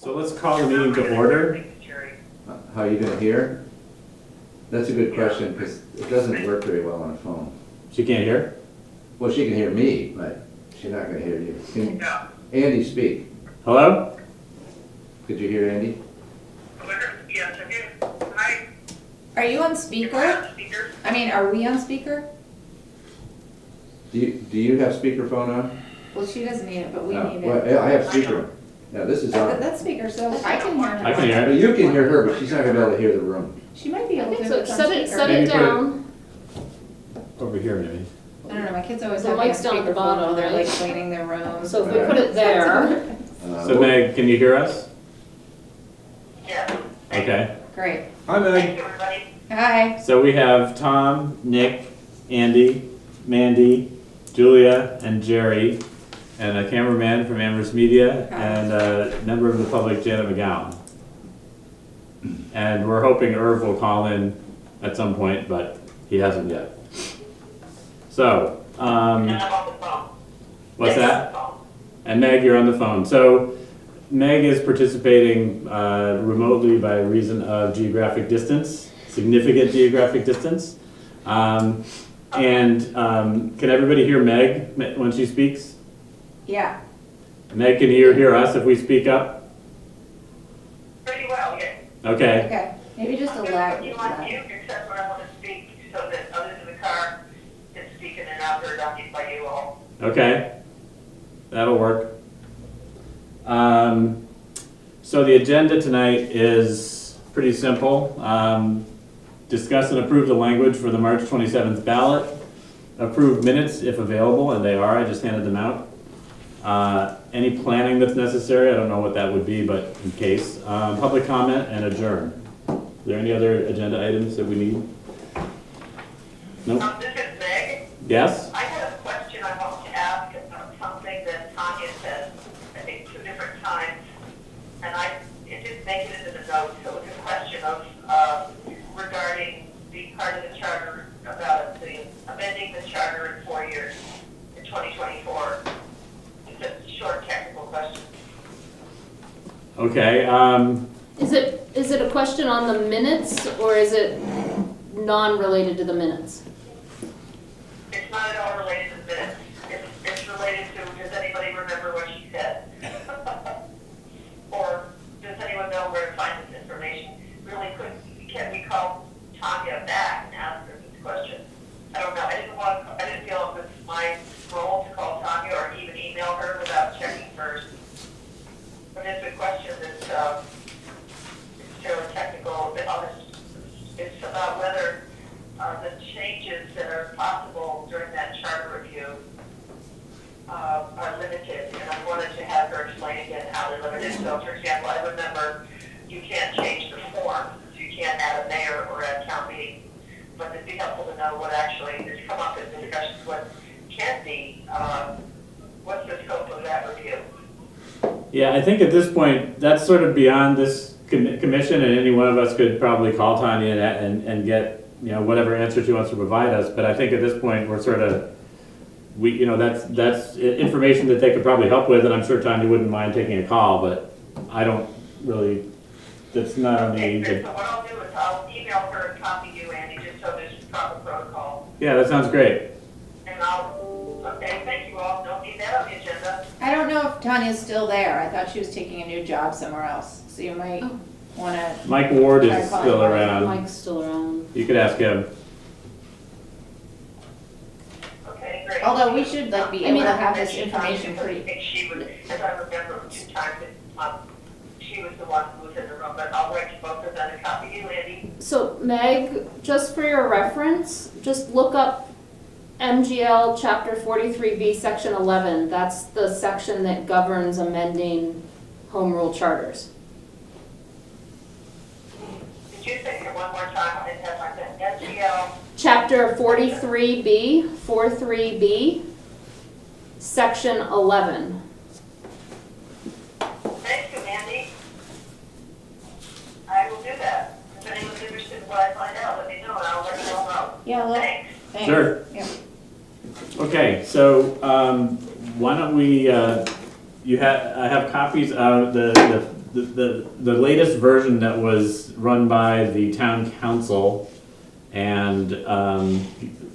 So let's call the meeting to order. How are you going to hear? That's a good question, because it doesn't work very well on a phone. She can't hear? Well, she can hear me, but she's not going to hear you. Can Andy speak? Hello? Could you hear Andy? Yes, I do. Hi. Are you on speaker? I mean, are we on speaker? Do you have speakerphone on? Well, she doesn't need it, but we No. need Well, it. yeah, I have speaker. Yeah, this is on. That's speaker, so I can hear her. I can hear But it. you can hear her, but she's not going to be able to hear the room. She might be able to. So if it's on set it, speaker. set Maybe it put it- down. Over here, maybe. I don't know, my kids always The have me on mic's down at the speakerphone bottom, while they're like right? cleaning their rooms. So if we put it there, So Meg, can you hear us? Yes. Okay. Great. Hi Thank you, everybody. Hi. So we have Tom, Nick, Andy, Mandy, Julia, and Jerry, and a cameraman from Amherst Media, and a member of the public, Janet McGowan. And we're hoping Irv will call in at some point, but he hasn't yet. So, And I'm on the phone. what's that? Phone. And Meg, you're on the phone. So Meg is participating remotely by reason of geographic distance, significant geographic distance. Can everybody hear Meg when she speaks? Yeah. Meg, can you hear us if we speak up? Pretty well, yes. Okay. Okay. Maybe just a I'm gonna lag. put you on mute except when I want to speak so that others in the car can speak and then I'll heard by you all. Okay. That'll work. So the agenda tonight is pretty simple. Discuss and approve the language for the March 27th ballot. Approve minutes if available, and they are, I just handed them out. Any planning that's necessary, I don't know what that would be, but in case. Public comment and adjourn. Are there any other agenda items that we need? Nope. This is Meg. Yes? I have a question I want to ask about something that Tanya said, I think 2 different times. And it didn't make it into the notes, so it's a question of, regarding the part of the charter about amending the charter in 4 years, in 2024. It's a short technical question. Okay, is it a question on the minutes or is it non-related to the minutes? It's not at all related to the minutes. It's related to, does anybody remember what she said? Or does anyone know where to find this information? Really, can we call Tanya back and ask her this question? I don't know. I didn't feel it was my role to call Tanya or even email her without checking first. But it's a question that's, it's fairly technical, a bit honest. It's about whether the changes that are possible during that charter review are limited, and I wanted to have her explain again how they're limited. So, for example, I remember you can't change the form, so you can't add a mayor or a town meeting, but it'd be helpful to know what actually has come up in discussions, what can be, what's the scope of that review? yeah, I think at this point, that's sort of beyond this commission, and any one of us could probably call Tanya and get, whatever answer she wants to provide us, but I think at this point, we're sort of, that's information that they could probably help with, and I'm sure Tanya wouldn't mind taking a call, but I don't really, that's not on Okay, the, good. So what I'll do is I'll email her and copy you, Andy, just so there's proper protocol. yeah, that sounds great. And okay, thank you all. Don't need that on the agenda. I don't know if Tanya's still there. I thought she was taking a new job somewhere else. So you might Oh. want to. Mike Ward is Try calling still Mike. around. Mike's still around. You could ask him. Okay, great. Although we should like be I mean, able to have this She information I pretty. think she was, as I remember, 2 times, she was the one who was in the room, but I'll write to both of them and copy you, Andy. So Meg, just for your reference, just look up MGL Chapter 43B, Section 11. That's the section that governs amending home rule charters. Did you say it one more time? I didn't have my pen. SGL. Chapter 43B, 43B, Section 11. Thank you, Andy. I will do that. If anyone's interested in what I find out, let me know, and I'll let you all know. Yeah, look. Thanks. Thanks. Sure. Yeah. Okay, so why don't we, I have copies of the the latest version that was run by the town council, and,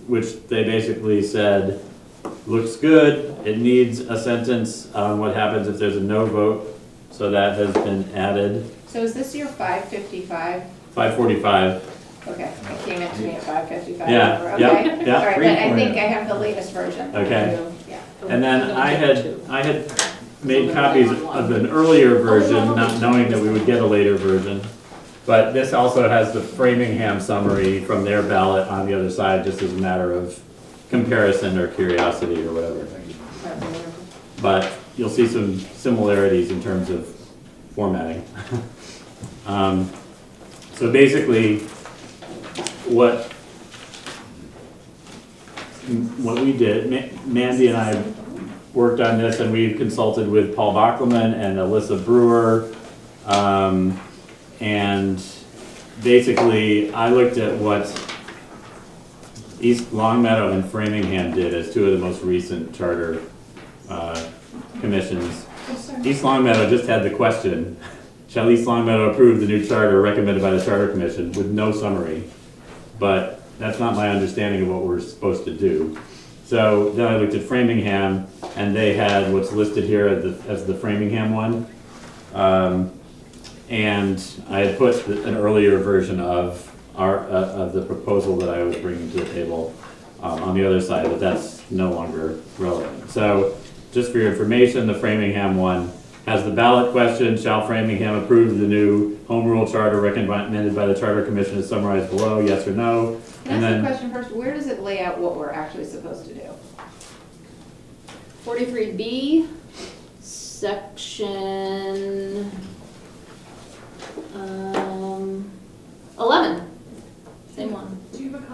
which they basically said, looks good, it needs a sentence on what happens if there's a no vote, so that has been added. So is this your 555? 545. Okay, it came into me at 555. Yeah, Okay. yep, yep. All right, but I think I have the latest version. Okay. Yeah. And then I had made copies of an earlier version, not knowing that we would get a later version. But this also has the Framingham summary from their ballot on the other side, just as a matter of comparison or curiosity or whatever. But you'll see some similarities in terms of formatting. So basically, what we did, Mandy and I worked on this, and we consulted with Paul Bockelman and Alyssa Brewer. And basically, I looked at what East Longmeadow and Framingham did as two of the most recent charter commissions. East Longmeadow just had the question, shall East Longmeadow approve the new charter recommended by the Charter Commission, with no summary? But that's not my understanding of what we're supposed to do. So then I looked at Framingham, and they had what's listed here as the Framingham one. And I had put an earlier version of the proposal that I was bringing to the table on the other side, but that's no longer relevant. So just for your information, the Framingham one has the ballot question, shall Framingham approve the new home rule charter recommended by the Charter Commission as summarized below, yes or no? Can I ask a question first? Where does it lay out what we're actually supposed to do? 43B, section 11. Same one.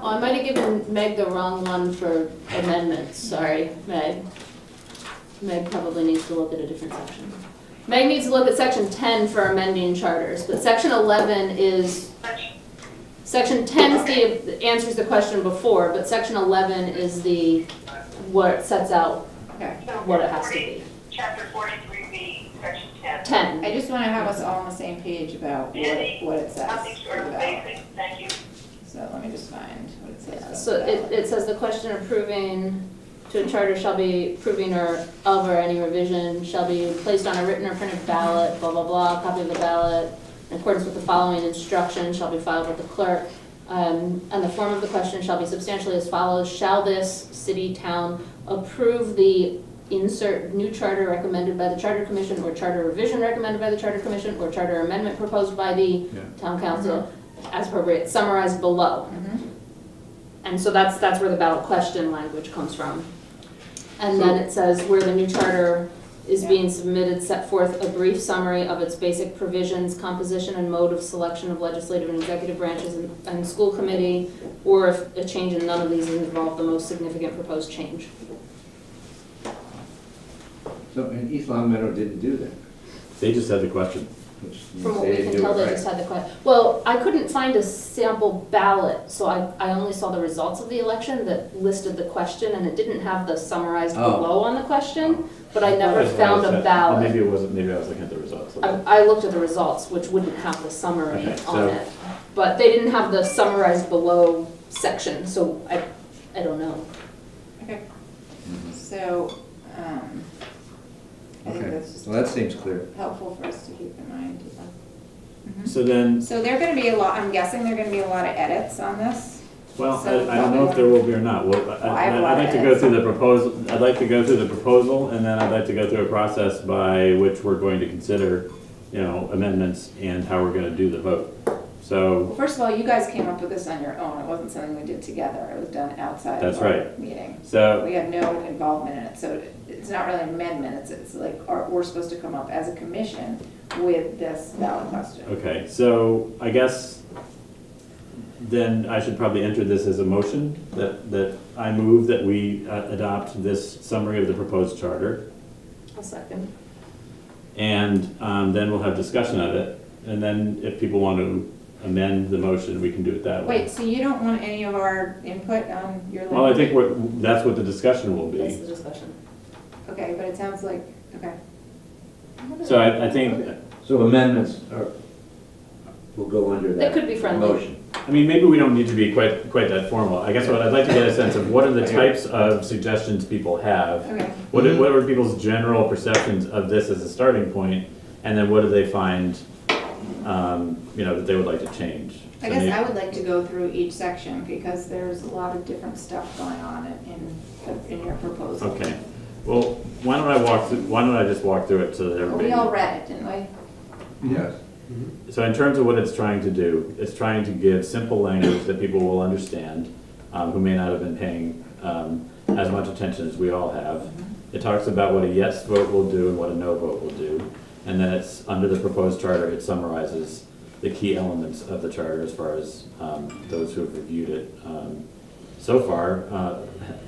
Oh, I might have given Meg the wrong one for amendments. Sorry, Meg. Meg probably needs to look at a different section. Meg needs to look at section 10 for amending charters, but section 11 is, section 10 is the, answers the question before, but section 11 is the, what sets out Okay. what it has to be. Chapter 43B, section 10. 10. I just want to have us all on the same page about what it says. Nothing short of about. amazing, thank you. So let me just find what it says. Yeah, about so the ballot. it says the question approving to a charter shall be approving or any revision shall be placed on a written or printed ballot, blah, blah, blah, copy of the ballot in accordance with the following instructions shall be filed with the clerk. And the form of the question shall be substantially as follows: shall this city, town approve the insert new charter recommended by the Charter Commission, or charter revision recommended by the Charter Commission, or charter amendment proposed by the town council as appropriate, summarized below. Mhm. And so that's where the ballot question language comes from. And then it says where the new charter is being submitted, set forth a brief summary of its basic provisions, composition and mode of selection of legislative and executive branches and school committee, or if a change in none of these involve the most significant proposed change. So, and East Longmeadow didn't do that, They just had the question. which From what they we didn't can do tell, it they right. just had the question. Well, I couldn't find a sample ballot, so I only saw the results of the election that listed the question, and it didn't have the summarized Oh. below on the question, but I never That's what I found a said. ballot. Maybe it wasn't, maybe I was looking at the results. I looked at the results, which wouldn't have the summary Okay, on so- it, but they didn't have the summarized below section, so I don't know. Okay, Mhm. so, I think Okay, that's just well, that seems clear. helpful for us to keep in mind. Mhm. So then, So there are gonna be a lot, I'm guessing there are gonna be a lot of edits on this. well, So I don't know if there will be or not. Well, I have a lot I'd like of to go edits. through the proposal, I'd like to go through the proposal, and then I'd like to go through a process by which we're going to consider, amendments and how we're gonna do the vote. So, Well, first of all, you guys came up with this on your own. It wasn't something we did together. It was done outside That's of our right. meeting. so, We had no involvement in it, so it's not really an amendment. It's like, we're supposed to come up as a commission with this ballot question. okay, so I guess then I should probably enter this as a motion, that I move that we adopt this summary of the proposed charter. A second. And then we'll have discussion of it, and then if people want to amend the motion, we can do it that way. Wait, so you don't want any of our input on your? Well, I language? think that's what the discussion will That's be. the discussion. Okay, but it sounds like, okay. So I think, So amendments will go under that. They could be friendly. Motion. I mean, maybe we don't need to be quite that formal. I guess what I'd like to get a sense of, what are the types of suggestions people have? Okay. What are people's general perceptions of this as a starting point? And then what do they find, that they would like to change? I guess I would like to go through each section because there's a lot of different stuff going on in your proposal. Okay, well, why don't I just walk through it so that everybody. We all read it, didn't we? Yes. So in terms of what it's trying to do, it's trying to give simple language that people will understand, who may not have been paying as much attention as we all have. It talks about what a yes vote will do and what a no vote will do. And then it's, under the proposed charter, it summarizes the key elements of the charter as far as those who have reviewed it so far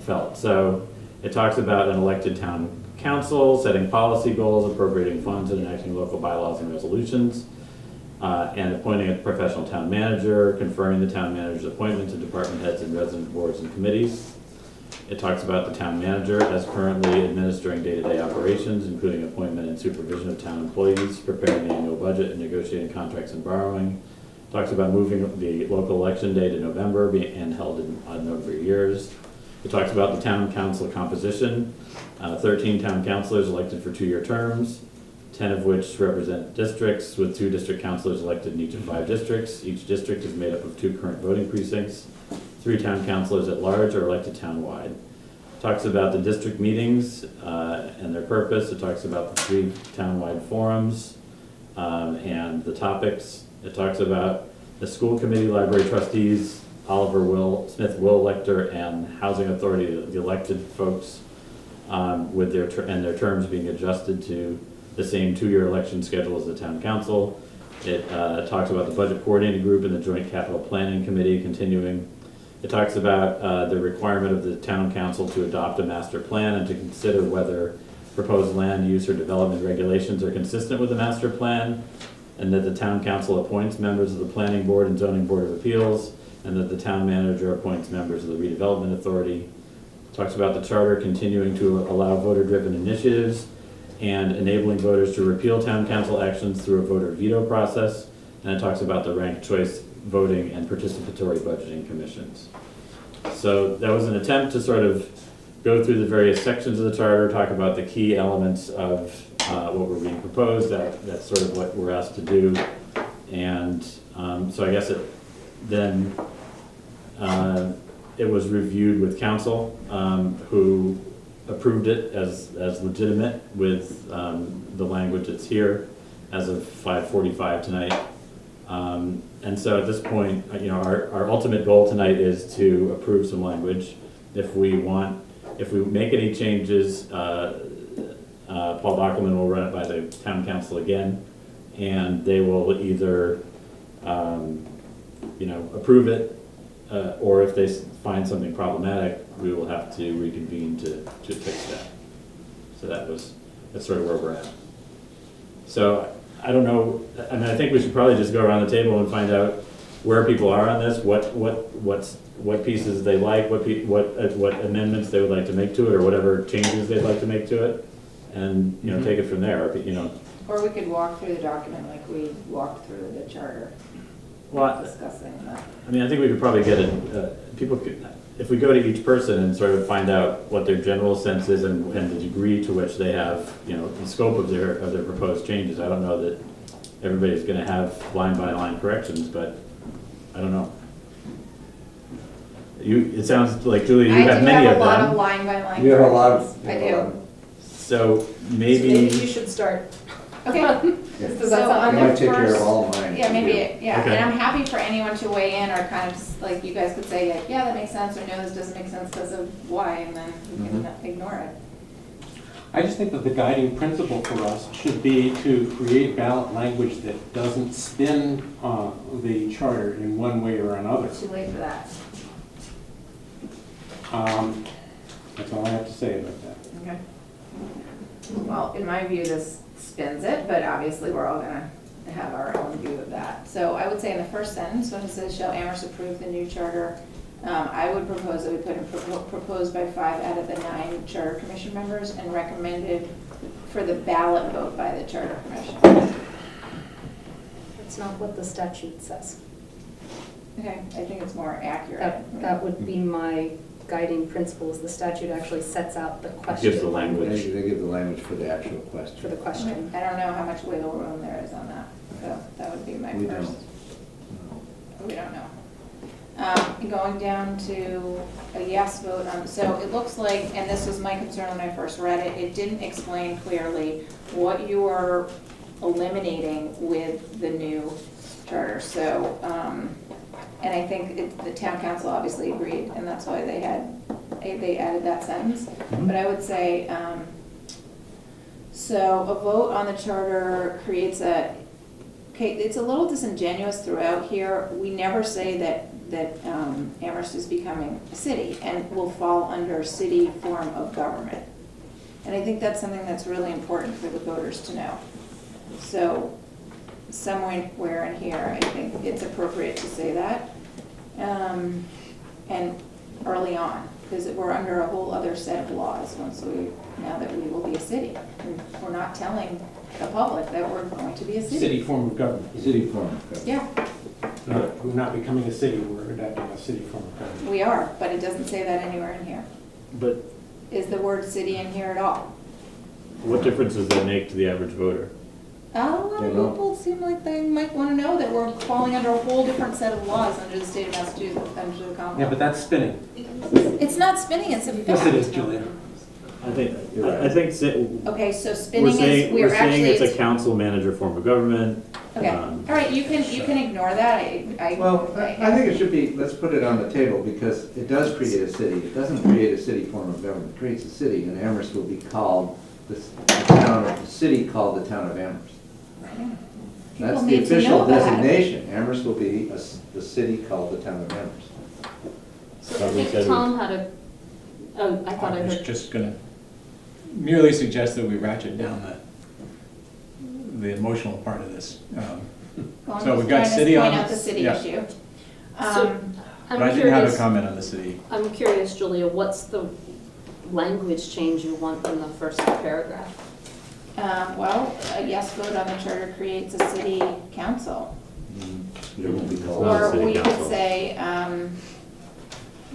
felt. So it talks about an elected town council, setting policy goals, appropriating funds, and enacting local bylaws and resolutions. And appointing a professional town manager, confirming the town manager's appointment to department heads and resident boards and committees. It talks about the town manager as currently administering day-to-day operations, including appointment and supervision of town employees, preparing the annual budget and negotiating contracts and borrowing. Talks about moving the local election day to November and held in odd number of years. It talks about the town council composition, 13 town councilors elected for 2-year terms, 10 of which represent districts, with 2 district councilors elected in each of 5 districts. Each district is made up of 2 current voting precincts. 3 town councilors at large are elected townwide. Talks about the district meetings and their purpose. It talks about the 3 townwide forums and the topics. It talks about the school committee, library trustees, Smith Will Lecter, and housing authority, the elected folks, with their terms being adjusted to the same 2-year election schedule as the town council. It talks about the budget coordinating group and the joint capital planning committee continuing. It talks about the requirement of the town council to adopt a master plan and to consider whether proposed land use or development regulations are consistent with the master plan, and that the town council appoints members of the planning board and zoning board of appeals, and that the town manager appoints members of the redevelopment authority. It talks about the charter continuing to allow voter-driven initiatives and enabling voters to repeal town council actions through a voter veto process. And it talks about the ranked choice voting and participatory budgeting commissions. So that was an attempt to sort of go through the various sections of the charter, talk about the key elements of what we're being proposed. That's sort of what we're asked to do. And so I guess it was reviewed with council, who approved it as legitimate with the language that's here as of 5:45 tonight. And so at this point, our ultimate goal tonight is to approve some language. If we make any changes, Paul Bockelman will run it by the town council again, and they will either approve it, or if they find something problematic, we will have to reconvene to fix that. So that's sort of where we're at. So I don't know, I think we should probably just go around the table and find out where people are on this, what pieces they like, what amendments they would like to make to it, or whatever changes they'd like to make to it, and take it from there. Or we could walk through the document like we walked through the charter, discussing that. I think we could probably get if we go to each person and sort of find out what their general sense is and the degree to which they have, the scope of their proposed changes. I don't know that everybody's going to have line by line corrections, but I don't know. It sounds like, Julie, you have many of them. I do have a lot of line by line. You have a lot of. I do. So maybe you should start. Okay. Does that So sound I good? might take care of all mine. Yeah, maybe, yeah, Okay. and I'm happy for anyone to weigh in, or kind of just, like, you guys could say, like, yeah, that makes sense, or no, this doesn't make sense because of why, and then we can ignore it. I just think that the guiding principle for us should be to create ballot language that doesn't spin the charter in one way or another. Too late for that. That's all I have to say about that. Okay. Well, in my view, this spins it, but obviously we're all gonna have our own view of that. So I would say in the first sentence, when it says, shall Amherst approve the new charter, I would propose that we put in proposed by 5 out of the 9 charter commission members and recommended for the ballot vote by the charter commission. That's not what the statute says. Okay, I think it's more accurate. That would be my guiding principle, is the statute actually sets out the question. Gives the language. They give the language for the actual For question. the question. I don't know how much wiggle room there is on that, so that would be my We first. don't. We don't know. Going down to a yes vote on, so it looks like, and this was my concern when I first read it, it didn't explain clearly what you are eliminating with the new charter, so, and I think the town council obviously agreed, and that's why they added that sentence. But I would say, so a vote on the charter creates okay, it's a little disingenuous throughout here. We never say that Amherst is becoming a city and will fall under city form of government. And I think that's something that's really important for the voters to know. So somewhere in here, I think it's appropriate to say that. And early on, because we're under a whole other set of laws now that we will be a city. And we're not telling the public that we're going to be a city. City form of government. City form. Yeah, We're not becoming a city, we're adapting a city form of government. we are, but it doesn't say that anywhere in here. But Is the word city in here at all? what difference does that make to the average voter? A lot of people seem like they might want to know that we're falling under a whole different set of laws under the state of Massachusetts, under the Yeah, but Commonwealth. that's spinning. It's not spinning, it's a fact. Yes, it is, Julia. I think, You're right. I think Okay, so we're spinning is, saying, we're we're saying it's actually, a council manager form of government. okay, all right, you can ignore that, Well, I think it should be, let's put it on the table, because it does create a city. It doesn't create a city form of government, it creates a city, and Amherst will be called, the city called the town of Amherst. People That's the need to official know that. designation. Amherst will be the city called the town of Amherst. So I Somebody think said Tom had a, oh, I thought I I was heard. just gonna merely suggest that we ratchet down the emotional part of this. Well, I'm So we've just got trying to city point on out the this, city yeah. issue. So, But I I'm didn't have a curious, comment on the city. I'm curious, Julia, what's the language change you want in the first paragraph? Well, a yes vote on the charter creates a city council. It will be called. not a Or city we could council. say,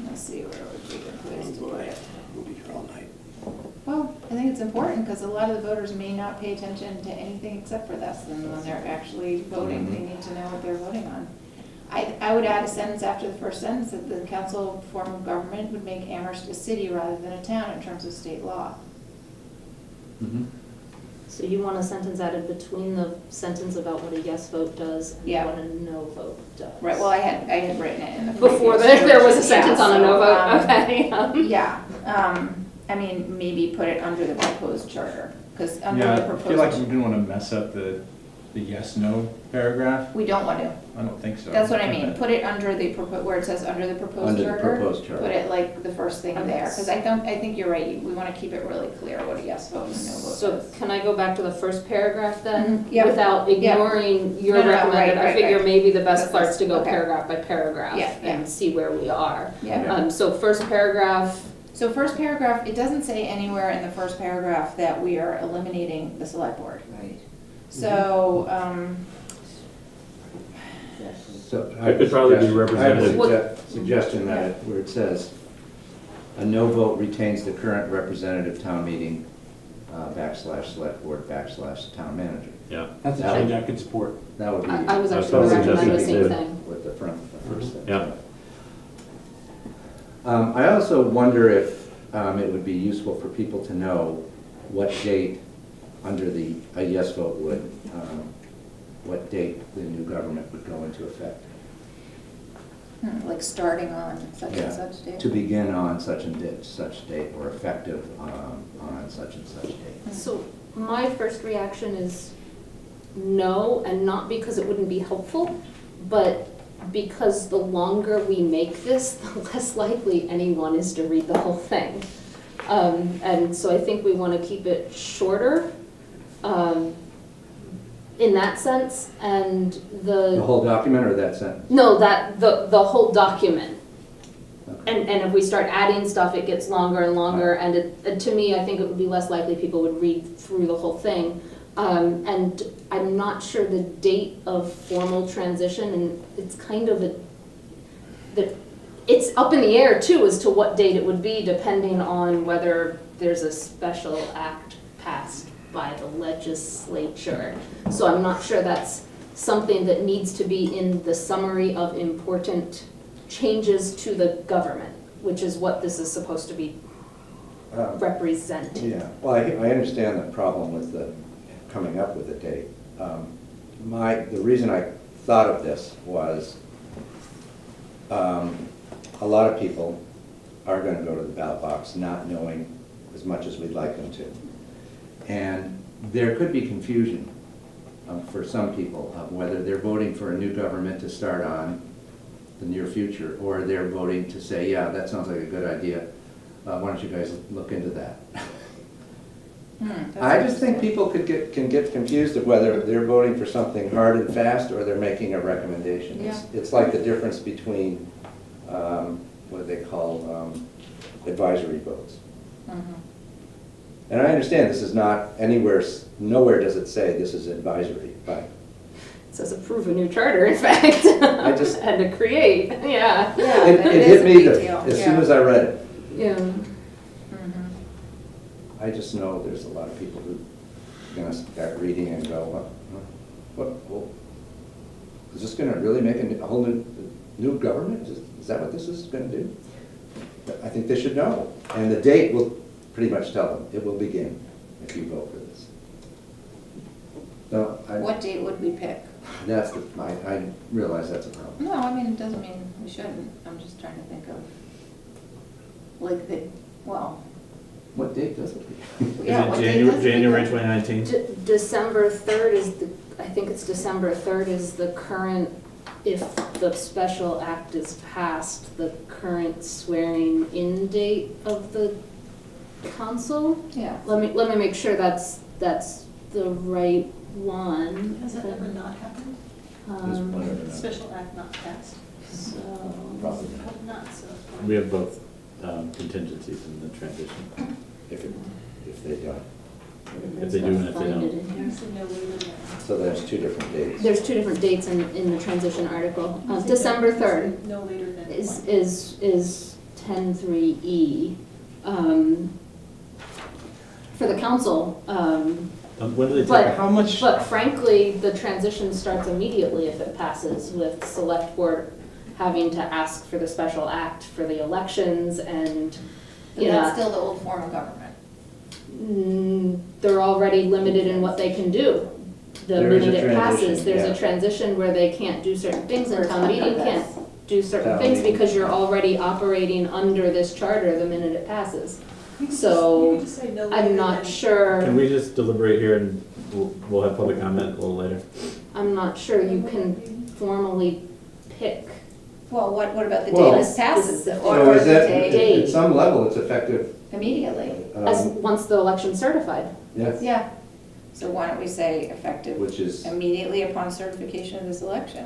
let's see, where would be the place to put it? We'll be here all night. Well, I think it's important, because a lot of the voters may not pay attention to anything except for this, and when they're actually voting, they need to know what they're voting on. I would add a sentence after the first sentence, that the council form of government would make Amherst a city rather than a town in terms of state law. Mhm. So you want a sentence added between the sentence about what a yes vote does and Yeah. what a no vote does? Right, well, I had written it in the Before previous there was a version. sentence Yeah, on a so, no vote, okay. Yeah, I mean, maybe put it under the proposed charter, because under Yeah, the I feel like proposed, we didn't wanna mess up the yes/no paragraph. we don't want to. I don't think so. That's what I mean, put it under the, where it says under the proposed Under the charter. proposed charter. Put it like the first thing Okay. there, because I think you're right, we want to keep it really clear what a yes vote and no vote So is. can I go back to the first paragraph then? Mhm, yeah. Without Yeah. ignoring your No, no, no, recommended, right, I right, figure right. maybe the best That's part's to go okay. paragraph by paragraph Yeah, yeah. and see where we are. Yeah, So first paragraph, so first paragraph, it doesn't say anywhere in the first paragraph that we are eliminating the select board. right, So, So It could probably be I have a representative. suggestion that where it says, a no vote retains the current representative town meeting, /select board /town manager. Yeah. That's a That change would- I could support. That would be. I was I was actually gonna totally recommend the just same good. thing. With the first thing. Yeah. I also wonder if it would be useful for people to know what date under a yes vote would, what date the new government would go into effect. like starting on such Yeah, and such date. To begin on such and such date, or effective on such and such date. So my first reaction is no, and not because it wouldn't be helpful, but because the longer we make this, the less likely anyone is to read the whole thing. And so I think we want to keep it shorter in that sense, and The whole document or that sentence? no, the whole document. Okay. And if we start adding stuff, it gets longer and longer, and to me, I think it would be less likely people would read through the whole thing. And I'm not sure the date of formal transition, and it's kind of it's up in the air too as to what date it would be, depending on whether there's a special act passed by the legislature. So I'm not sure that's something that needs to be in the summary of important changes to the government, which is what this is supposed to be representing. Yeah, well, I understand the problem with the coming up with a date. The reason I thought of this was a lot of people are going to go to the ballot box not knowing as much as we'd like them to. And there could be confusion for some people of whether they're voting for a new government to start on the near future, or they're voting to say, yeah, that sounds like a good idea. Why don't you guys look into that? I just think people can get confused of whether they're voting for something hard and fast or they're making a recommendation. Yeah. It's like the difference between what they call advisory votes. And I understand this is not nowhere does it say this is advisory, but It says approve a new charter, in fact. I just- And to create, yeah. Yeah, it that hit is a me big deal. as soon as I read it. Yeah. I just know there's a lot of people who are gonna start reading and go, well, is this gonna really make a whole new government? Is that what this is gonna do? But I think they should know, and the date will pretty much tell them. It will begin if you vote for this. No, What date would we pick? I realize that's a problem. No, I mean, it doesn't mean we shouldn't. I'm just trying to think of, like, well, What date does it begin? yeah, Is what it date does it January begin? 2019? December 3rd is I think it's December 3rd is the current, if the special act is passed, the current swearing in date of the council. Yeah. Let me make sure that's the right one. Has that ever not happened? This one or not? Special act not passed? So, Probably I not, hope not, so. We have both contingencies in the transition. if they don't. If they do and if they find it don't. in here. There's no way to know. So there's two different dates. There's two different dates in the transition article. December 3rd No later than. is 10-3E. For the council, When do they But- take? How much, but frankly, the transition starts immediately if it passes, with select board having to ask for the special act for the elections and, But yeah. that's still the old form of government. They're already limited in what they can do. The There is a minute it passes, transition, there's yeah. a transition where they can't do certain things, and Or town meeting something like can't do certain Town things meeting. because you're already operating under this charter the minute it passes. You could So, just say no later I'm not than- sure, Can we just deliberate here and we'll have public comment a little later? I'm not sure you can formally pick. Well, what about the Well- date this passes, So or So is the that, date at some level, it's effective? immediately? As, once the election's certified. Yes. Yeah. So why don't we say effective Which is, immediately upon certification of this election?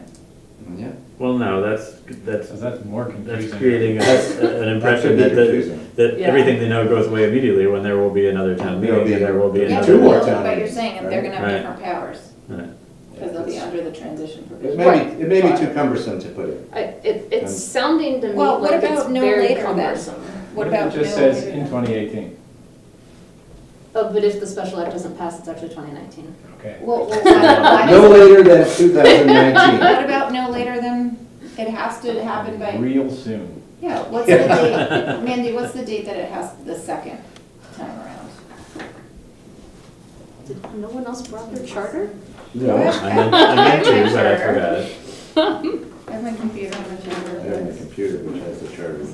yeah. Well, no, that's because that's more confusing. That's creating an impression That could be that confusing. Yeah. everything they know goes away immediately when there will be another town There'll meeting be- and there will be there'll be Yeah, another. two more but town you're meetings, saying they're gonna have right? different powers, Right. because they'll be under the transition It provision. may be, it may be too cumbersome to put in. It's sounding to me Well, what like it's about no very later then? cumbersome. What if about it just no says later in than- 2018? Oh, but if the special act doesn't pass, it's actually 2019. Okay. Well, why No does it- later than 2019. what about no later than, it has to happen by, Real soon. yeah, what's the date, Mandy, what's the date that it has the second time around? Did no one else brought their charter? No, I meant to, but I forgot it. I have my computer on the I have my charger. computer, which has the charter.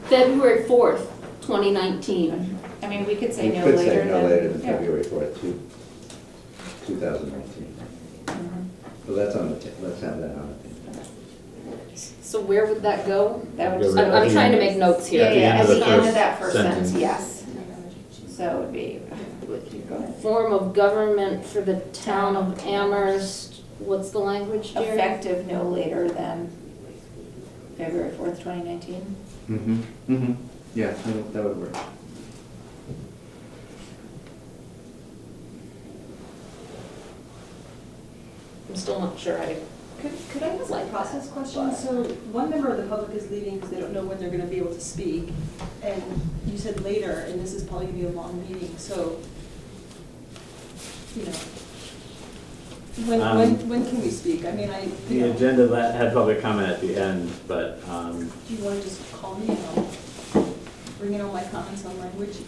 February 4th, 2019. I mean, we could say You no could later say than. no later than yeah. February 4th, 2019. So that's on the, let's have that on the table. So where would that go? That Go would. right I'm trying to make notes Yeah, here. yeah, end at of the the end of first that first sentence, sentence. yes. So it would be, go ahead. Form of government for the town of Amherst. What's the language, Jerry? Effective no later than February 4th, 2019. Mm-hmm, mm-hmm. Yeah, that would work. I'm still not sure Could I ask a Like process that, question? but- So one member of the public is leaving because they don't know when they're gonna be able to speak. And you said later, and this is probably gonna be a long meeting, so, you know. When can we speak? I mean, The agenda had public comment at the end, but, do you wanna just call me and I'll bring in all my comments on language?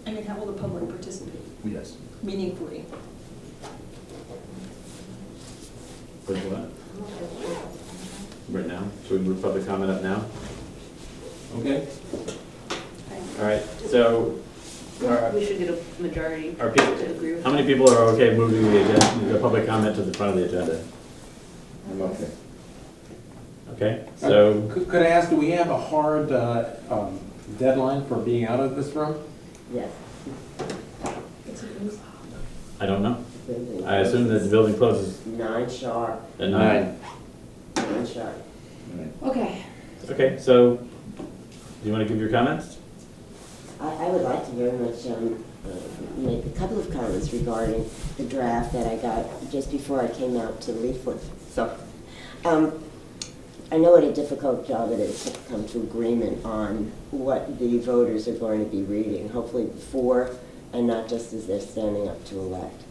I mean, how will the public participate Yes. meaningfully? with what? Right now? Should we move public comment up now? Okay, all right, so, We should get a majority are people, to agree with how many that. people are okay moving the agenda, the public comment to the front of the agenda? I'm okay. Okay, so, Could I ask, do we have a hard deadline for being out of this room? Yes. I don't know. I assume that the building closes 9 sharp, at 9. 9 sharp. Okay. Okay, so, do you want to give your comments? I would like to very much make a couple of comments regarding the draft that I got just before I came out to Leafwood. So, I know what a difficult job it is to come to agreement on what the voters are going to be reading, hopefully before and not just as they're standing up to elect.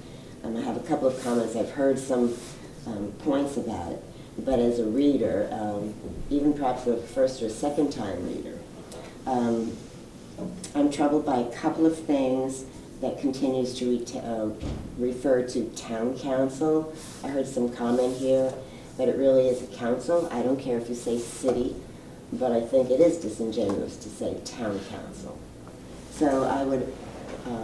I have a couple of comments. I've heard some points about it, but as a reader, even perhaps a first or second time reader, I'm troubled by a couple of things that continues to refer to town council. I heard some comment here that it really is a council. I don't care if you say city, but I think it is disingenuous to say town council. So I would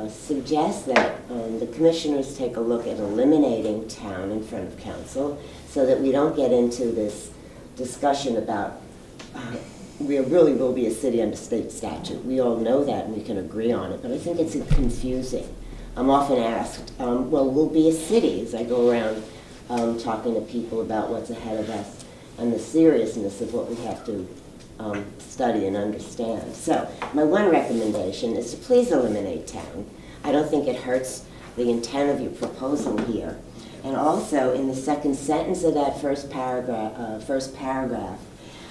suggest that the commissioners take a look at eliminating town in front of council so that we don't get into this discussion about we really will be a city under state statute. We all know that and we can agree on it, but I think it's confusing. I'm often asked, well, we'll be a city as I go around talking to people about what's ahead of us and the seriousness of what we have to study and understand. So my one recommendation is to please eliminate town. I don't think it hurts the intent of your proposal here. And also in the second sentence of that first paragraph,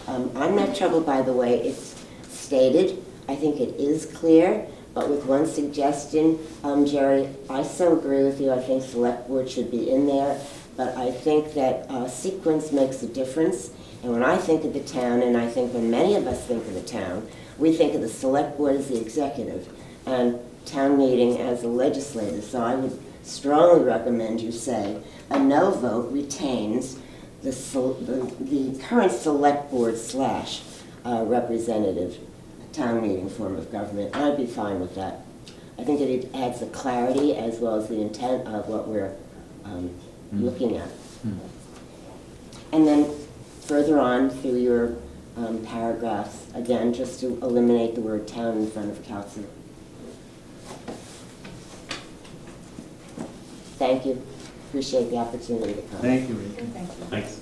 I'm not troubled by the way it's stated. I think it is clear, but with one suggestion, Jerry, I so agree with you. I think select board should be in there, but I think that sequence makes a difference. And when I think of the town, and I think when many of us think of the town, we think of the select board as the executive and town meeting as the legislative. So I would strongly recommend you say a no vote retains the current select board / representative town meeting form of government. I'd be fine with that. I think it adds the clarity as well as the intent of what we're looking at. And then further on through your paragraphs, again, just to eliminate the word town in front of council. Thank you. Appreciate the opportunity to come. Thank you. Thanks.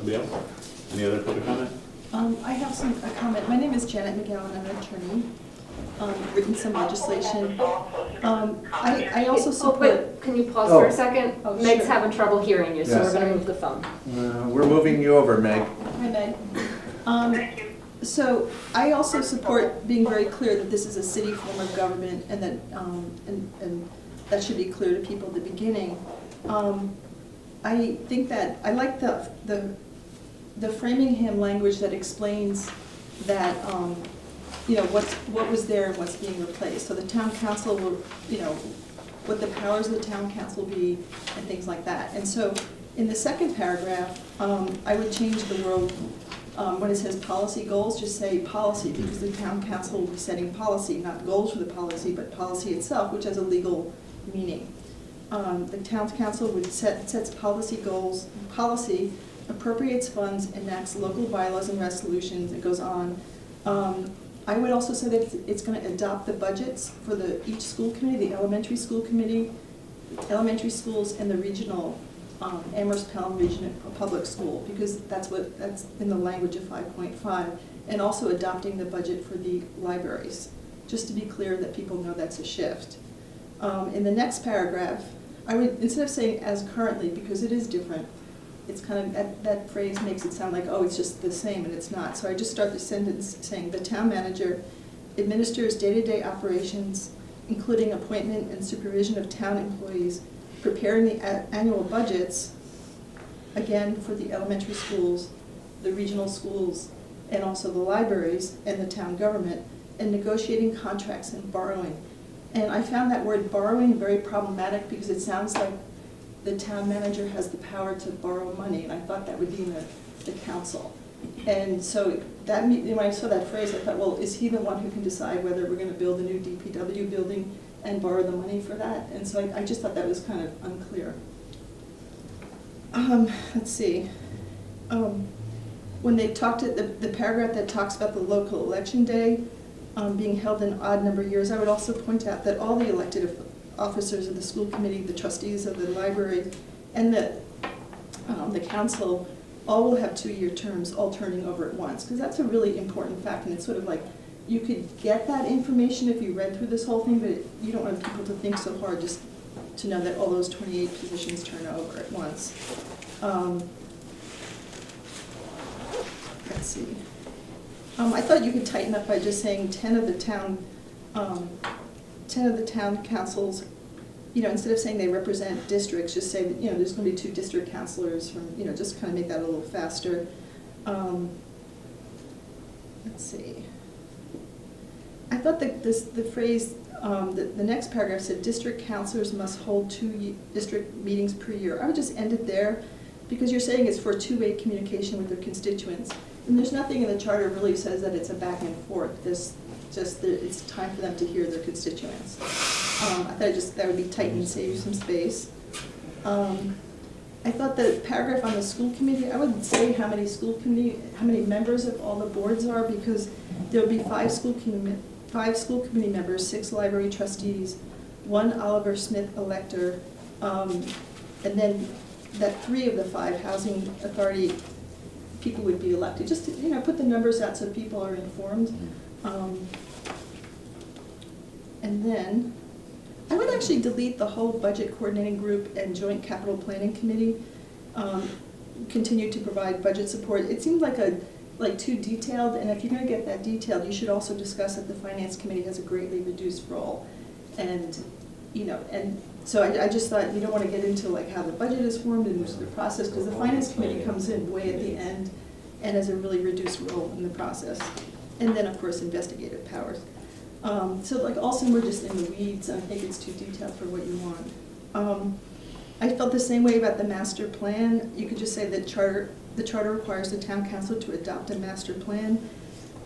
Anybody else? Any other public comment? I have a comment. My name is Janet McGowan. I'm an attorney. Written some legislation. I also Oh, support. wait, can you pause for a second? Oh, Meg's sure. having trouble hearing you, so Yes. we're gonna move the phone. We're moving you over, Meg. Hi, Meg. Thank you. So I also support being very clear that this is a city form of government and that and that should be clear to people at the beginning. I think that I like the Framingham language that explains that you know what was there and what's being replaced. So the town council will, you know, what the powers of the town council be and things like that. And so in the second paragraph, I would change the word. When it says policy goals, just say policy, because the town council will be setting policy, not goals for the policy, but policy itself, which has a legal meaning. The town council would sets policy goals, policy, appropriates funds, enacts local bylaws and resolutions, it goes on. I would also say that it's going to adopt the budgets for each school committee, the elementary school committee, elementary schools, and the regional Amherst Pelham Regional Public School, because that's in the language of 5.5, and also adopting the budget for the libraries. just to be clear that people know that's a shift. In the next paragraph, I would, instead of saying as currently, because it is different, it's kind of, that phrase makes it sound like, oh, it's just the same, and it's not. So I just start the sentence saying, the town manager administers day-to-day operations, including appointment and supervision of town employees, preparing the annual budgets, again, for the elementary schools, the regional schools, and also the libraries and the town government, and negotiating contracts and borrowing. And I found that word borrowing very problematic because it sounds like the town manager has the power to borrow money, and I thought that would be in the council. And so that, when I saw that phrase, I thought, well, is he the one who can decide whether we're gonna build a new DPW building and borrow the money for that? And so I just thought that was kind of unclear. Let's see. When they talked, the paragraph that talks about the local election day being held in odd number of years, I would also point out that all the elected officers of the school committee, the trustees of the library, and the council all will have 2-year terms, all turning over at once, because that's a really important fact, and it's sort of like, you could get that information if you read through this whole thing, but you don't want people to think so hard just to know that all those 28 positions turn over at once. Let's see. I thought you could tighten up by just saying 10 of the town councils, instead of saying they represent districts, just say that, there's going to be 2 district councilors from, just kind of make that a little faster. Let's see. I thought that the phrase, the next paragraph said district councilors must hold 2 district meetings per year. I would just end it there because you're saying it's for two-way communication with their constituents. And there's nothing in the charter really says that it's a back and forth. There's just that it's time for them to hear their constituents. I thought that would be tight and save you some space. I thought the paragraph on the school committee, I would say how many members of all the boards are, because there'll be 5 school committee members, 6 library trustees, 1 Oliver Smith elector, and then that 3 of the 5 housing authority people would be elected. Just to, put the numbers out so people are informed. And then I would actually delete the whole budget coordinating group and joint capital planning committee. Continue to provide budget support. It seemed like too detailed, and if you're going to get that detailed, you should also discuss that the finance committee has a greatly reduced role. And and so I just thought you don't want to get into how the budget is formed and the process, because the finance committee comes in way at the end and has a really reduced role in the process. And then, of course, investigative powers. So also we're just in the weeds, and I think it's too detailed for what you want. I felt the same way about the master plan. You could just say that the charter requires the town council to adopt a master plan.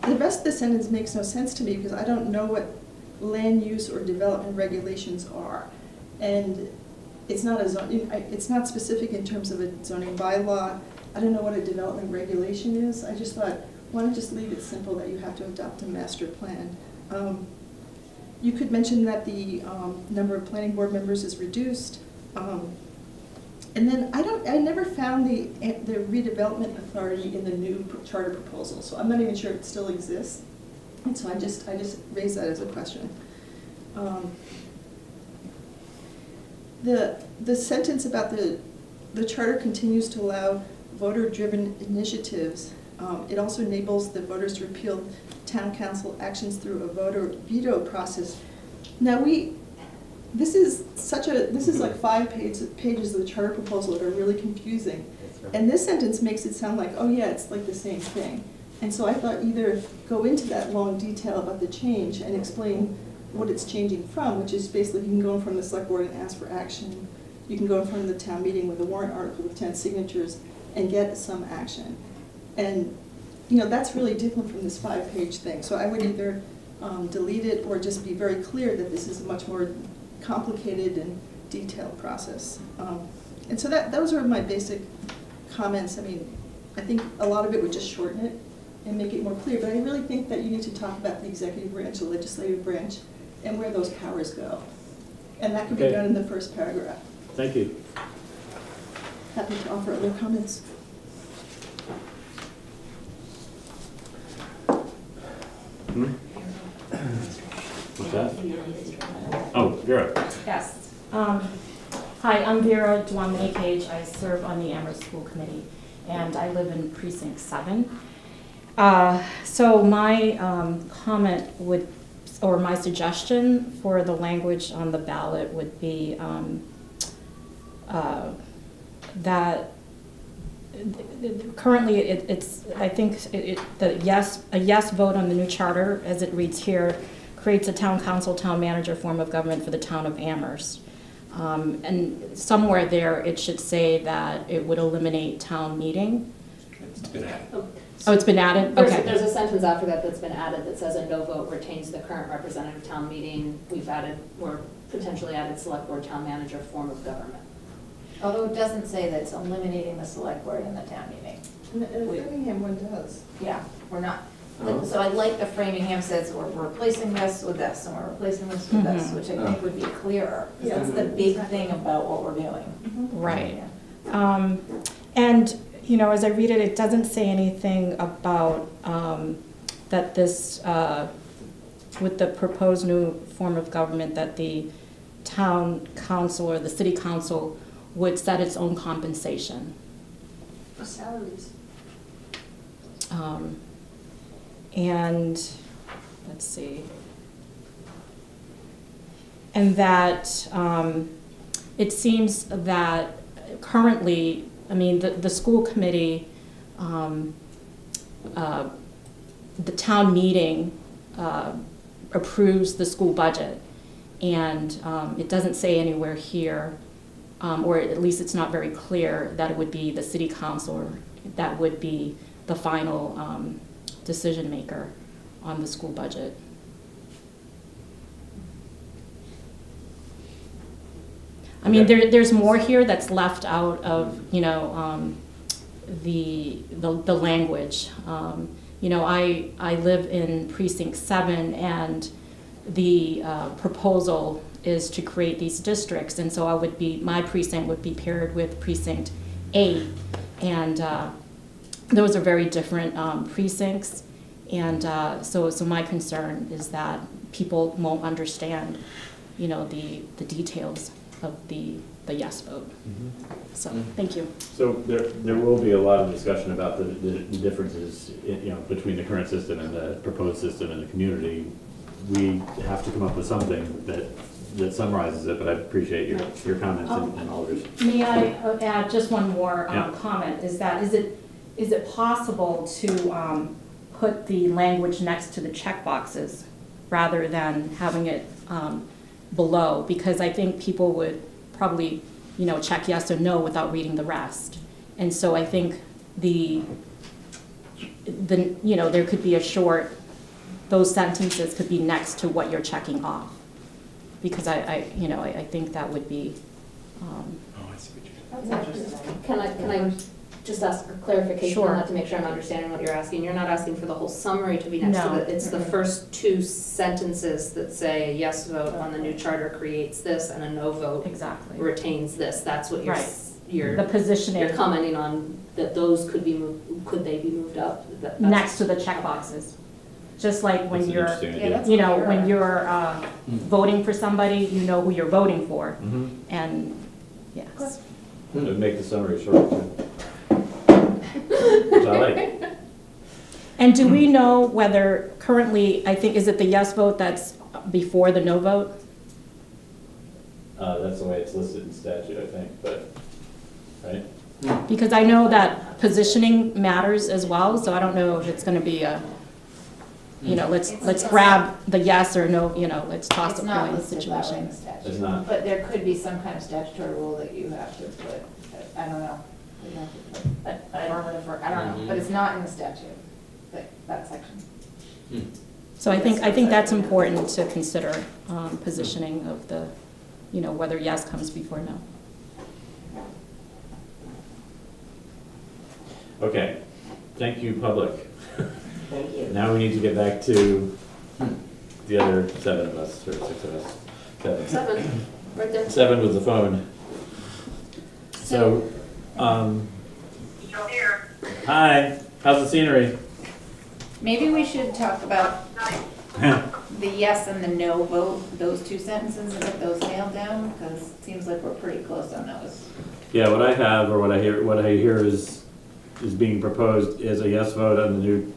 The rest of the sentence makes no sense to me because I don't know what land use or development regulations are. And it's not specific in terms of a zoning bylaw. I don't know what a development regulation is. I just thought, why don't just leave it simple that you have to adopt a master plan. You could mention that the number of planning board members is reduced. And then I never found the redevelopment authority in the new charter proposal, so I'm not even sure it still exists. And so I just raised that as a question. The sentence about the charter continues to allow voter-driven initiatives. It also enables the voters to repeal town council actions through a voter veto process. Now this is like 5 pages of the charter proposal that are really confusing. And this sentence makes it sound like, oh yeah, it's like the same thing. And so I thought either go into that long detail about the change and explain what it's changing from, which is basically you can go in front of the select board and ask for action. You can go in front of the town meeting with a warrant article with 10 signatures and get some action. And that's really different from this 5-page thing. So I would either delete it or just be very clear that this is a much more complicated and detailed process. And so those are my basic comments. I mean, I think a lot of it would just shorten it and make it more clear, but I really think that you need to talk about the executive branch, the legislative branch, and where those powers go. And that could be done in the first paragraph. Thank you. Happy to offer other comments. What's that? Oh, Vera. Yes. Hi, I'm Vera Duamini-Cage. I serve on the Amherst School Committee, and I live in Precinct 7. So my comment would, or my suggestion for the language on the ballot would be that currently it's, I think a yes vote on the new charter, as it reads here, creates a town council, town manager form of government for the town of Amherst. And somewhere there, it should say that it would eliminate town meeting. It's been added. Oh, it's been added? Okay. There's a sentence after that that's been added that says a no vote retains the current representative town meeting. We've added, or potentially added select board town manager form of government. Although it doesn't say that it's eliminating the select board in the town meeting. And the Framingham one does. Yeah, we're not. Oh. So I like the Framingham says we're replacing this with this, and we're replacing this with this, which I think would be clearer. 'Cause that's the big thing about what we're doing. Right. Yeah. And, you know, as I read it, it doesn't say anything about that this, with the proposed new form of government, that the town council or the city council would set its own compensation. Salaries. And, let's see. And that it seems that currently, I mean, the school committee, the town meeting approves the school budget. And it doesn't say anywhere here, or at least it's not very clear, that it would be the city council that would be the final decision maker on the school budget. I mean, there's more here that's left out of, you know, the language. You know, I live in Precinct 7, and the proposal is to create these districts, and so my precinct would be paired with Precinct 8, and those are very different precincts, and so my concern is that people won't understand, you know, the details of the yes vote. So, thank you. So there will be a lot of discussion about the differences, you know, between the current system and the proposed system in the community. We have to come up with something that summarizes it, but I appreciate your comments and all yours. May I add just one more Yeah. comment? Is it possible to put the language next to the check boxes rather than having it below? Because I think people would probably, you know, check yes or no without reading the rest. And so I think you know, there could be those sentences could be next to what you're checking off. Because I think that would be, Oh, I see what you're doing. Can I just ask a clarification Sure. on that to make sure I'm understanding what you're asking? You're not asking for the whole summary to be next No. to it. It's the first two sentences that say a yes vote on the new charter creates this and a no vote exactly. retains this. That's what Right. you're The positioning you're commenting on, that those could they be moved up? That's- next to the check boxes. Just like when That's an you're, interesting Yeah, idea. that's you know, clearer. when you're voting for somebody, you know who you're voting for. Mhm. And, yes. It would make the summary short, too. Which I like. And do we know whether currently, I think, is it the yes vote that's before the no vote? That's the way it's listed in statute, I think, but, right? Because I know that positioning matters as well, so I don't know if it's gonna be a, you know, let's grab the yes or no, you know, let's toss It's a not coin listed that way in situation. the statute. It's not. But there could be some kind of statutory rule that you have to put, I don't know. We'd have to put affirmative, I don't know, but it's not in the statute, that section. So I think that's important to consider, positioning of the, you know, whether yes comes before no. Okay, thank you, public. Thank you. Now we need to get back to the other 7 of us, or 6 of us. 7. 7, right there. 7 with the phone. So, Still here. hi, how's the scenery? Maybe we should talk about, the yes and the no vote, those two sentences, and get those nailed down, because it seems like we're pretty close on those. Yeah, what I have, or what I hear is being proposed is a yes vote on the new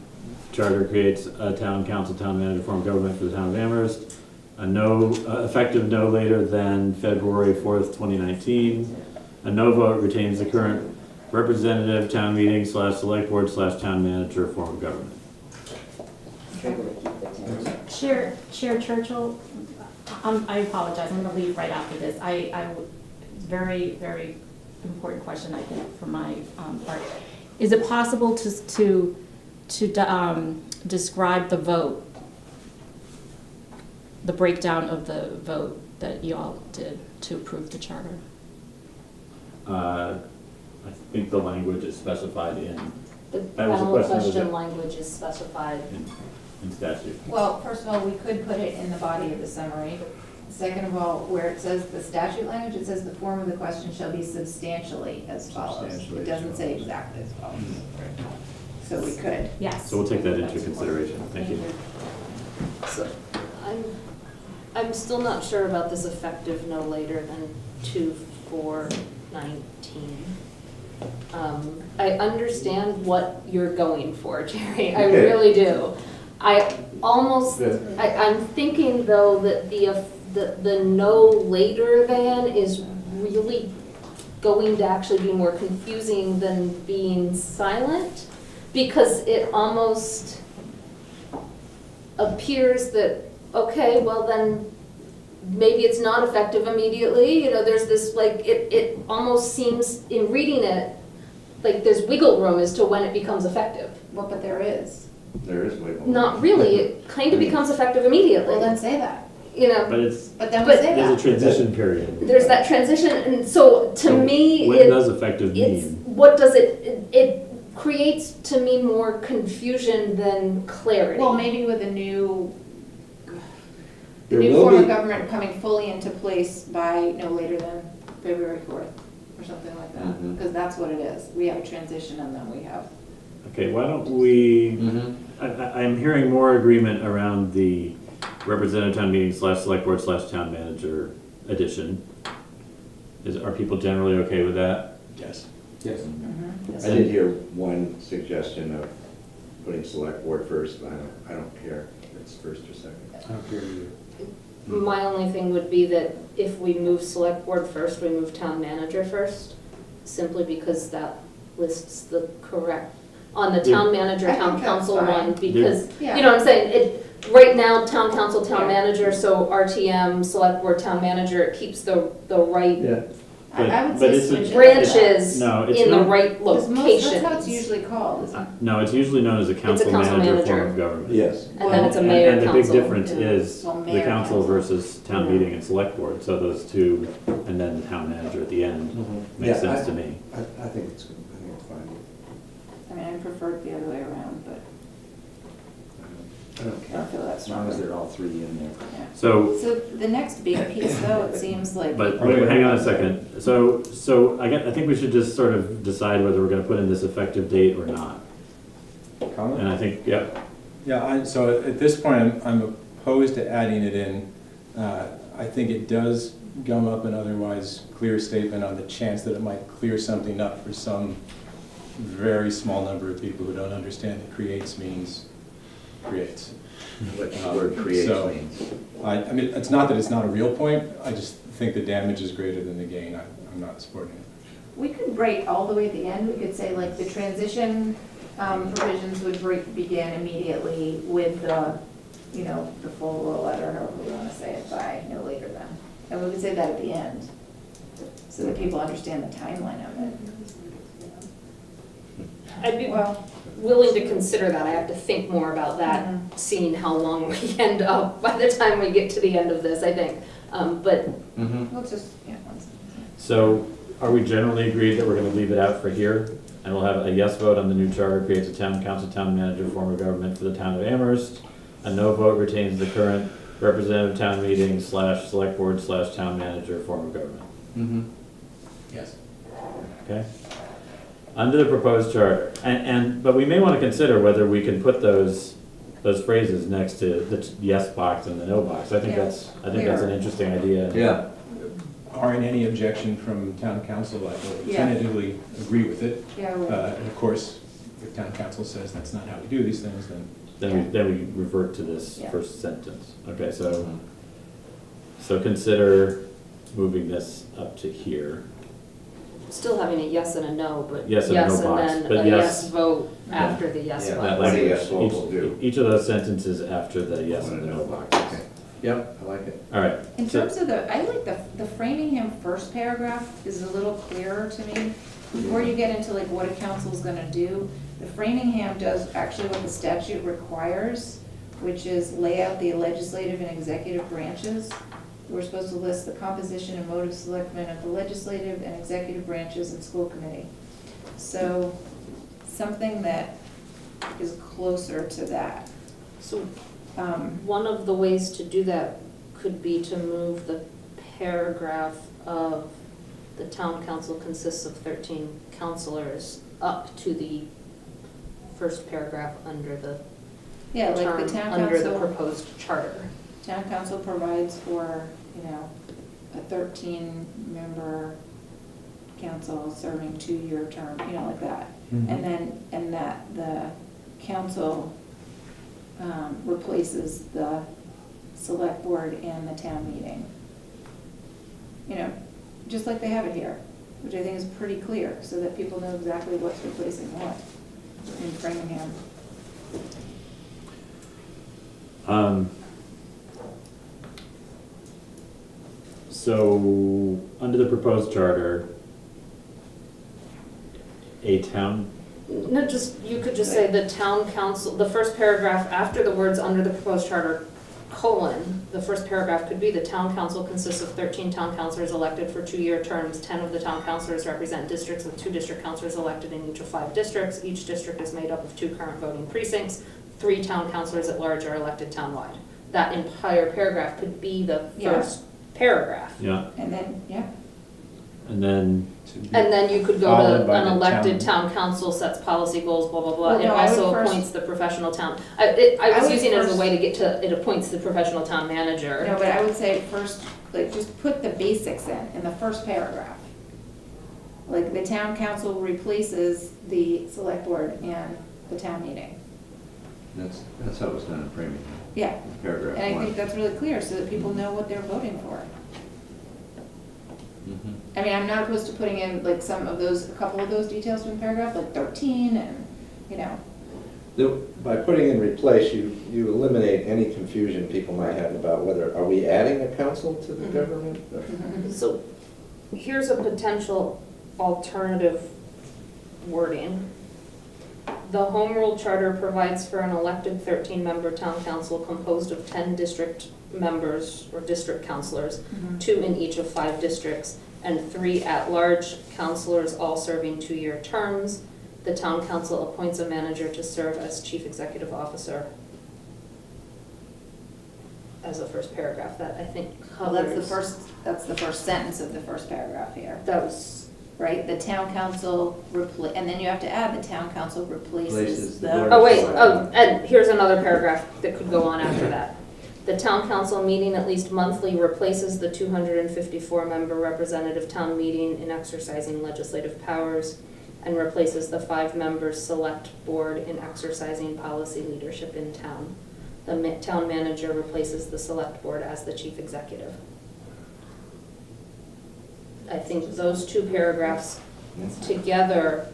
charter creates a town council, town manager form of government for the town of Amherst. A no, effective no later than February 4th, 2019. A no vote retains the current representative town meeting / select board / town manager form of government. Chair Churchill, I apologize, I'm gonna leave right after this. Very, very important question, I think, for my part. Is it possible to describe the vote, the breakdown of the vote that you all did to approve the charter? I think the language is specified in The That was a ballot question, was question it? language is specified. in statute. Well, first of all, we could put it in the body of the summary. Second of all, where it says the statute language, it says the form of the question shall be substantially as follows. Substantially It as doesn't say follows. exactly as follows. So we could. Yes. So we'll take that into consideration. Thank you. So I'm still not sure about this effective no later than 2/4/19. I understand what you're going for, Jerry, I Okay. really do. I almost, Good. I'm thinking though that the no later than is really going to actually be more confusing than being silent, because it almost appears that, okay, well then, maybe it's not effective immediately, there's this, like, it almost seems, in reading it, like there's wiggle room as to when it becomes effective. Well, but there is. There is wiggle room. Not really, it kind of becomes effective immediately, Well, then say that. But But then we But say there's a that. transition period. there's that transition, and so to So me, What does effective it's, mean? what does it creates to me more confusion than clarity. Well, maybe with a new, the There new will form of be- government coming fully into place by no later than February 4th, or something like that. Mhm. Because that's what it is. We have a transition and then we have. Okay, why don't we, Mhm. I'm hearing more agreement around the representative town meeting / select board / town manager addition. Are people generally okay with that? Yes. Yes. I did hear one suggestion of putting select board first, but I don't care if it's first or second. I don't care either. My only thing would be that if we move select board first, we move town manager first, simply because that lists the correct, on the town manager, I town think that's council fine. one, because, Yeah. you know what I'm saying? Right now, town council, town Yeah. manager, so RTM, select board, town manager, it keeps the right I would But say it's a- switch it. branches No, it's in the not- right Because locations. that's how it's usually called, isn't it? No, it's usually known as a council council manager manager. form of government. Yes. And then it's a And- mayor And the big council. difference Yeah. is Well, the mayor council council. versus town Yeah. meeting and select board, so those two, and then the town manager at the end, makes Yeah, sense to me. I think it's fine. I mean, I prefer it the other way around, but I don't I care, don't feel that as long as strongly. they're all three in there. Yeah. So, So the next big piece though, it seems like. but wait, hang on a second. So I think we should just sort of decide whether we're gonna put in this effective date or not. And Comment? I think, yeah, Yeah, so at this point, I'm opposed to adding it in. I think it does gum up an otherwise clear statement on the chance that it might clear something up for some very small number of people who don't understand that creates means creates. What the word creates So- means. I mean, it's not that it's not a real point, I just think the damage is greater than the gain. I'm not supporting it. We could write all the way at the end, we could say like the transition provisions would begin immediately with the, the full rollout, or however we want to say it, by no later than. And we would say that at the end, so that people understand the timeline of it. I'd be Well, willing to consider that. I have to think more about that, Mhm. seeing how long we end up by the time we get to the end of this, I think. But we'll just, once. so are we generally agreed that we're gonna leave it out for here? And we'll have a yes vote on the new charter creates a town council, town manager form of government for the town of Amherst. A no vote retains the current representative town meeting / select board / town manager form of government. Yes. Okay? Under the proposed charter, but we may want to consider whether we can put those those phrases next to the yes box and the no box. I think Yeah. that's an interesting idea. Yeah. Aren't any objection from town council, I will Yeah. tentatively agree with it. Yeah, And of course, if town council says that's not how we do these things, then Then we revert to this Yeah. first sentence. Okay, so consider moving this up to here. Still having a yes and a no, but Yes and a no box, then but a yes. yes vote after the yes Yeah, vote. That what a language, yes vote will do. each of those sentences after the yes and the no boxes. Okay. Yep, I like it. All right. in so- terms of I like the Framingham first paragraph is a little clearer to me. Before you get into like what a council's gonna do, the Framingham does actually what the statute requires, which is lay out the legislative and executive branches. We're supposed to list the composition and mode of selectmen of the legislative and executive branches and school committee. So, something that is closer to that. So Um, one of the ways to do that could be to move the paragraph of the town council consists of 13 councilors up to the first paragraph under the Yeah, like term, the town under the council, proposed charter. town council provides for, a 13-member council serving 2-year term, like that. And then, and that the council replaces the select board and the town meeting. Just like they have it here, which I think is pretty clear, so that people know exactly what's replacing what in Framingham. So, under the proposed charter, a town, No, you could just say the town council, the first paragraph after the words under the proposed charter, colon, the first paragraph could be the town council consists of 13 town councilors elected for 2-year terms. 10 of the town councilors represent districts with 2 district councilors elected in each of 5 districts. Each district is made up of 2 current voting precincts. 3 town councilors at large are elected townwide. That entire paragraph could be the Yeah. first paragraph. yeah, And then, yeah, and then, And then you could go Followed to by an the elected town. town council, sets policy goals, blah, blah, blah. Well, It no, I would also first- appoints the professional town. I I was would using it as a first- way to get to, it appoints the professional town manager. no, but I would say first, just put the basics in the first paragraph. Like, the town council replaces the select board and the town meeting. That's how it was done in Framingham, Yeah, paragraph and I 1. think that's really clear, so that people know what they're voting for. Mhm. I mean, I'm not opposed to putting in like a couple of those details in paragraph, like 13 and, By putting in replace, you eliminate any confusion people might have about whether, are we adding a council to the government? So here's a potential alternative wording. The Home Rule Charter provides for an elected 13-member town council composed of 10 district members or district councilors, 2 in each of 5 districts, and 3 at-large councilors, all serving 2-year terms. The town council appoints a manager to serve as chief executive officer. As a first paragraph, that I think well, covers. that's the first sentence of the first paragraph here, That was, right? The town council and then you have to add the town council replaces Replaces the the. board. oh wait, and here's another paragraph that could go on after that. The town council meeting at least monthly replaces the 254-member representative town meeting in exercising legislative powers and replaces the 5-member select board in exercising policy leadership in town. The town manager replaces the select board as the chief executive. I think those 2 paragraphs together,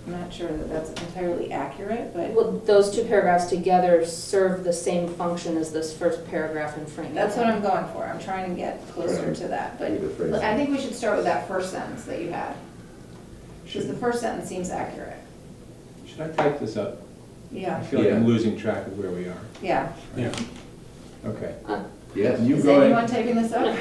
I'm not sure that that's entirely accurate, but well, those 2 paragraphs together serve the same function as this first paragraph in Framingham. that's what I'm going for. I'm trying to get closer to that, but Leave it phrased. I think we should start with that first sentence that you had. Because the first sentence seems accurate. Should I type this up? I Yeah, feel like I'm Yeah. losing track of where we are. yeah. Yeah. Okay. Yes. You Is go anyone ahead. typing this up?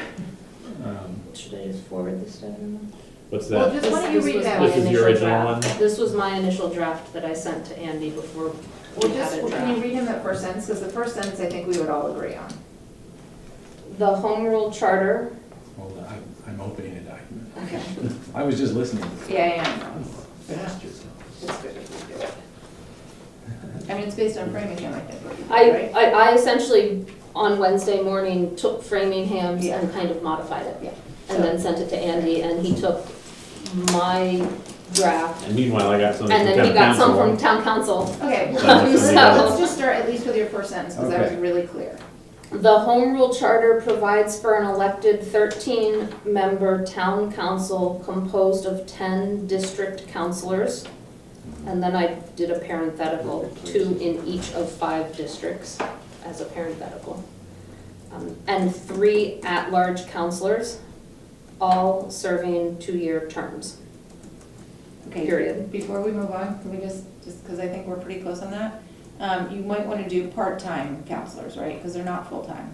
Should I just forward this to everyone? what's Well, that? just why don't you read it out? This is your original one? This was my initial draft that I sent to Andy before we had a Can you draft. read him that first sentence? Because the first sentence I think we would all agree on. The Home Rule Charter, Hold on, I'm opening a document. Okay. I was just listening. Yeah, yeah. Bastards. It's good if we do it. I mean, it's based on Framingham, I think, what you did, right? I essentially, on Wednesday morning, took Framingham's Yeah. and kind of modified it. Yeah. And then sent it to Andy, and he took my draft, And meanwhile, I got something and from then he town got some from council. town council. Okay, So well, that's So- let's just start at least with your first sentence, because that was Okay. really clear. The home rule charter provides for an elected 13-member town council composed of 10 district councilors. And then I did a parenthetical, 2 in each of 5 districts as a parenthetical. And 3 at-large councilors, all serving 2-year terms. Okay, Period. before we move on, can we just because I think we're pretty close on that, you might want to do part-time counselors, right? Because they're not full-time.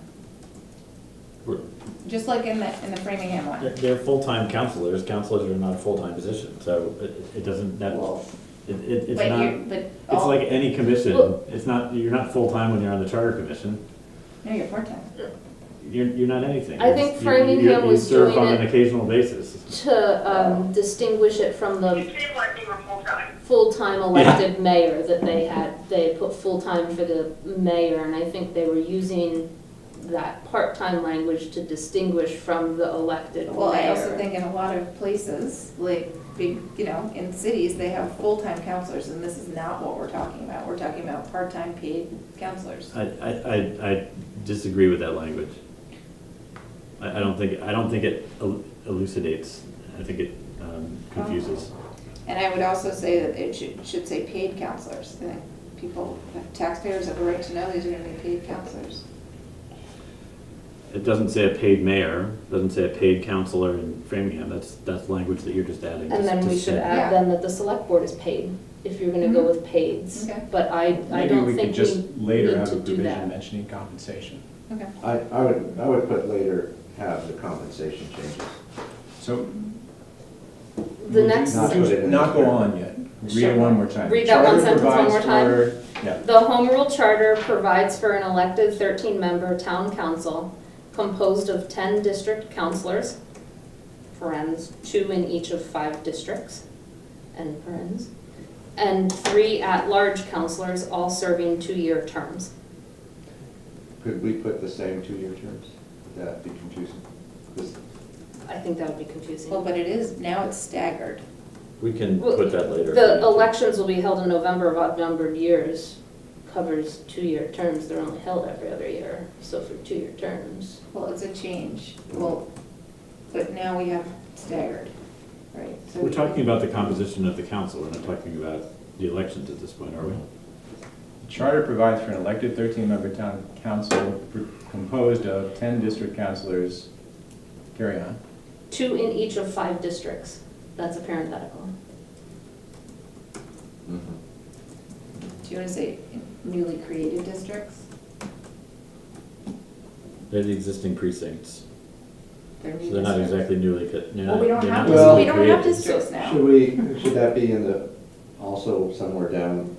We're- Just like in the Framingham one. They're full-time counselors. Counselors are not a full-time position, so it doesn't, that, Well, it's but not, you, but it's all, like any commission. Well- It's not, you're not full-time when you're on the charter commission. no, you're part-time. You're not anything. I think You- Framingham you was serve doing on it- an occasional basis. To distinguish it from the It seemed like we were full-time. full-time elected mayor that they put full-time for the mayor, and I think they were using that part-time language to distinguish from the elected mayor. Well, I also think in a lot of places, like big, in cities, they have full-time counselors, and this is not what we're talking about. We're talking about part-time paid counselors. I disagree with that language. I don't think it elucidates. I think it confuses. And I would also say that it should say paid counselors. I think taxpayers have a right to know these are gonna be paid counselors. It doesn't say a paid mayor, doesn't say a paid counselor in Framingham. That's language that you're just adding. And then to we should say. add then that the select board is paid, if you're gonna go with paids. Okay. But I Maybe don't we could think just we later need have to a do provision that. mentioning compensation. Okay. I would put later have the compensation changes. So. The next, Not put it in Not go there. on yet. Read Sure. it one more time. Read that one Charter sentence one provides more time. for- Yeah. the home rule charter provides for an elected 13-member town council composed of 10 district councilors, parens, 2 in each of 5 districts, end parens, and 3 at-large councilors, all serving 2-year terms. Could we put the same 2-year terms? Would that be confusing? 'Cause I think that would be confusing. Well, but now it's staggered. We can Well, put that later. The elections will be held in November of odd-numbered years, covers 2-year terms, they're only held every other year, so for 2-year terms. Well, it's a change. Well, but now we have staggered, right? So We're talking about the composition of the council. We're not talking about the elections at this point, are we? Charter provides for an elected 13-member town council composed of 10 district councilors. Carry on. 2 in each of 5 districts, that's a parenthetical. Mhm. Do you want to say newly created districts? They're the existing precincts, They're new so they're not districts. exactly newly, Well, we don't they're have, not Well- we newly don't have created. districts now. should that be in the, also somewhere down,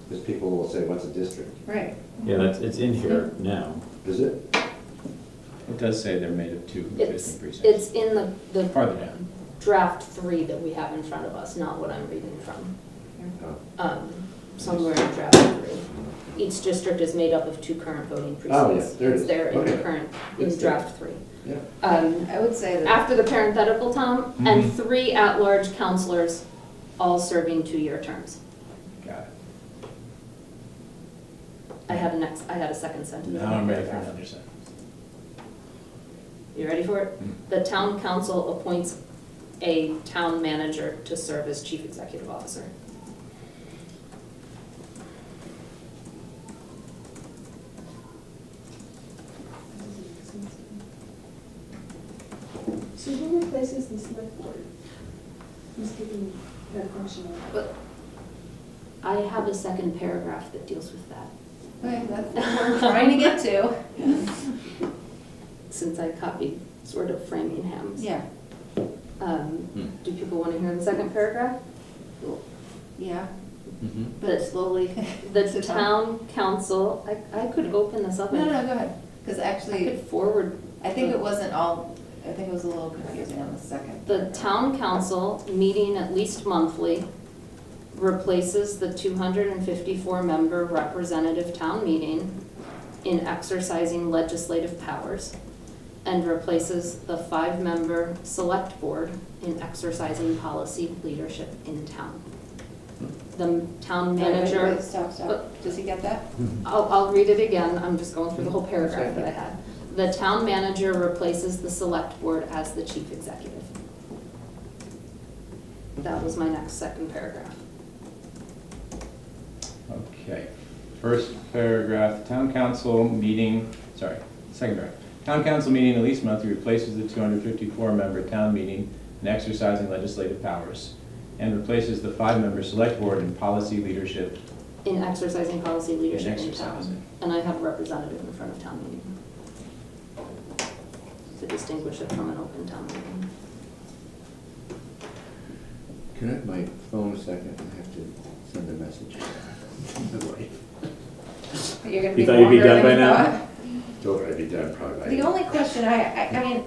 because people will say, what's a district? Right. Yeah, it's in here now. Is it? It does say they're made of 2 It's, existing precincts. it's in the Farther down. draft 3 that we have in front of us, not what I'm reading from. Oh. Somewhere in draft 3. Each district is made up of 2 current voting precincts. there it It's is. there in the Okay. current, in It's there. draft 3. Yeah. I would say that, After the parenthetical, Tom, and Mhm. 3 at-large counselors, all serving 2-year terms. Got it. I had a second sentence. Now I'm ready for another sentence. You ready for it? Mm. The town council appoints a town manager to serve as chief executive officer. So who replaces the select board? Who's given that function? But I have a second paragraph that deals with that, okay, that's what we're trying to get to. since I copied sort of Framingham's. Yeah, Do people want to hear the second paragraph? yeah, Mhm. but slowly. The So town council, I could open this up No, and no, go ahead, because I actually, could forward. I think it wasn't all, I think it was a little confusing on the second. The town council, meeting at least monthly, replaces the 254-member representative town meeting in exercising legislative powers, and replaces the 5-member select board in exercising policy leadership in town. The town manager. Wait, stop. Does he get that? I'll read it again, I'm just going through the whole paragraph that I had. The town manager replaces the select board as the chief executive. That was my next second paragraph. Okay. First paragraph, town council meeting, sorry, second paragraph. Town council meeting at least monthly replaces the 254-member town meeting in exercising legislative powers, and replaces the 5-member select board in policy leadership. In exercising policy leadership in exercising. town. And I have a representative in front of town meeting. To distinguish it from an open town meeting. Can I have my phone a second? I have to send a message. My wife. You're gonna You be thought you'd be longer done than by you now? thought? Told her I'd be done probably by. The only question I mean,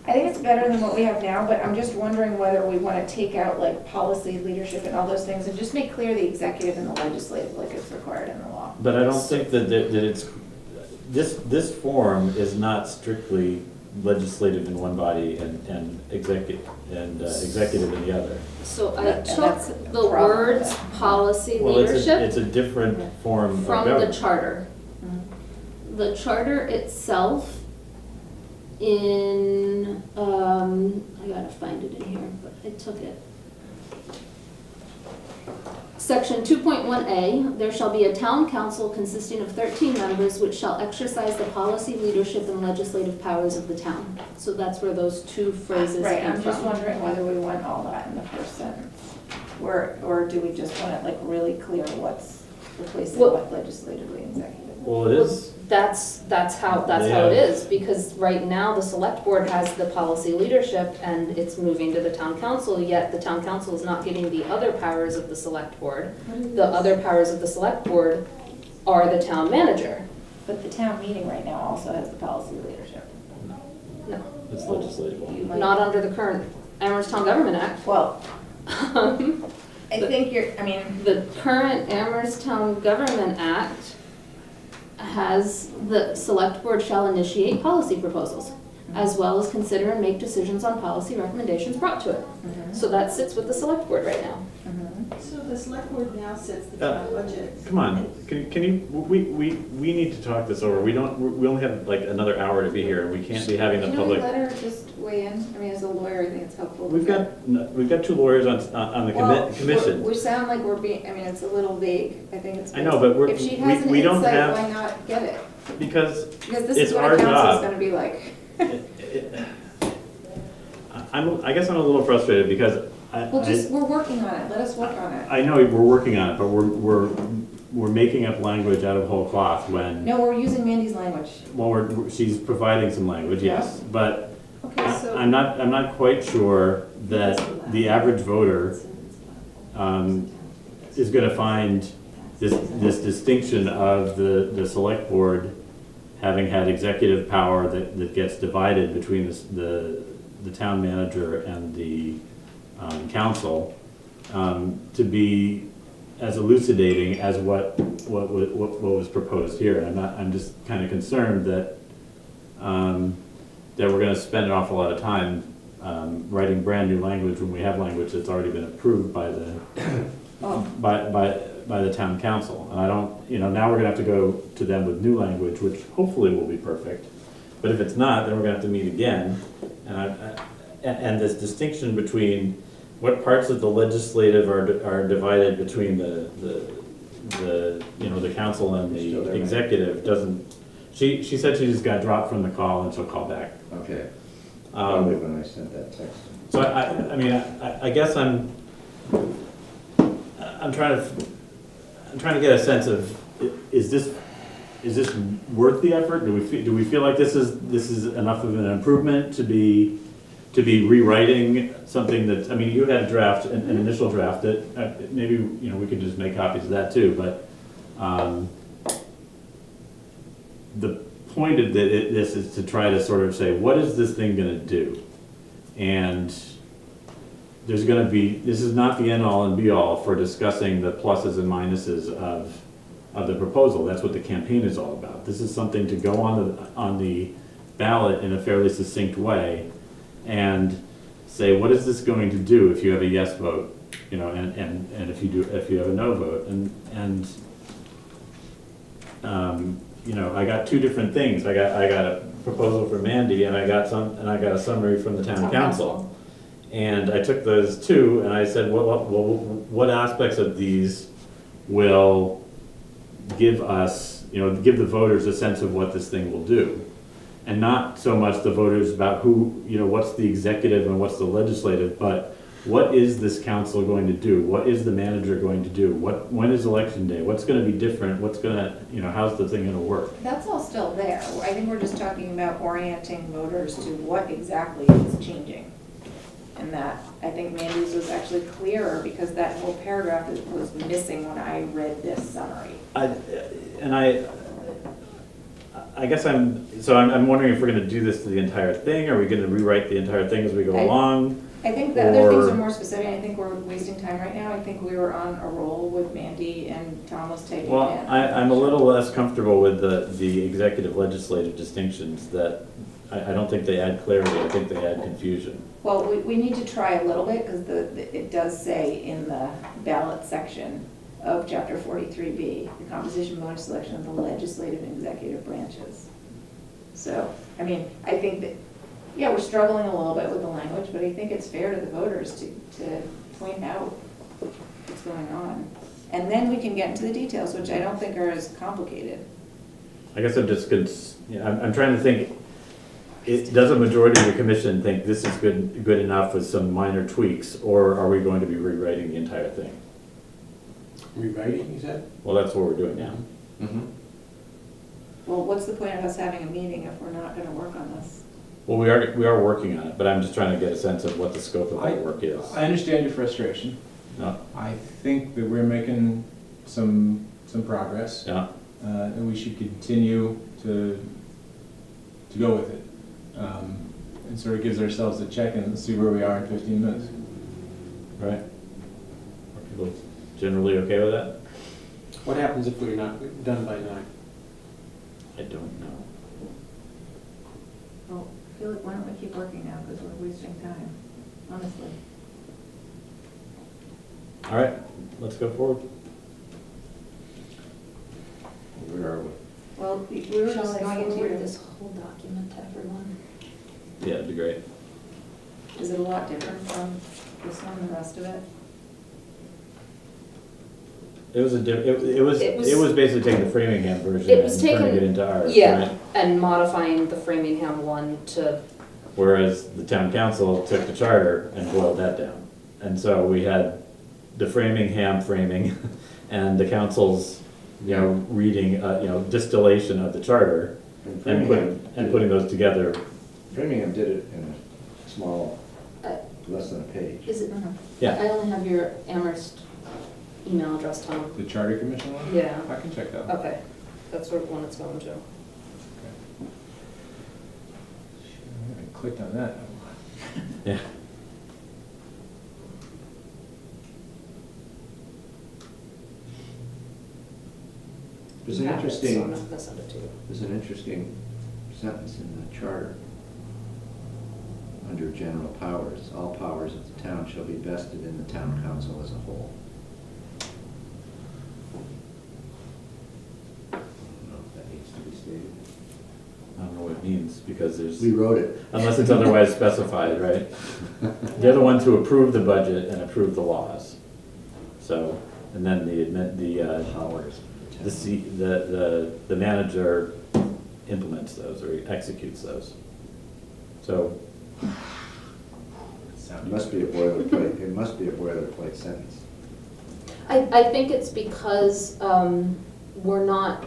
I think it's better than what we have now, but I'm just wondering whether we want to take out like policy, leadership and all those things and just make clear the executive and the legislative like it's required in the law. But I don't think that it's, this form is not strictly legislative in one body and executive in the other. So I And that's took the the problem with words that. policy Well, it's leadership a different form of from the government. charter. Mhm. The charter itself in, I gotta find it in here, but I took it. Section 2.1A, there shall be a town council consisting of 13 members which shall exercise the policy, leadership, and legislative powers of the town. So that's where those two phrases Right, came I'm just from. wondering whether we want all that in the first sentence. Or do we just want it like really clear what's replacing Well- what legislatively and executive? Well, it is, That's how it is, because right now the select board has the policy leadership and it's moving to the town council, yet the town council is not getting the other powers of the select board. The other powers of the select board are the town manager. But the town meeting right now also has the policy leadership. No, it's legislative. You might- not under the current Amherst Town Government Act. Well, I think I mean, The current Amherst Town Government Act has the select board shall initiate policy proposals, as well as consider and make decisions on policy recommendations brought to it. So that sits with the select board right now. So the select board now sets the town budget. Come on, can you, we need to talk this over. We only have like another hour to be here, and we can't be having the can we public. let her just weigh in? I mean, as a lawyer, I think it's helpful. We've got two lawyers on the Well, commission. we sound like we're being, I mean, it's a little vague. I think it's. I know, but If she has an we don't insight, have- why not get it? Because Because this it's is what our a council's job. gonna be like. I guess I'm a little frustrated because Well, we're working on it. Let us work on it. I know we're working on it, but we're making up language out of whole cloth when, No, we're using Mandy's language. well, she's providing some language, yes, but Okay, so. I'm not quite sure that the average voter is gonna find this distinction of the select board having had executive power that gets divided between the town manager and the council to be as elucidating as what was proposed here. And I'm just kind of concerned that that we're gonna spend an awful lot of time writing brand new language when we have language that's already been approved by the by the town council. And I don't, now we're gonna have to go to them with new language, which hopefully will be perfect. But if it's not, then we're gonna have to meet again. And this distinction between what parts of the legislative are divided between the council and Still the there, right? executive doesn't, she said she just got dropped from the call and she'll call back. Okay, probably when I sent that text. So I guess I'm trying to get a sense of, is this worth the effort? Do we feel like this is enough of an improvement to be rewriting something that, I mean, you had a draft, an initial draft that maybe, we could just make copies of that too, but the point of this is to try to sort of say, what is this thing gonna do? And there's gonna be, this is not the end-all and be-all for discussing the pluses and minuses of the proposal. That's what the campaign is all about. This is something to go on the ballot in a fairly succinct way and say, what is this going to do if you have a yes vote, you know, and if you have a no vote, you know, I got two different things. I got a proposal for Mandy, and I got a summary from the town council. And I took those two, and I said, what aspects of these will give us, you know, give the voters a sense of what this thing will do? And not so much the voters about who, you know, what's the executive and what's the legislative, but what is this council going to do? What is the manager going to do? When is election day? What's gonna be different? What's gonna, you know, how's the thing gonna work? That's all still there. I think we're just talking about orienting voters to what exactly is changing. And that, I think Mandy's was actually clearer because that whole paragraph was missing when I read this summary. I guess I'm wondering if we're gonna do this to the entire thing. Are we gonna rewrite the entire thing as we go along? I think that other things Or- are more specific. I think we're wasting time right now. I think we were on a roll with Mandy and Tom was taking it. Well, I'm a little less comfortable with the executive legislative distinctions that, I don't think they add clarity, I think they add confusion. Well, we need to try a little bit because it does say in the ballot section of chapter 43B, the composition, voting, selection of the legislative and executive branches. So, I mean, I think that, yeah, we're struggling a little bit with the language, but I think it's fair to the voters to point out what's going on. And then we can get into the details, which I don't think are as complicated. I guess I'm just, I'm trying to think, does a majority of the commission think this is good enough with some minor tweaks, or are we going to be rewriting the entire thing? Rewriting, you said? Well, that's what we're doing now. Well, what's the point of us having a meeting if we're not gonna work on this? Well, we are working on it, but I'm just trying to get a sense of what the scope of our work is. I understand your frustration. No. I think that we're making some progress. Yeah, And we should continue to go with it. And sort of gives ourselves a check and see where we are in 15 minutes. right. Are people generally okay with that? What happens if we're not done by 9? I don't know. Well, I feel like, why don't we keep working now, because we're wasting time, honestly. All right, let's go forward. Where are we? Well, we were Shall just I going into forward your, this whole document to everyone? Yeah, it'd be great. is it a lot different from this one, the rest of it? It was it was basically taking the Framingham version It was and turning taken- it into ours, Yeah, right? and modifying the Framingham one to, Whereas the town council took the charter and boiled that down. And so we had the Framingham framing and the council's, you know, reading, you know, distillation of the charter and putting those together. Framingham did it in a small, less than a page. is it, Yeah, I only have your Amherst email address, Tom. The Charter Commission one? Yeah. I can check that one. Okay, that's what one it's going to. I clicked on that. yeah. There's an You have it, so I'm interesting, not gonna send it to you. there's an interesting sentence in the charter under general powers. All powers of the town shall be vested in the town council as a whole. I don't know if that needs to be stated. I don't know what it means because there's, We wrote it. unless it's otherwise specified, right? They're the ones who approve the budget and approve the laws. So, and then the Powers. the manager implements those or executes those. So, It must be a boilerplate, it must be a boilerplate sentence. I think it's because we're not,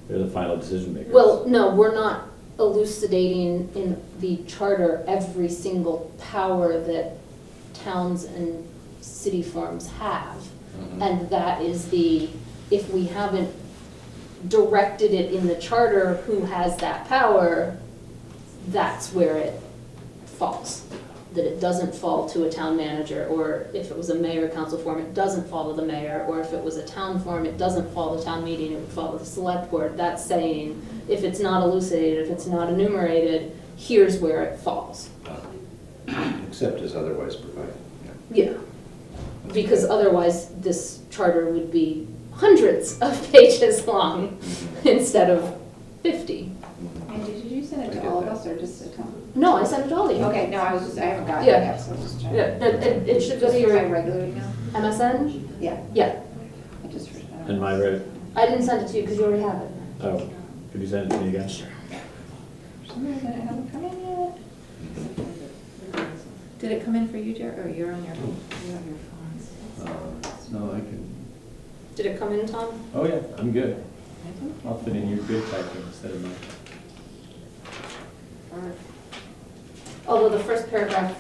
they're the final decision makers. well, no, we're not elucidating in the charter every single power that towns and city forms have. And that is if we haven't directed it in the charter who has that power, that's where it falls. that it doesn't fall to a town manager, or if it was a mayor council form, it doesn't fall to the mayor, or if it was a town form, it doesn't fall to town meeting, it would fall to the select board. That's saying, if it's not elucidated, if it's not enumerated, here's where it falls. Except as otherwise provided. Yeah. Because otherwise, this charter would be hundreds of pages long instead of 50. And did you send it I to get all of that. us or just to Tom? No, I sent it to all of you. Okay, no, I haven't gotten Yeah. it yet, so I was just trying. Yeah, it should go to Just my your regular email? MSN? Yeah. Yeah. I just. And my red, I didn't send it to you because you already have it. oh, could you send it to me again? For some reason it hasn't come in yet. Did it come in for you, Jer, or you're on your phone? You're on your phones. No, I can. Did it come in, Tom? Oh, yeah, I'm good. I'll fit in your good typing instead of mine. Although the first paragraph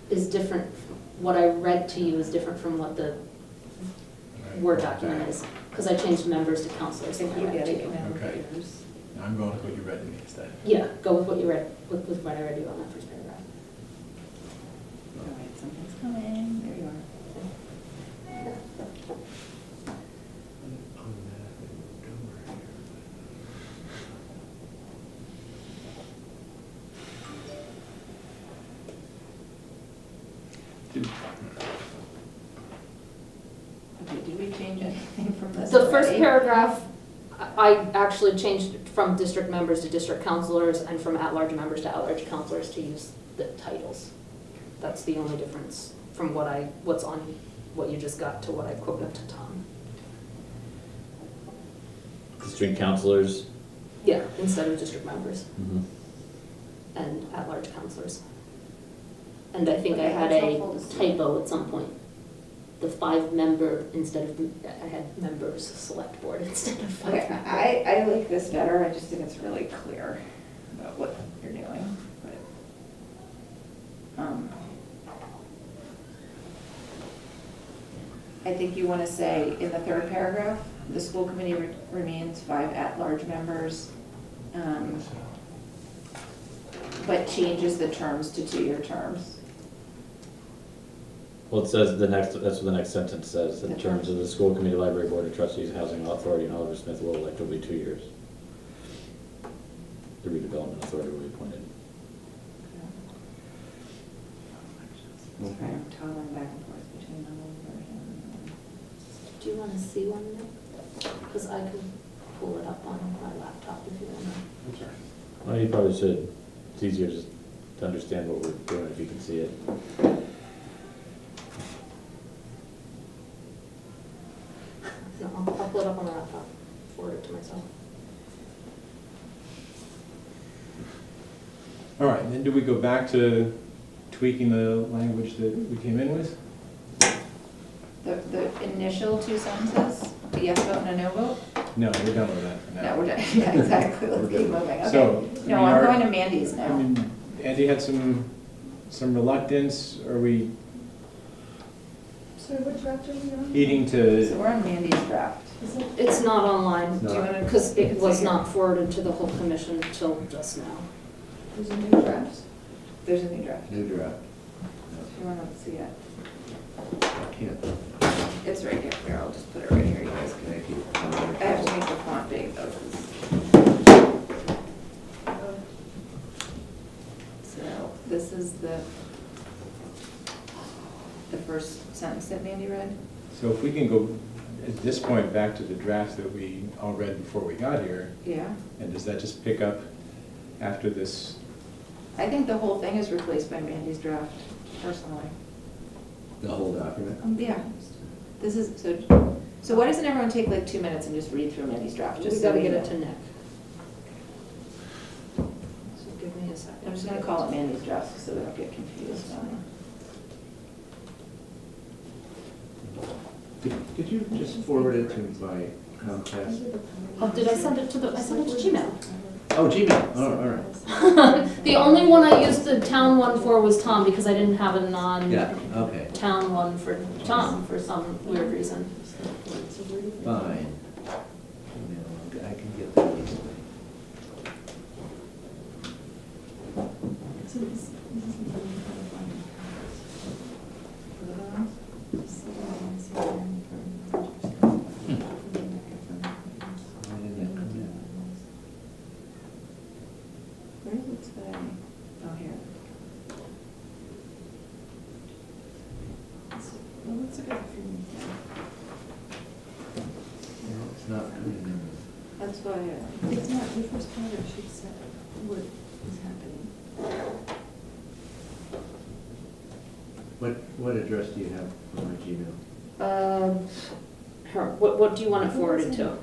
is different, what I read to you is different from what the Word document is, because I changed members to counselors. If you get it, you Yeah. know. Okay. I'm going with what you read to me instead. Yeah, go with what you read, with what I read you on that first paragraph. All right, something's coming. There you are. Okay, did we change anything from this? The first already? paragraph, I actually changed from district members to district counselors and from at-large members to at-large counselors to use the titles. That's the only difference from what's on what you just got to what I quoted to Tom. District councilors. Yeah, instead of district members Mhm. and at-large counselors. And I think I Okay, had that's a helpful to see. typo at some point. The 5-member, instead of, I had members select board instead of 5 Okay, members. I like this better, I just think it's really clear about what you're doing, but. I think you wanna say in the third paragraph, the school committee remains 5 at-large members, but changes the terms to 2-year terms. Well, it says that's what the next sentence says, in terms of the school committee, library board of trustees, housing authority, and Oliver Smith will elect will be 2 years. The redevelopment authority will be appointed. Okay, I'm toggling back and forth between the whole version. Do you want to see one now? Because I could pull it up on my laptop if you want to. Well, you probably should. It's easier just to understand what we're doing if you can see it. No, I'll pull it up on my laptop, forward it to myself. All right, and then do we go back to tweaking the language that we came in with? The initial 2 sentences, a yes vote and a no vote? No, we're done with that for now. No, we're done, yeah, exactly, let's keep moving, okay. So, I No, mean, I'm going to Mandy's I now. mean, Andy had some reluctance. Are we Sorry, what draft are we on? heeding So to, we're on Mandy's draft. Is it? It's not online, Do you wanna? because you it can was see here. not forwarded to the whole commission till just now. There's a new draft? There's a new draft, New draft. if you wanna see it. I can't. It's right here, I'll just put it right here, you guys can. Thank you. I have to make the font big though, 'cause- So, this is the first sentence that Mandy read. so if we can go at this point back to the draft that we all read before we got here, Yeah. and does that just pick up after this? I think the whole thing is replaced by Mandy's draft, personally. The whole document? Yeah. This is, so why doesn't everyone take like 2 minutes and just read through Mandy's draft? We Just so gotta we get know. it to Nick. So give me a second. I'm just gonna call it Mandy's draft so we don't get confused on Did you just forward it to my Comcast? Oh, did I send it to I sent it to Gmail. Oh, Gmail, oh, all right. The only one I used the town one for was Tom, because I didn't have a Yeah, non-town okay, one for Tom for some weird reason. fine. Gmail, I can get that easily. So this is That's what I, oh, here. Well, let's look at it from It's not coming in. That's why, It's not, the first paragraph should say what is happening. What address do you have for my Gmail? What do you want it forwarded to?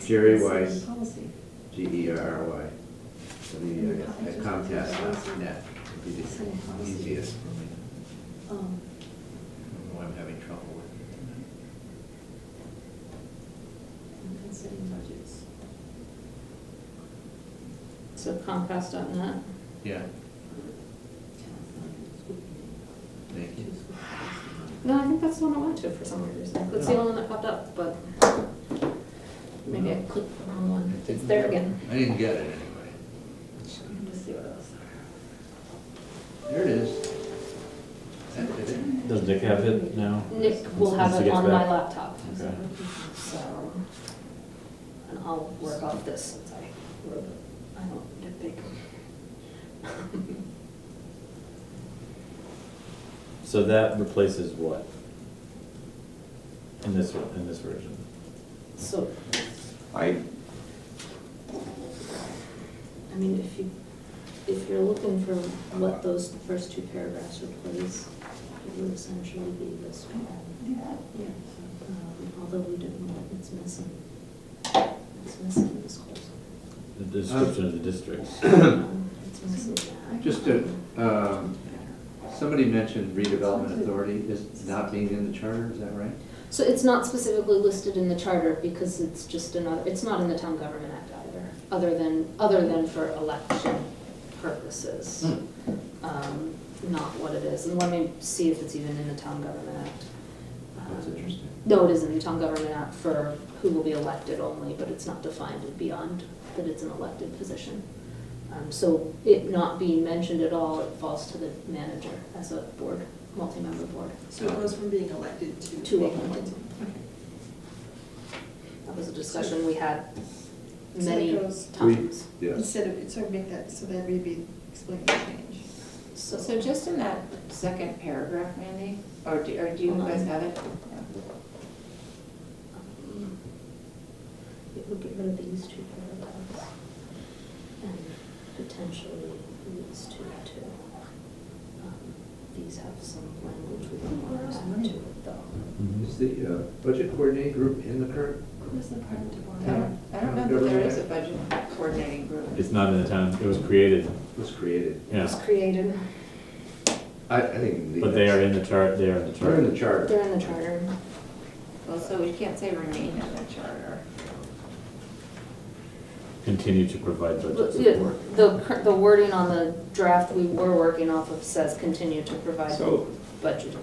Jerry Weiss. Policy. Gerry, at Comcast.net would be the easiest for me. I don't know why I'm having trouble with And setting budgets. So Comcast.net. it. Yeah, thank you. No, I think that's the one I went to for some weird reason. That's the only one that popped up, but maybe I clicked the wrong one. It's there again. I didn't get it anyway. Let's see what else. There it is. That did it. Does Nick have it now? Nick will have Once he it gets on back? my laptop. Okay. So, and I'll work off this since I wrote it. I don't get big. So that replaces what? In this version? So, I, mean, if you're looking for what those first two paragraphs replace, it would essentially be this one. Although we didn't know it's missing. It's missing this whole. The description of the districts. It's missing that. Just to, somebody mentioned redevelopment authority is not being in the charter, is that right? So it's not specifically listed in the charter because it's just another, it's not in the Town Government Act either, other than for election purposes. Not what it is. And let me see if it's even in the Town Government Act. That's interesting. No, it is in the Town Government Act for who will be elected only, but it's not defined beyond that it's an elected position. So it not being mentioned at all, it falls to the manager as a board, multi-member board. So it goes from being elected to. To being appointed. Okay. That was a discussion we had So many it goes- times. Yes. Instead of, so make that, so that maybe explain the change. so just in that second paragraph, Mandy, or do you guys have it? It would get rid of these two paragraphs and potentially these two too. These have some language we don't want to add to it though. Is the budget coordinating group in the current? Who's the part of the board? I don't know that there is a budget coordinating group. It's not in the town, it was created, It was created. It was yeah. created, I think. But they are in the chart, they are in the They're in chart. the charter. they're in the charter. Well, so we can't say remain in the charter. Continue to provide budget Yeah, support. the wording on the draft we were working off of says continue to provide so budget.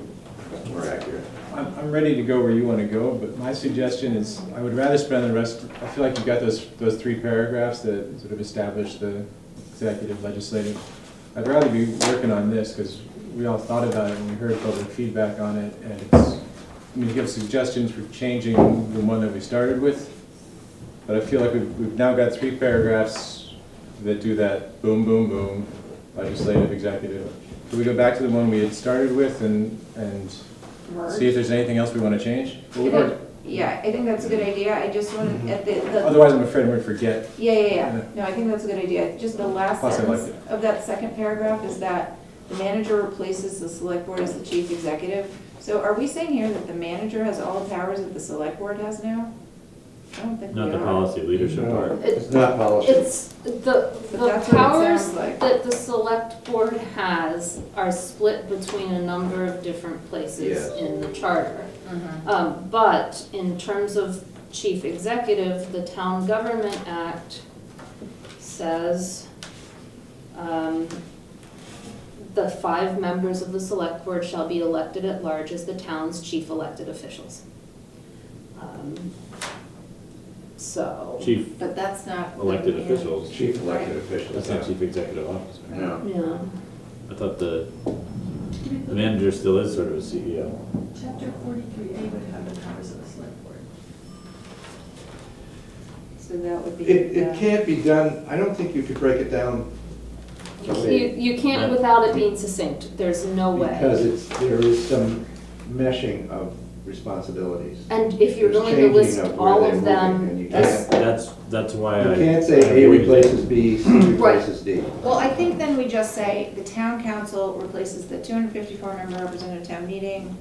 More accurate. I'm ready to go where you want to go, but my suggestion is, I would rather spend the rest, I feel like you've got those three paragraphs that sort of establish the executive, legislative. I'd rather be working on this, because we all thought about it and we heard public feedback on it, and it's, you have suggestions for changing the one that we started with, but I feel like we've now got three paragraphs that do that boom, boom, boom, legislative, executive. Could we go back to the one we had started with and see if there's anything else we want to change? Well, we've already- Yeah, I think that's a good idea. I just want, at the, Otherwise, I'm afraid we'd forget. yeah. No, I think that's a good idea. Just the last Plus, I liked sentence of that second paragraph is that the manager replaces the select board as the chief executive. So are we saying here that the manager has all the powers that the select board has now? I don't think we are. Not the policy leadership part. It's not policy. It's, the that's what it powers sounds like. that the select board has are split between a number of different places Yes. in the charter. Mhm. But in terms of chief executive, the Town Government Act says, the 5 members of the select board shall be elected at large as the town's chief elected officials. So. Chief But that's not. elected officials, Chief elected officials. that's not chief executive officer. No. Yeah. I thought the manager still is sort of a CEO. Chapter 43A would have the powers of the select board. So that would be. It can't be done, I don't think you could break it down You can't without it being succinct, there's no way. Because there is some meshing of responsibilities. And if you're There's going to changing list of where all they're of moving, them, and you as- can't- That's why You I. can't I say A avoided replaces it. B, C replaces D. Well, I think then we just say the town council replaces the 254 member representative town meeting,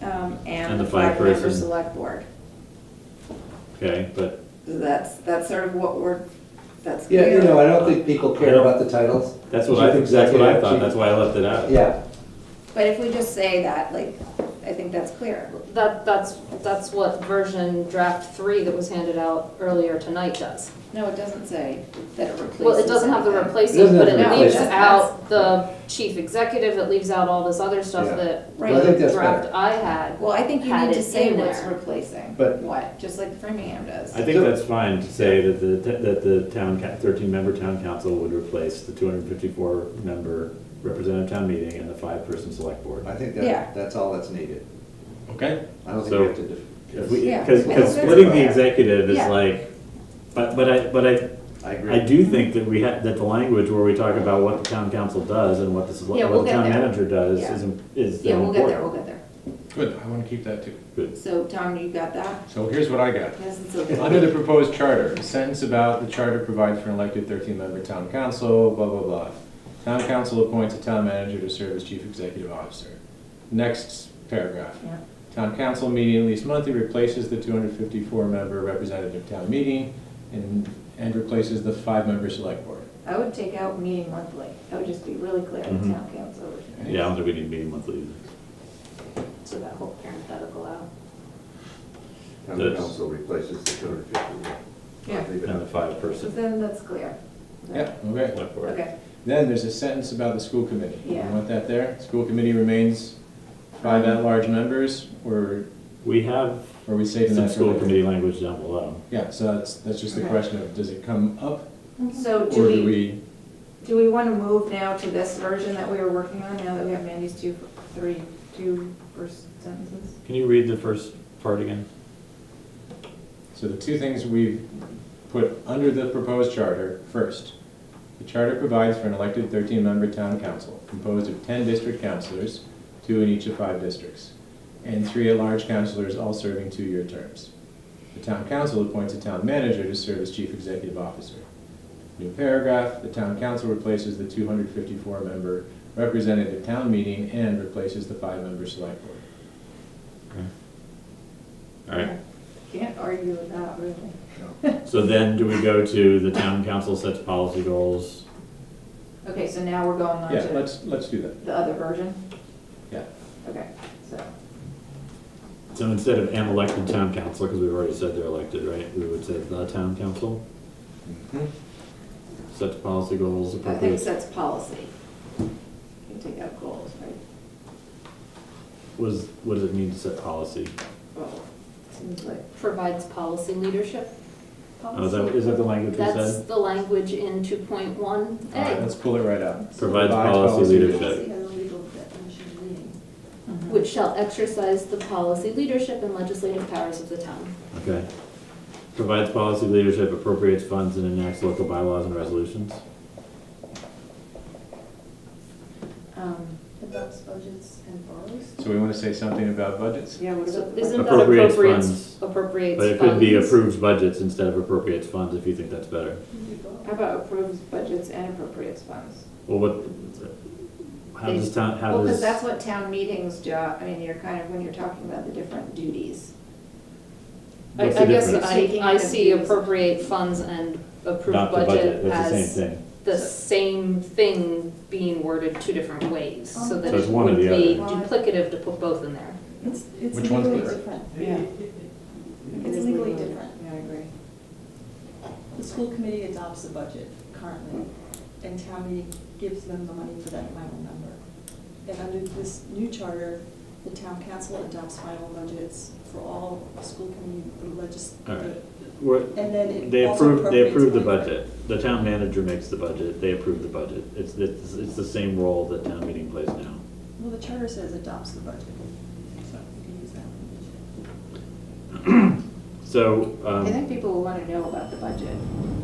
and the 5 member person. select board. Okay, but That's sort of what that's Yeah, clear. I don't think people care about the titles. that's what I Chief thought, executive, that's why I left it out. Yeah, But if we just say that, like, I think that's clear. that's what version draft 3 that was handed out earlier tonight does. No, it doesn't say that it replaces. Well, it doesn't have the anything. It replacing, doesn't but have it the leaves replacing. out the chief executive, it leaves out all this other stuff Yeah. that Right. I think the that's draft better. I had. Well, I think you Had need to it say in what's there. replacing, But- what, just like Framingham does. I think that's fine to say that the town, 13-member town council would replace the 254-member representative town meeting and the 5-person select board. I think Yeah. that's all that's needed. Okay? I don't think So, we have to. If we, Yeah. because I think that's splitting the fair. executive is Yeah. like, but I agree. I do think that that the language where we talk about what the town council does and what Yeah, what we'll the get town there. manager does Yeah. is Yeah, we'll get there, important. we'll get there. Good, I want to keep that too. Good. So, Tom, you got that? So here's what I got. Yes, it's Under the proposed charter, a sentence about the charter provides for an elected 13-member town council, blah, blah, blah. Town council appoints a town manager to serve as chief executive officer. Next paragraph. Yeah. Town council meeting at least monthly replaces the 254-member representative town meeting and replaces the 5-member select board. I would take out meeting monthly. That would just be really clear to Mhm. town council. Yeah, I don't think we need meeting monthly either. So that whole parenthetical out. Town This. council replaces the 250. Yeah. Leave it And the out. 5-person So then that's clear. Yeah, okay. select board. Okay, Then there's a sentence about the school committee. Yeah. You want that there? School committee remains 5 at-large members, or We have are we saving some that for school later? committee language down below. Yeah, so that's just the Okay. question of, does it come up, so or do do we we? want to move now to this version that we were working on, now that we have Mandy's two first sentences? Can you read the first part again? So the two things we've put under the proposed charter, first, the charter provides for an elected 13-member town council composed of 10 district councilors, 2 in each of 5 districts, and 3 at-large councilors, all serving 2-year terms. The town council appoints a town manager to serve as chief executive officer. New paragraph, the town council replaces the 254-member representative town meeting and replaces the 5-member select board. All right. Can't argue with that, really. So then do we go to the town council sets policy goals? Okay, so now we're going on Yeah, to let's do that. the other version? Yeah. Okay, so, So instead of an elected town council, because we've already said they're elected, right? We would say the town council Mhm. sets policy goals, I think appropriate. that's policy. You can take out goals, right? What does it mean to set policy? Well, seems like. Provides policy leadership. Oh, is that the language we That's said? the language in 2.1A. All right, let's pull it right out. Provides policy leadership. Policy has a legal definition of meaning. Which shall exercise the policy leadership and legislative powers of the town. Okay. Provides policy leadership, appropriates funds, and enacts local bylaws and resolutions. Adopts budgets and borrows. So we want to say something about budgets? Yeah, what So about? isn't that Appropriates appropriates, funds. appropriates But it could be funds? approves budgets instead of appropriates funds, if you think that's better. How about approves budgets and appropriates funds? Well, how does town, how Well, because does, that's what town meetings job, I mean, you're kind of, when you're talking about the different duties. I what's the guess difference? I see appropriate funds and approved Not the budget that's the as same thing. the same thing being worded 2 different ways, so that So it's it one or would the be other. duplicative to put both in there. It's Which one's legally different? different. Yeah. It's legally different. Yeah, I agree. The school committee adopts the budget currently, and town meeting gives them the money for that final number. And under this new charter, the town council adopts final budgets for all school committee, All right. and then it They also approve the appropriates money. budget. The town manager makes the budget, they approve the budget. It's the same role that town meeting plays now. Well, the charter says adopts the budget, so you can use that language. So, I think people will want to know about the budget.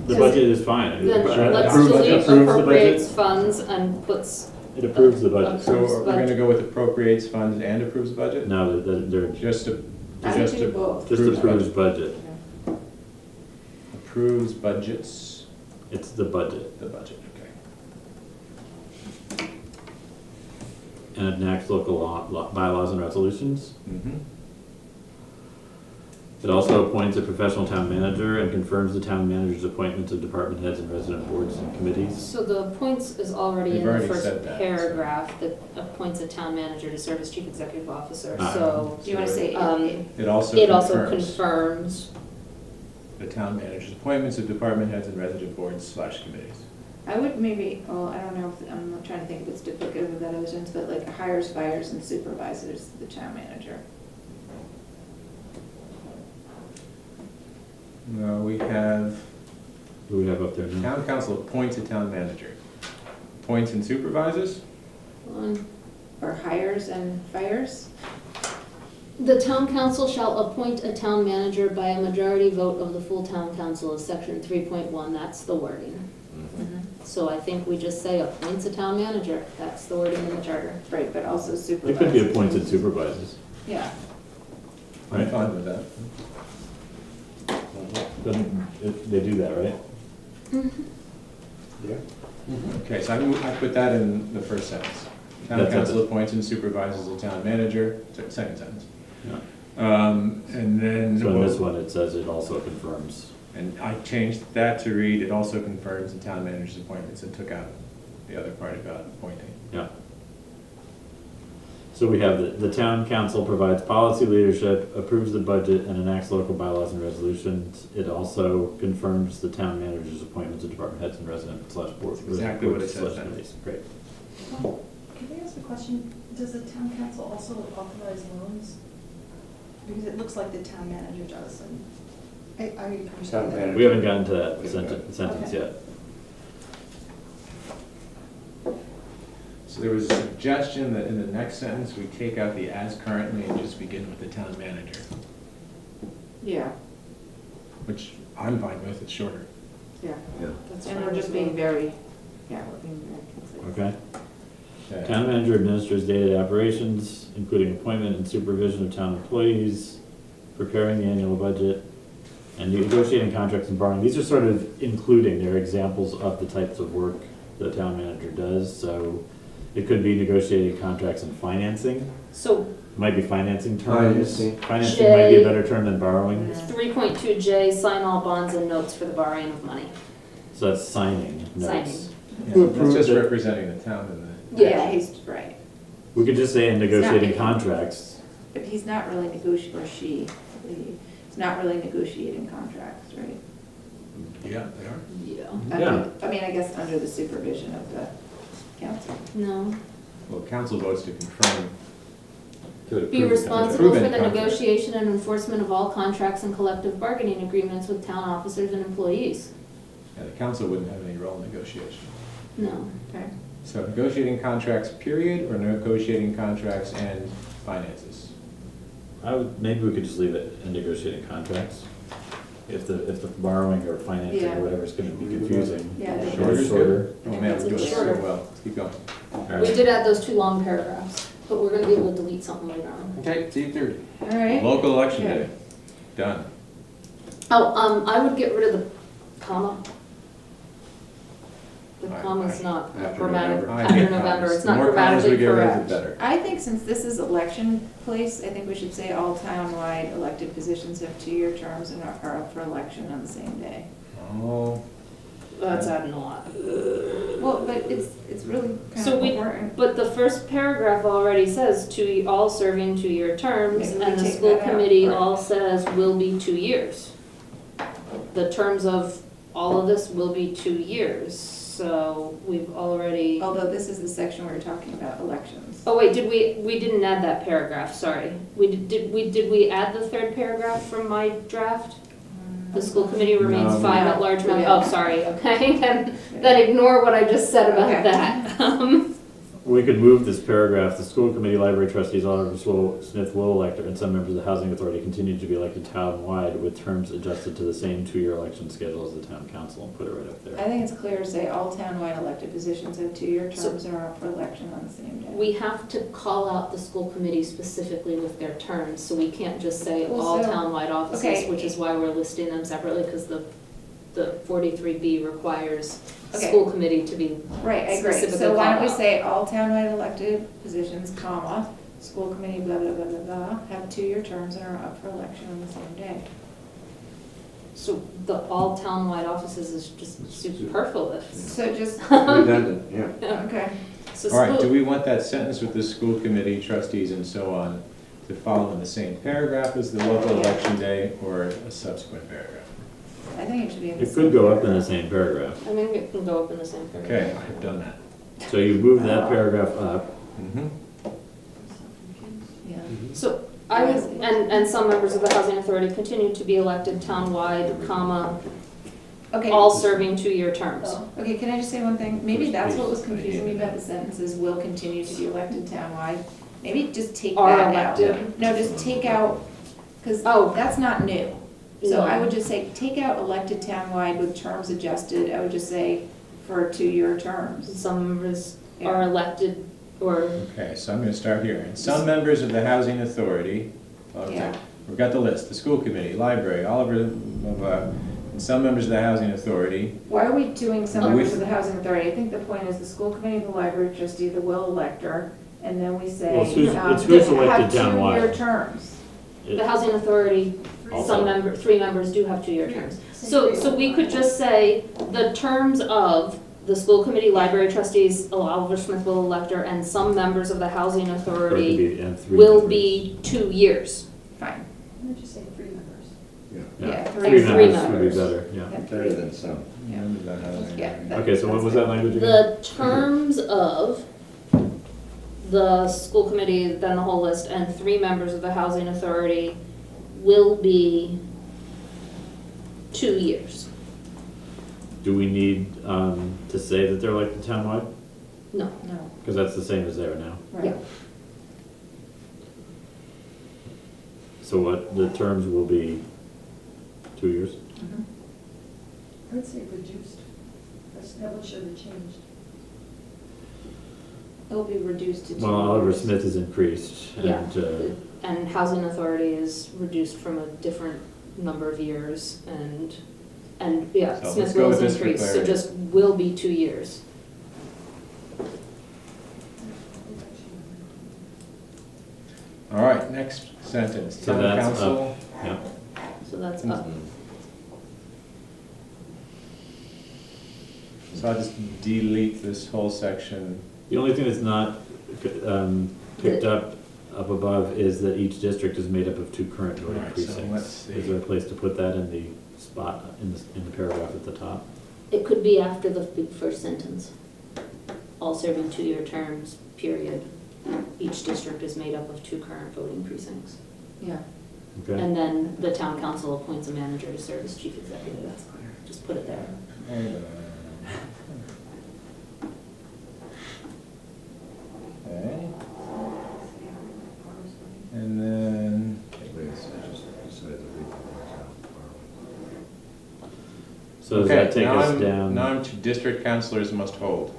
The budget is fine. Then let's Approves- delete approves the budget. appropriates funds and puts, It approves the budget. So we're gonna go with appropriates funds and approves budget? No, they're Just to, I would just do to both. just approves budget. approves budgets, It's the budget. the budget, okay. And it enacts local bylaws and resolutions. Mm-hmm. It also appoints a professional town manager and confirms the town manager's appointments of department heads and resident boards and committees. so the appoints is already We've in the already first said that, so- paragraph that appoints a town manager to serve as chief executive officer, Ah. so. Do you wanna say? It also It also confirms confirms, the town manager's appointments of department heads and resident boards / committees. I would maybe, well, I don't know, if I'm not trying to think if it's duplicative of that other sentence, but like hires, fires, and supervisors, the town manager. No, we have, Who we have up there now? town council appoints a town manager. Appoints and supervises? Or hires and fires? the town council shall appoint a town manager by a majority vote of the full town council is section 3.1, that's the wording. So I think we just say appoints a town manager, that's the wording in the charter. Right, but also It supervisors. could be appointed supervisors, Yeah. I'm right? fine with that. They do that, right? Yeah. Okay, so I put that in the first sentence. Town That's council it. appoints and supervises the town manager, second sentence. Yeah. And then. So in this one, it says it also confirms. And I changed that to read, it also confirms the town manager's appointments and took out the other part about appointing. Yeah. So we have the town council provides policy leadership, approves the budget, and enacts local bylaws and resolutions. It also confirms the town manager's appointments of department heads and resident / board. That's exactly what it boards says / then. committees. Great. Can I ask a question? Does the town council also authorize loans? Because it looks like the town manager does, and I Town understand that. manager. We haven't gotten to that sentence Okay. yet. So there was a suggestion that in the next sentence, we take out the as currently and just begin with the town manager, Yeah, which I'm fine with, it's shorter. yeah. Yeah. That's And fine we're as just being well. very, yeah, we're being very concise. Okay. Town manager administers day-to-day operations, including appointment and supervision of town employees, preparing the annual budget, and negotiating contracts and borrowing. These are sort of including, they're examples of the types of work the town manager does. So it could be negotiating contracts and financing. So Might be financing terms. Financing. Financing might be a J. better term than borrowing. Yeah. 3.2J, sign all bonds and notes for the borrowing of money. So that's signing notes. Signing. Who That's approved just it? representing the town in the. Yeah, he's right. We could just say in negotiating making- contracts. But he's not really negotiating, or she, he's not really negotiating contracts, right? Yeah, they are. Yeah. Yeah. I mean, I guess under the supervision of the council. No. Well, council votes to confirm. to Be approve the responsible approve for any the contract. negotiation and enforcement of all contracts and collective bargaining agreements with town officers and employees. Yeah, the council wouldn't have any role in negotiation. No. Okay. So negotiating contracts, period, or negotiating contracts and finances? Maybe we could just leave it in negotiating contracts. If the borrowing or financing Yeah. or whatever is gonna be confusing. Yeah, I think Shorter is Shorter. good. Oh man, we're doing so Shorter. well. Let's keep going. All We right. did add those two long paragraphs, but we're gonna be able to delete something later on. Okay, it's 8:30. All right. Local election Yeah. day. Done. Oh, I would get rid of the comma. The Aye, comma's aye. not After grammatic, November. I after hate November, commas. it's The not more commas we grammatically get rid of, correct. the better. I think since this is election place, I think we should say all townwide elected positions have 2-year terms and are up for election on the same day. Oh, That's adding a lot. Well, but it's really kind So of we, important. but the first paragraph already says all serving 2-year terms, Maybe we and the take school that out. committee Right. all says will be 2 years. The terms of all of this will be 2 years, so we've already, Although this is the section where we're talking about elections. oh wait, we didn't add that paragraph, sorry. Did we add the third paragraph from my draft? The school committee remains No. 5 No. at-large members, Yeah. oh, sorry, okay, then ignore what I just said about Okay. that. we could move this paragraph, the school committee, library trustees, Oliver Smith will elect, and some members of the housing authority continue to be elected town-wide with terms adjusted to the same two-year election schedule as the town council, and put it right up I there. think it's clear to say all townwide elected positions have two-year So- terms and are up for election on the same day. We have to call out the school committee specifically with their terms, so we can't just say Well, all so- townwide offices, okay. which is why we're listing them separately, because the 43B requires Okay. school committee to be, Right, I agree. specifically So why don't we call out. say all townwide elected positions, comma, school committee, blah, blah, blah, blah, blah, have two-year terms and are up for election on the same day. so the all townwide offices is just superfluous. So just, Redundant, yeah. okay. So All right, school- do we want that sentence with the school committee, trustees, and so on to follow in the same paragraph as the local election day, or a subsequent paragraph? I think it should be in the It could go up in the same paragraph. I mean, it can go up in the same paragraph. Okay, I've done that. So you move that paragraph up. Mhm. Yeah. So I would, and some members of the housing authority continue to be elected townwide, comma, Okay. all serving two-year terms. Oh, okay, can I just say one thing? Maybe that's what was confusing me about the sentences, will continue to be elected townwide. Maybe just take Are that out. elected. No, just take out, because Oh. that's not new. So I No. would just say, take out elected townwide with terms adjusted. I would just say for two-year terms. Some members are elected, or, Okay, so I'm gonna start here. And some members of the housing authority, okay, Yeah. we've got the list, the school committee, library, Oliver, and some members of the housing authority. Why are we doing some Oh, members we- of the housing authority? I think the point is the school committee, the library trustee, the will elector, and then we say. Well, it's who's that elected have townwide. two-year terms. the housing authority, Also. three members do have two-year terms. So we could just say, the terms of the school committee, library trustees, Oliver Smith will elector, and some members of the housing Or it could authority be, and three will members. be 2 years. Fine. Why don't you say 3 members? Yeah, Yeah, three three members would be members. better, yeah. Yeah, Better than some. Yeah. Members of the housing Yeah, authority. that- Okay, so what was that language again? The terms of the school committee, then the whole list, and 3 members of the housing authority will be 2 years. Do we need to say that they're elected townwide? No. No, Because that's the same as they are now. right. Yeah. So what, the terms will be 2 years? Mhm. I would say reduced. That would show the change. It'll be reduced to 2 Well, Oliver years. Smith is increased, Yeah. and And housing authority is reduced from a different number of years, and yeah, So let's Smith go will with is this for increased, so clarity. just will be 2 years. All right, next sentence. So Town that's council. yeah. So that's up. So I'll just delete this whole section. The only thing that's not picked up above is that each district is made up of 2 current voting Alright, so precincts. let's see. Is there a place to put that in the spot, in the paragraph at the top? It could be after the first sentence. All serving 2-year terms, period. Each district is made up of 2 current voting precincts. Yeah. Okay, And then the town council appoints a manager to serve as chief executive. That's clear. Just put it there. Okay. And then, so does okay, that take now us I'm, down? now I'm to district councilors must hold.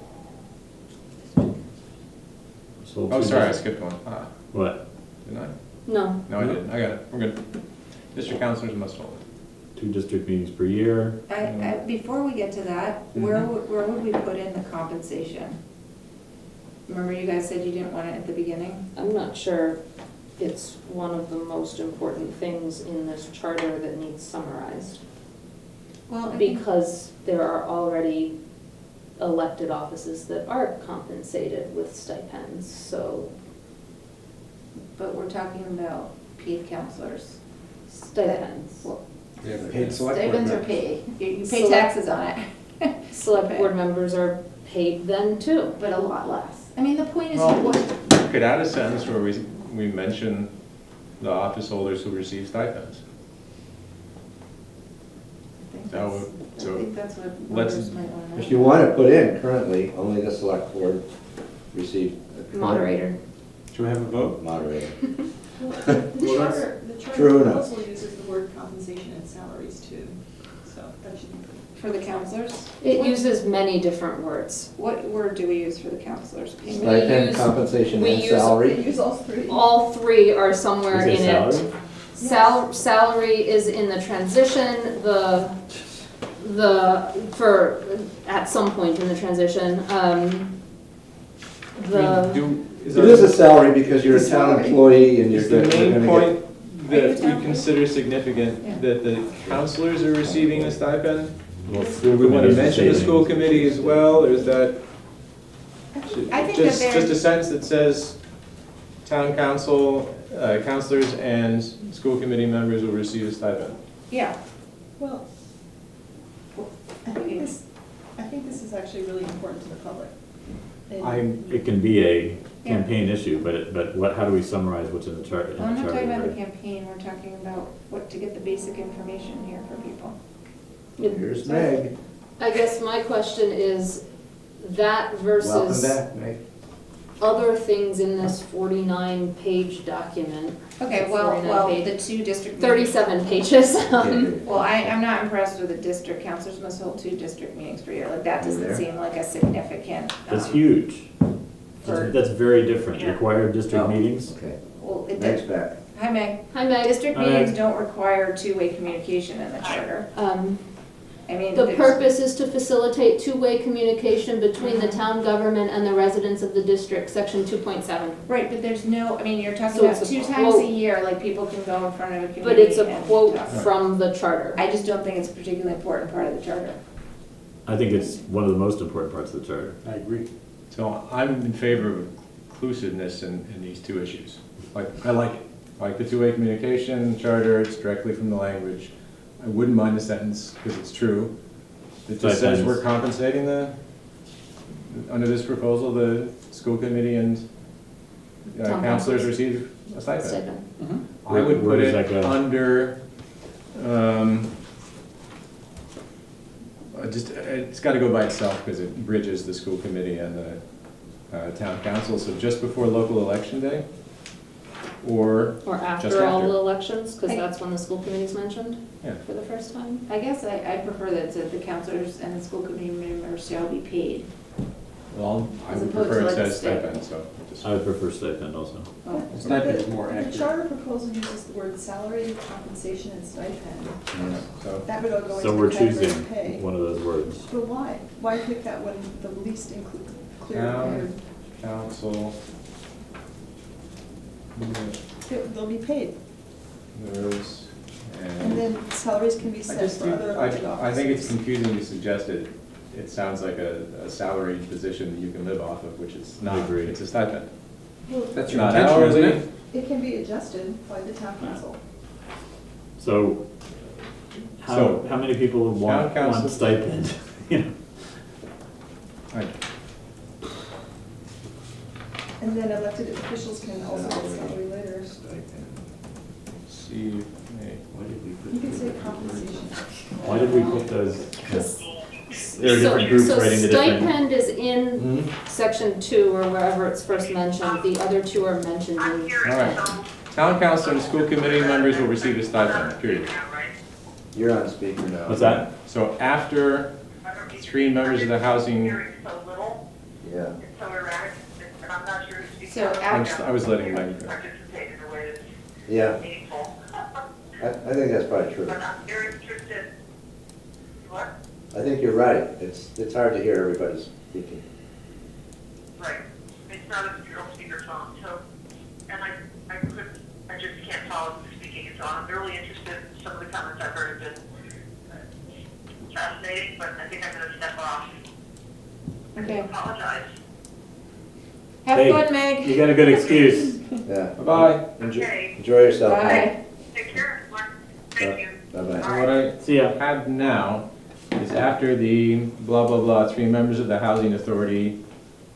So Oh, two sorry, I district- skipped one. Ah, What? didn't I? No, No, I didn't. I got it. We're good. District councilors must hold. 2 district meetings per year. Before we get to that, Mhm. where would we put in the compensation? Remember you guys said you didn't want it at the beginning? I'm not sure it's one of the most important things in this charter that needs summarized. Well, I think- Because there are already elected offices that are compensated with stipends, so But we're talking about paid counselors. stipends. Well, We have paid select board stipends are members. paid. You pay Select- taxes on it, Select board members are paid then too. but a lot less. I mean, the point is, Well, what, we could add a sentence where we mention the office holders who receive stipends. That would- I so think that's what let's- voters might want to know. If you want to put in currently, only the select board receive? Moderator. Should we have a vote? Moderator. The charter True enough. also uses the word compensation and salaries too, so that should be. For the counselors? It uses many different words. What word do we use for the counselors? Stipend, use- compensation, we and use- salary? Use all three. All three are somewhere Is in it it. salary? Salary is in the transition, at some point in the transition, It is a salary because you're a town employee and you're Is the gonna main get. point Are you that down? we consider significant Yeah. that the counselors are receiving a stipend? Well, school Do we want to committees are mention the saving. school committee as well, or is that I think just, that just they're, a sentence that says town council, counselors and school committee members will receive a stipend? yeah, Well, I think this is actually really important to the public. And It can be a campaign issue, but how do we summarize what's in the chart? well, I'm not talking about the campaign, we're talking about what, to get the basic information here for people. Here's Meg. I guess my question is that Welcome versus back, Meg. other things in this 49-page document. Okay, 49 well, page- the two district. 37 pages. Well, I'm not impressed with the district, counselors must hold 2 district meetings per year, like that You doesn't there? seem like a significant. That's um, huge. for- That's very different. Required district Oh. meetings? Okay, Well, it Meg's does, back. hi Meg. Hi, Meg. District Hi, meetings Meg. don't require two-way communication in the charter. I mean. The there's- purpose is to facilitate two-way communication between the town government and the residents of the district, section 2.7. Right, but there's no, I mean, you're talking So about it's a 2 times a quote. year, like people can go in front of a committee. But it's a and quote talk. from the charter. I just don't think it's a particularly important part of the charter. I think it's one of the most important parts of the charter. I agree. So I'm in favor of inclusiveness in these two issues. I like it. I like the two-way communication charter, it's directly from the language. I wouldn't mind the sentence, because it's true. It just says Stipends. we're compensating under this proposal, the school committee and Town counselors councils. receive a stipend. Stipend. I would Where put does it that go? under, it's gotta go by itself, because it bridges the school committee and the town council, so just before local election day, or Or Just after all after. the elections, because I- that's when the school committee's mentioned Yeah. for the first time. I guess I prefer that it said the counselors and the school committee members shall be paid. Well, I As would opposed prefer to it like says a stipend. stipend, so just. I would prefer stipend also. Oh, Stipend is more The accurate. charter proposal uses the word salary, compensation, and stipend. So, That would all go So into we're the category choosing of pay. one of those words. But why? Why pick that one, the least clear? Town council, They'll be paid, there's, and and then salaries can be I set just, for other elected I think it's offices. confusing to suggest it sounds like a salaried position that you can live off of, which it's not. Agreed. It's a stipend. Well, That's your Not intention, isn't hourly. it? it can be adjusted by the town council. So, So, how many people want council- stipend? You know, I- And then elected officials can also get salary later. See, hey, You can say compensation. Why did we put those? There are different groups writing the So different. stipend is in section 2 or wherever it's first mentioned. The other two are mentioned in. all right. Town council and school committee members will receive a stipend, period. You're on speaker now. What's that? So after 3 members of the housing, Hearing so little, Yeah. it's so erratic, and I'm not sure to speak. So I was letting Maggie go. Participate in a way that's Yeah, meaningful. I think that's probably true. But I'm very interested, what? I think you're right. It's hard to hear everybody speaking. Right, it's not a zero speakerphone, so, and I just can't follow who's speaking, and so I'm really interested, some of the comments I've heard have been fascinating, but I think I'm gonna step off. Okay. Apologize. Have Hey, fun, Meg. You got a good excuse. Yeah. bye-bye. Okay. Enjoy yourself. Bye. Take care, Mark. Thank you. Bye-bye. So what I See ya. have now is after the blah, blah, blah, 3 members of the housing authority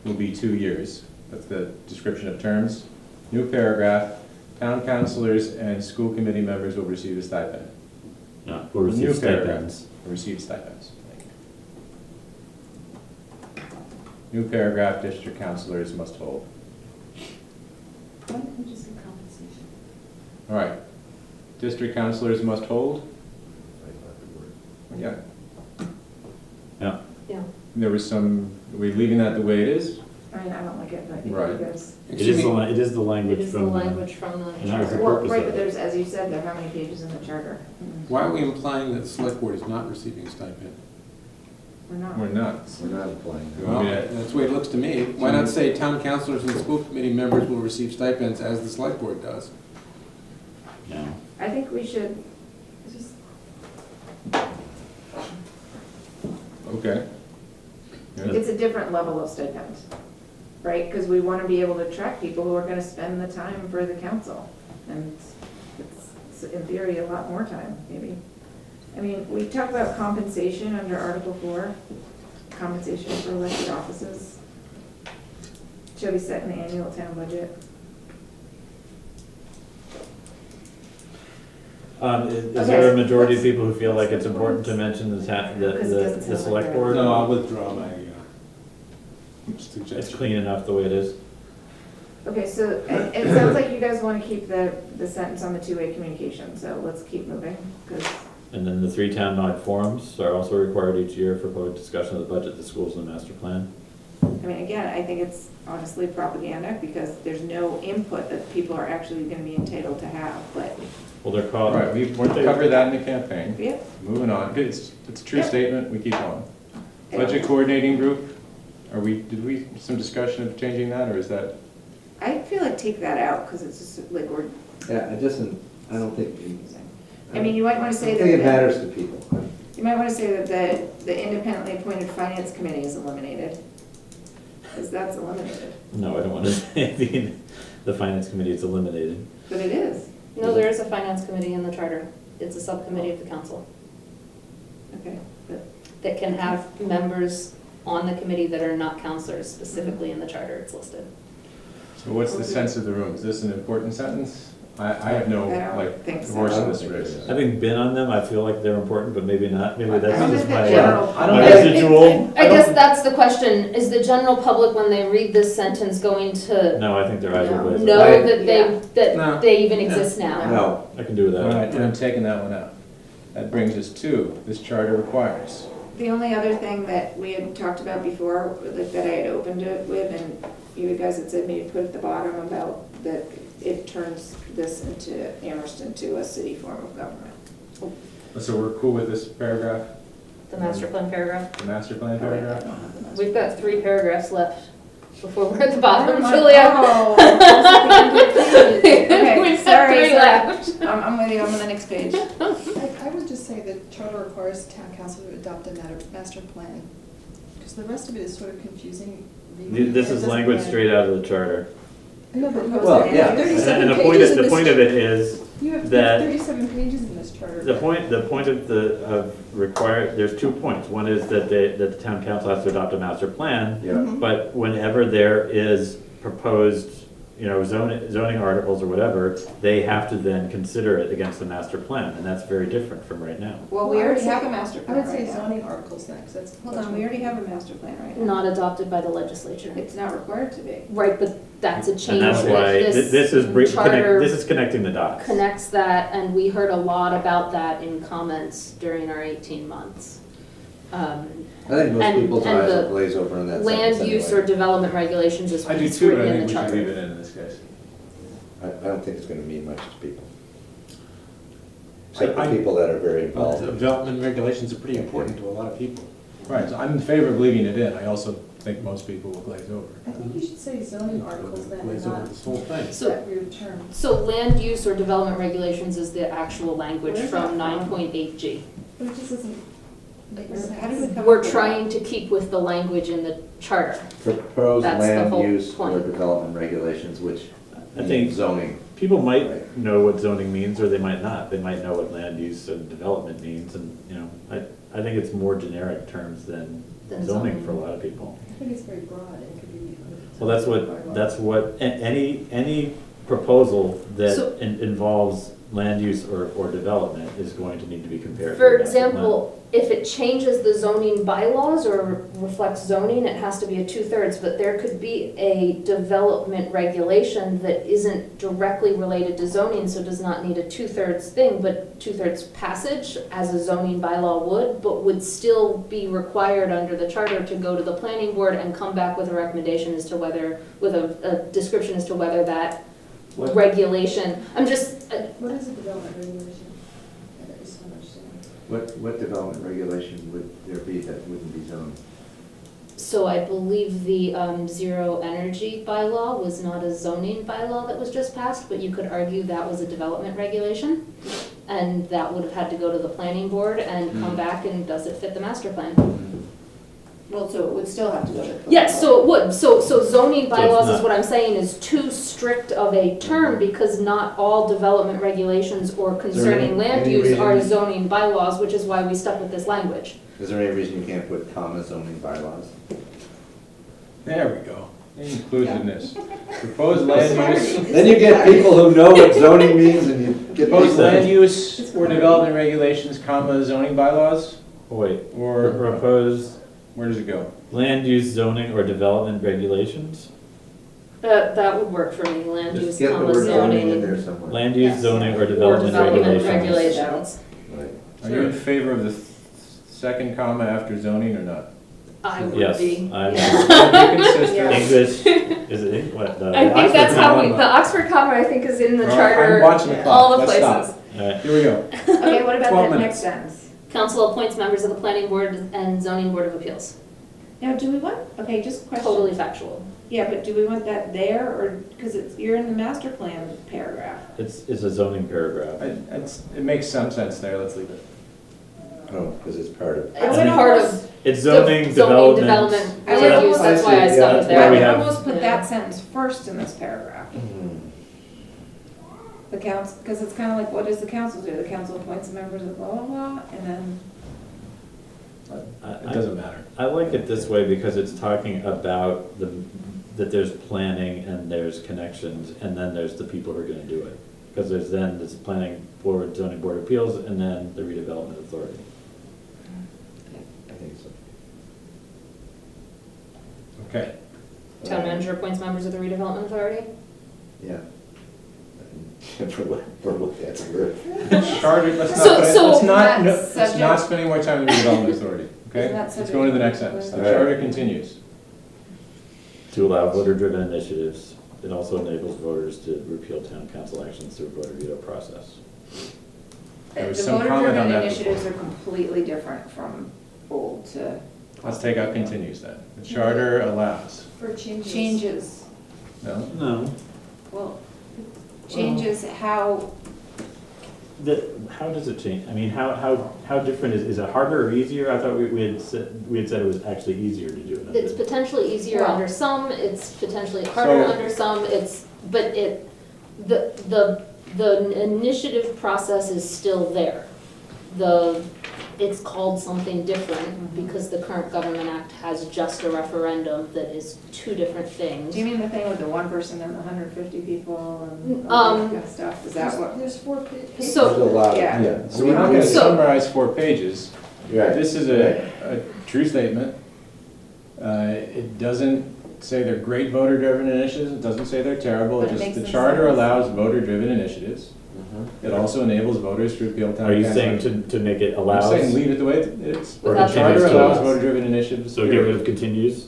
will be 2 years. That's the description of terms. New paragraph, town councilors and school committee members will receive a stipend. No, we'll receive New paragraph. stipends. Receive stipends. New paragraph, district counselors must hold. Why don't we just say compensation? All right. District counselors must hold? Yeah. Yeah. Yeah. There was some, are we leaving that the way it is? I mean, I don't like it, but I think Right. you guys. It is the language It is the from language from the and that was the charter. Well, purpose right, of but it. there's, as you said, there are how many pages in the charter? Why are we implying that the select board is not receiving stipend? We're not. We're not. We're not applying that. Well, that's the way it looks to me. Why not say town councilors and school committee members will receive stipends as the select board does? No. I think we should, Just Okay. it's a different level of stipend, right? Because we want to be able to attract people who are going to spend the time for the council. And it's in theory a lot more time, maybe. I mean, we talk about compensation under Article 4, compensation for elected offices. Shall be set in the annual town budget. Is Okay. there a majority of people who feel like it's important to mention the Because it doesn't sound like select that. board? No, I'll withdraw my It's suggestion. clean enough the way it is. Okay, so it sounds like you guys want to keep the sentence on the two-way communication, so let's keep moving, because, And then the 3 town-wide forums are also required each year for public discussion of the budget, the schools, and the master plan. I mean, again, I think it's honestly propaganda, because there's no input that people are actually going to be entitled to have, but, Well, they're All called. right, we've weren't they- covered that in the campaign. yeah. Moving on. It's a true Yep. statement. We keep on. Budget coordinating group, did we, some discussion of changing that, or is that? I feel like take that out, because it's just like we're Yeah, I don't think. confusing. I mean, you might want to say I think it that, matters to people. you might want to say that the independently appointed finance committee is eliminated, because that's eliminated, No, I don't want to say the finance committee is eliminated. but it is. No, there is a finance committee in the charter. It's a subcommittee of the council Okay, but that can have members on the committee that are not counselors, specifically in the charter, it's listed. So what's the sense of the room? Is this an important sentence? I have no, I don't like, think so. horse in this race. Having been on them, I feel like they're important, but maybe not. Maybe I don't that's just think the my general I don't my think- residual. I guess that's the question, is the general public, when they read this sentence, going to No, I think their eyes are glazed. know I- that Yeah. No. they even exist now? No, I can do All right, that. and I'm taking that one out. That brings us to, this charter requires. the only other thing that we had talked about before, like that I had opened it with, and you guys had said maybe put at the bottom about that it turns this into, Amherst into a city form of government. So we're cool with this paragraph, The master plan paragraph? the master plan Oh, wait, I paragraph? don't have the master We've got 3 paragraphs left before we're at the Never bottom, mind. Julia. Oh, that's at the end of the page. Okay, We've got sorry, 3 sorry. left. I'm with you, I'm on the next page. I would just say that charter requires town council to adopt a master plan, because the rest of it is sort of confusing. reading. This It is doesn't language have- straight out of the charter. No, but you Well, have yeah. 37 And the pages in the this point of char- it is, You have that- 37 pages in this charter. the point of required, there's 2 points. One is that the town council has to adopt a master plan. yeah. Mhm. But whenever there is proposed, zoning articles or whatever, they have to then consider it against the master plan, and that's very different from right now. Well, we Well, I would already say- have a master I plan would say right now. zoning articles next, that's. Hold on, we already have a master plan right now. Not adopted by the legislature. It's not required to be. Right, but that's a change. And that's that why, this is charter this is connecting the dots. connects that, and we heard a lot about that in comments during our 18 months. I think most And- people's and eyes the will glaze over on that sentence Land use or anyway. development regulations is I do what's too, but written I in think the we should leave charter. it in this case. I don't think it's gonna mean much to people. Except I- the people that are very involved. Development regulations are pretty important to a lot of people. Right, so I'm in favor of leaving it in. I also think most people will glaze over. I think you should say zoning articles then, and Glaze over not this whole thing. So- that weird term. So land use or development regulations is the actual language Where's from that from? 9.8G. But it just doesn't make sense. How did we come We're up with trying to keep with the language in the charter. Proposed That's the land whole use or point. development regulations, which I mean think- zoning. People might Right. know what zoning means, or they might not. They might know what land use and development means, and, I think it's more generic terms than Than zoning zoning. for a lot of people. I think it's very broad, and it could be. Well, that's what, any proposal So- that involves land use or development is going to need to be compared to. For the master plan. example, if it changes the zoning bylaws or reflects zoning, it has to be a 2/3, but there could be a development regulation that isn't directly related to zoning, so does not need a 2/3 thing, but 2/3 passage as a zoning bylaw would, but would still be required under the charter to go to the planning board and come back with a recommendation as to whether, with a description as to whether that What- regulation, I'm just, What is a development regulation? I just don't understand. What development regulation would there be that wouldn't be zoned? so I believe the zero energy bylaw was not a zoning bylaw that was just passed, but you could argue that was a development regulation. And that would have had to go to the planning board and come back and does it fit the master plan? Well, so it would still have to go to. the Yes, so it would. So zoning it's bylaws is not- what I'm saying is too strict of a term because not all development regulations or concerning land any use are reason- zoning bylaws, which is why we stuck with this language. Is there any reason you can't put comma zoning bylaws? There we go. Inclusiveness. Proposed land use, Then you get people who know what zoning means and you get proposed people. land use or development regulations, comma, zoning bylaws, Wait, or proposed where does it go? land use zoning or development regulations? That would work for me, land Just use, get the comma, word zoning in zoning. there somewhere. Land use Yes. zoning or Or development development regulations? regulations. Right. Are you in favor of the second comma after zoning or not? I would Yes, be. I'm- Yeah. Be consistent. English, is it, what, the? I think Oxford that's how we, comma? the Oxford comma, I think, is in the All right, charter. I'm watching the all clock. the Let's stop. places. All right. Here we go. Okay, what about 12 that minutes. next sentence? Council appoints members of the planning board and zoning board of appeals. Now, do we want, okay, just question. Totally factual. Yeah, but do we want that there, or, because it's, you're in the master plan paragraph. It's a zoning paragraph. It makes some sense there, let's leave it. Oh, because it's part of. It's I would part almost- of It's zoning, development. I would land use, almost- that's why I I see, stopped yeah. it I there. we would have- almost put Yeah. that sentence first in this paragraph. Hmm. The council, because it's kind of like, what does the council do? The council appoints members of blah, blah, blah, and then, It doesn't matter. I like it this way because it's talking about that there's planning and there's connections and then there's the people who are gonna do it. Because there's then this planning board, zoning board of appeals, and then the redevelopment authority. I think so. Okay. Town manager appoints members of the redevelopment authority. Yeah. For what that's worth. Charter, let's So- not, so let's not, no, that's let's not subject- spending more time on the redevelopment authority, okay? Isn't that Let's go into the next sentence. The All right. charter continues. To allow voter-driven initiatives, it also enables voters to repeal town council actions through voter veto process. There was the some comment on voter-driven that initiatives before. are completely different from old to. Let's take out continues then. The charter allows. For changes. Changes, No? No. well, changes how, How does it change? I mean, how different is it harder or easier? I thought we had said it was actually easier to do it. It's potentially easier Well- under some, it's potentially harder So- under some, the initiative process is still there. It's called something different because the current government act has just a referendum that is two different things. do you mean the thing with the 1% and the 150 people and Um, all that kind of stuff? Is that what? There's 4 pages. So- There's a lot of, Yeah. yeah. So we're not gonna So- summarize 4 pages. Right. This is a true statement. It doesn't say they're great voter-driven initiatives, it doesn't say they're terrible, But it it just, makes the them charter sense. allows voter-driven initiatives. It also enables voters to repeal town Are you council saying action. to make it I'm allows? saying leave it the way it is. Or The Without charter continues to allows allow. voter-driven initiatives. So get rid of continues?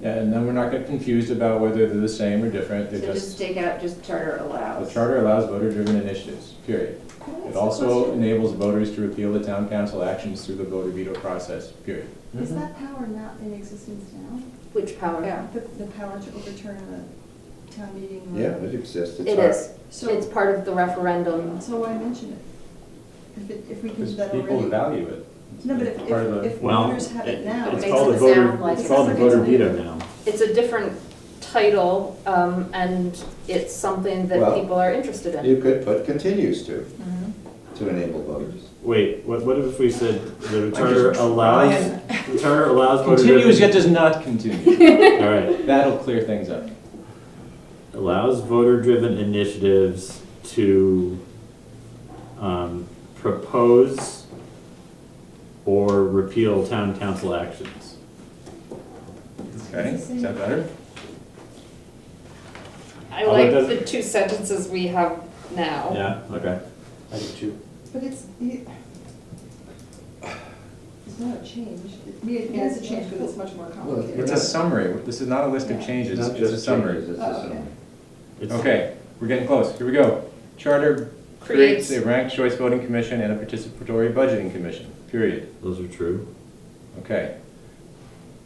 Yeah, and then we're not getting confused about whether they're the same or different, So they're just just, take out, just charter allows. the charter allows voter-driven initiatives, period. Can I It ask a also question? enables voters to repeal the town council actions through the voter veto process, period. Is that power not in existence now? Which power? Yeah. The power to overturn a town meeting? or- Yeah, it exists. It's It hard. is. So, It's part of the referendum. so why mention it? If we can do Because that people already? value it. No, but It's part of the- if Well, voters have it now. it's makes called a it voter, sound like it's called a it's voter something- veto now. It's a different title, and it's something that Well, people are interested in. You could put continues to Mhm. enable voters. Wait, what if we said the charter allows, trying. the charter allows voter Continues yet driven? does not continue. All right, That'll clear things up. allows voter driven initiatives to propose or repeal town council actions. Okay, is that better? I Although it like doesn't- the two sentences we have now. Yeah, okay. I do too. But it's not a change. I mean, it is a change, but it's much more complicated. It's a summary, this is not a list of changes, Not it's a just summary. changes, it's Oh, a okay. summary. It's- Okay, we're getting close, here we go. Charter creates Creates. a ranked choice voting commission and a participatory budgeting commission, period. Those are true. Okay.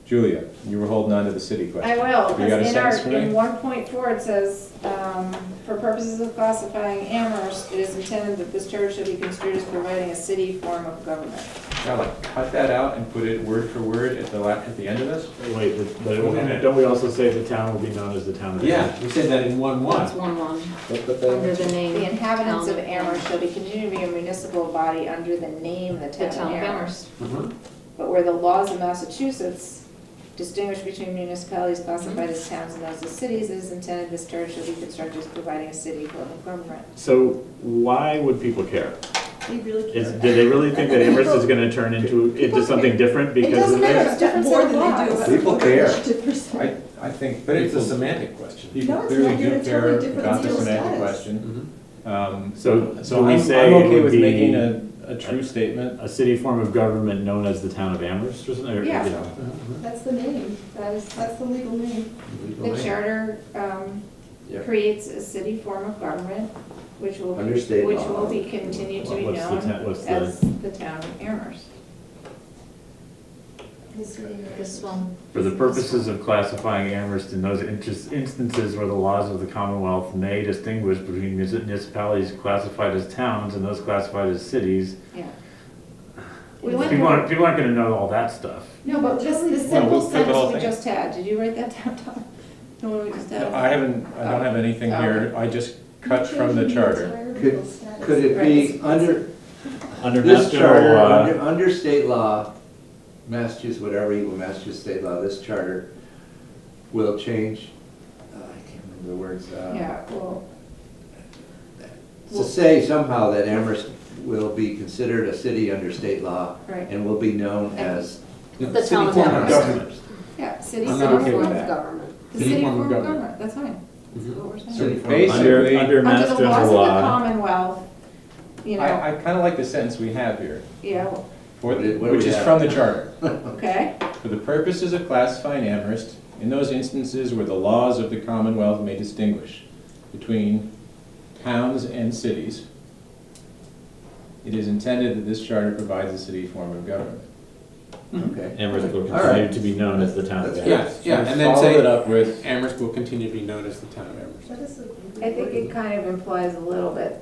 Julia, you were holding on to the city question. I will, You got a because sentence for in me? 1.4, it says, for purposes of classifying Amherst, it is intended that this charter should be construed as providing a city form of government. Now, like, cut that out and put it word for word at the end of this? Wait, but don't we also say the town will be known as the town of Amherst? We said that in 1-1. That's 1-1, What put that? under the name. The inhabitants of Town Amherst shall be continued to be a municipal body under the name the The town of Amherst. Mhm. But where the laws of Massachusetts distinguish between municipalities classified as towns and those as cities, it is intended this charter shall be constructed as providing a city form of government. So why would people care? We really Is, care. do they really think that Amherst is gonna turn into something different It because doesn't of matter, this? it's different More set of than they do laws. about People voter care. initiative I, percent. I think But it's a people, semantic question. people No, it's clearly not. You're do in a care totally different about the legal semantic status. question. So do So we I'm say it okay would with be making a true statement. a city form of government known as the town of Amherst or something? Or, Yeah. you know? That's the name, that's the legal name. The charter Yeah. creates a city form of government, which will, Under state which law. will be continued to be What's the known ta- what's the- as the town of Amherst. This one. For the purposes of classifying Amherst in those instances where the laws of the Commonwealth may distinguish between municipalities classified as towns and those classified as cities. Yeah. We went People through, aren't gonna know all that stuff. no, but this, the Well, simple we'll put the whole sentence we thing. just had, did you write that down, Tom? The one we just had? I don't have anything here, I just cut from the charter. Could it be under, Under this Mass General charter, Law, under state law, Massachusetts, whatever equal Massachusetts state law, this charter will change, I can't remember the words. Yeah, well, To say somehow that Amherst will be considered a city under state law right, and will be known as The City town of form Amherst. government. yeah, city I'm city not okay form with of that. Government. The City city form of form of government. government, that's fine. That's Mhm. what we're saying. city form. Basically- under Mass Under the General laws of the Law, Commonwealth, you know, I kinda like the sentence we have here, yeah, What do we which is have? from the charter. okay, For the purposes of classifying Amherst, in those instances where the laws of the Commonwealth may distinguish between towns and cities, it is intended that this charter provides a city form of government. Okay. Amherst will All continue right. to be known as the town of That's Amherst. Yeah, and then Follow say it up with, Amherst will continue to be known as the town of Amherst. That is a- I think it kind of implies a little bit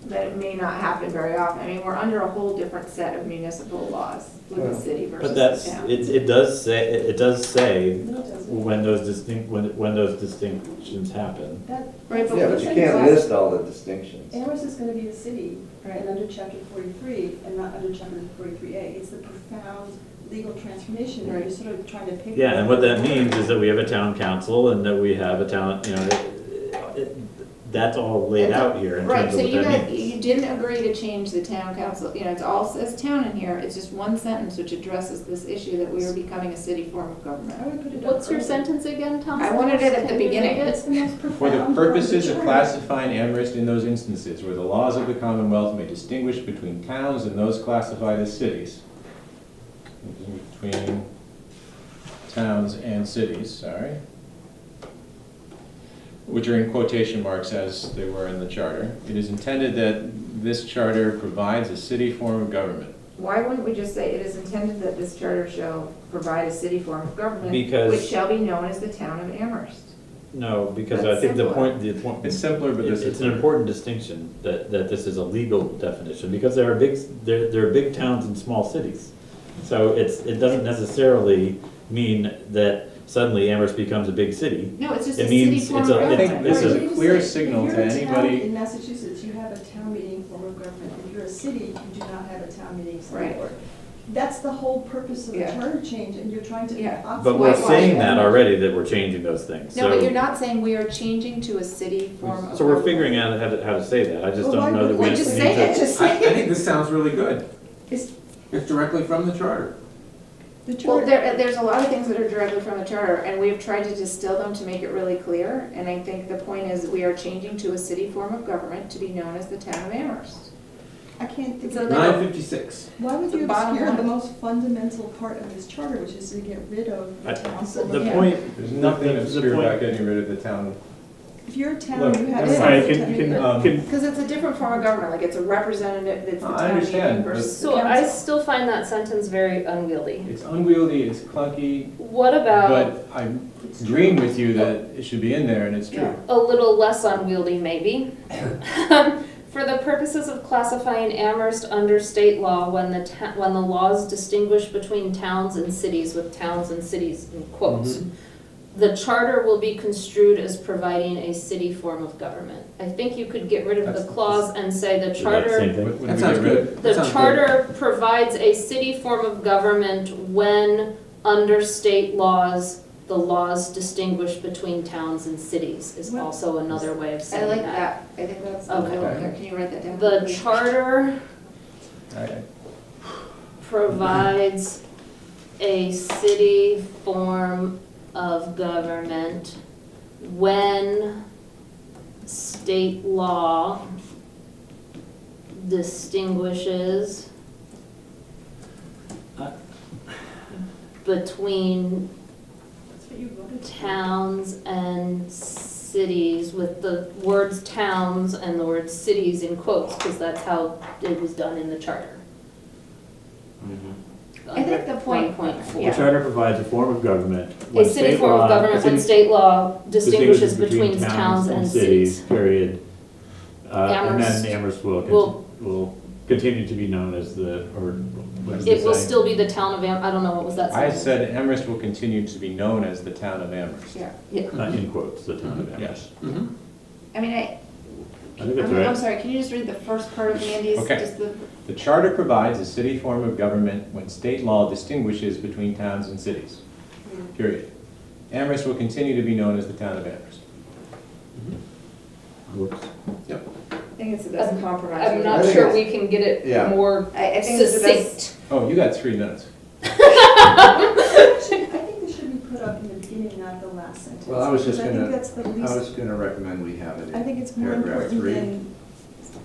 that it may not happen very often. I mean, we're under a whole different set of municipal laws with the city versus But the that's, town. it does say No, it doesn't. when those distinctions happen. That- Right, but Yeah, we but you should can't class- list all the distinctions. Amherst is gonna be a city, Right. and under chapter 43, and not under chapter 43A. It's the profound legal transformation, and you're sort of trying to pick. Yeah, and what that means is that we have a town council and that we have a town, you know, that's all laid out here in Right, terms so of what you that guys, means. you didn't agree to change the town council, you know, it all says town in here, it's just one sentence which addresses this issue that we are becoming a city form of I government. would put it up What's your early. sentence again, Tom? I wanted it at the Can you beginning. read it? It's the most for the profound part of purposes of charter. classifying Amherst in those instances where the laws of the Commonwealth may distinguish between towns and those classified as cities. Between towns and cities, sorry. Which are in quotation marks as they were in the charter. It is intended that this charter provides a city form of government. Why wouldn't we just say it is intended that this charter shall provide a city form of government, Because- which shall be known as the town of Amherst? No, because I That's think the simpler. point, It's simpler, but this it's is. an important distinction that this is a legal definition, because there are big towns and small cities. So it doesn't necessarily mean that suddenly Amherst becomes a big city. No, it's just It a city means form of it's a- I government. think this is a Right, you clear just say, signal if to you're a town anybody- In Massachusetts, you have a town meeting form of government. If you're a city, you do not have a town meeting select Right. board. That's the whole purpose of the Yeah. charter change, and you're trying to. Yeah. But we're Whitewash saying it. that already, that we're changing those things. No, but So- you're not saying we are changing to a city form of. So we're government. figuring out how to say that. I just Well, don't know that we Well, need just to. say it, just I say it. think this sounds really good. It's It's directly from the charter. the Well, charter. there's a lot of things that are directly from the charter, and we have tried to distill them to make it really clear. And I think the point is, we are changing to a city form of government to be known as the town of Amherst. I can't think It's of. a- 9:56. Why would the you bottom obscure the line. most fundamental part of this charter, which is to get rid of the town? The Yeah. point. There's nothing the obscure point- about getting rid of the town. If you're a town, Look, you have. never Right, citizens can, attending it. can, Because it's a different form of government, like it's a representative, it's the I town understand, meeting but- versus the So I council. still find that sentence very unwieldy. It's unwieldy, it's clunky, What about but I'm agreeing with you that it should be in there, and it's true. Yeah. a little less unwieldy, maybe? For the purposes of classifying Amherst under state law, when the laws distinguish between towns and cities, with towns and cities in quotes, the charter will be construed as providing a city form of government. I think you could get rid of the That's- clause and say the Same charter, thing. That sounds good. That the sounds good. charter provides a city form of government when, under state laws, the laws distinguish between towns and cities, is Well, also another way of I saying like that. that, I think that's, Okay. can you write that down? The please? charter I- provides a city form of government when state law distinguishes between That's what you voted for. towns and cities, with the words towns and the words cities in quotes, because that's how it was done in the charter. I think the point- 1.4. The charter provides a form of government. A when city state form law- of government when city state law distinguishes between towns and cities. Period. And then Amherst Amherst will- will continue to be known as the, or what does It will say? still be the town of I don't know, what was that I sentence? said Amherst will continue to be known as the town of Amherst. Yeah, Yeah. In quotes, the town of Amherst. Yes. I mean, I think that's I'm right. sorry, can you just read the first part of Mandy's, Okay. just the, The charter provides a city form of government when state law distinguishes between towns and cities. Period. Amherst will continue to be known as the town of Amherst. Works. I think it's the best compromise. I'm we not can- sure we can get it Yeah. more I think it's the best. succinct. Oh, you got 3 minutes. I think this should be put up in the beginning, not the last sentence. Well, I was just because gonna- I think that's the I least, was gonna recommend we have it I think in it's more paragraph important 3. than.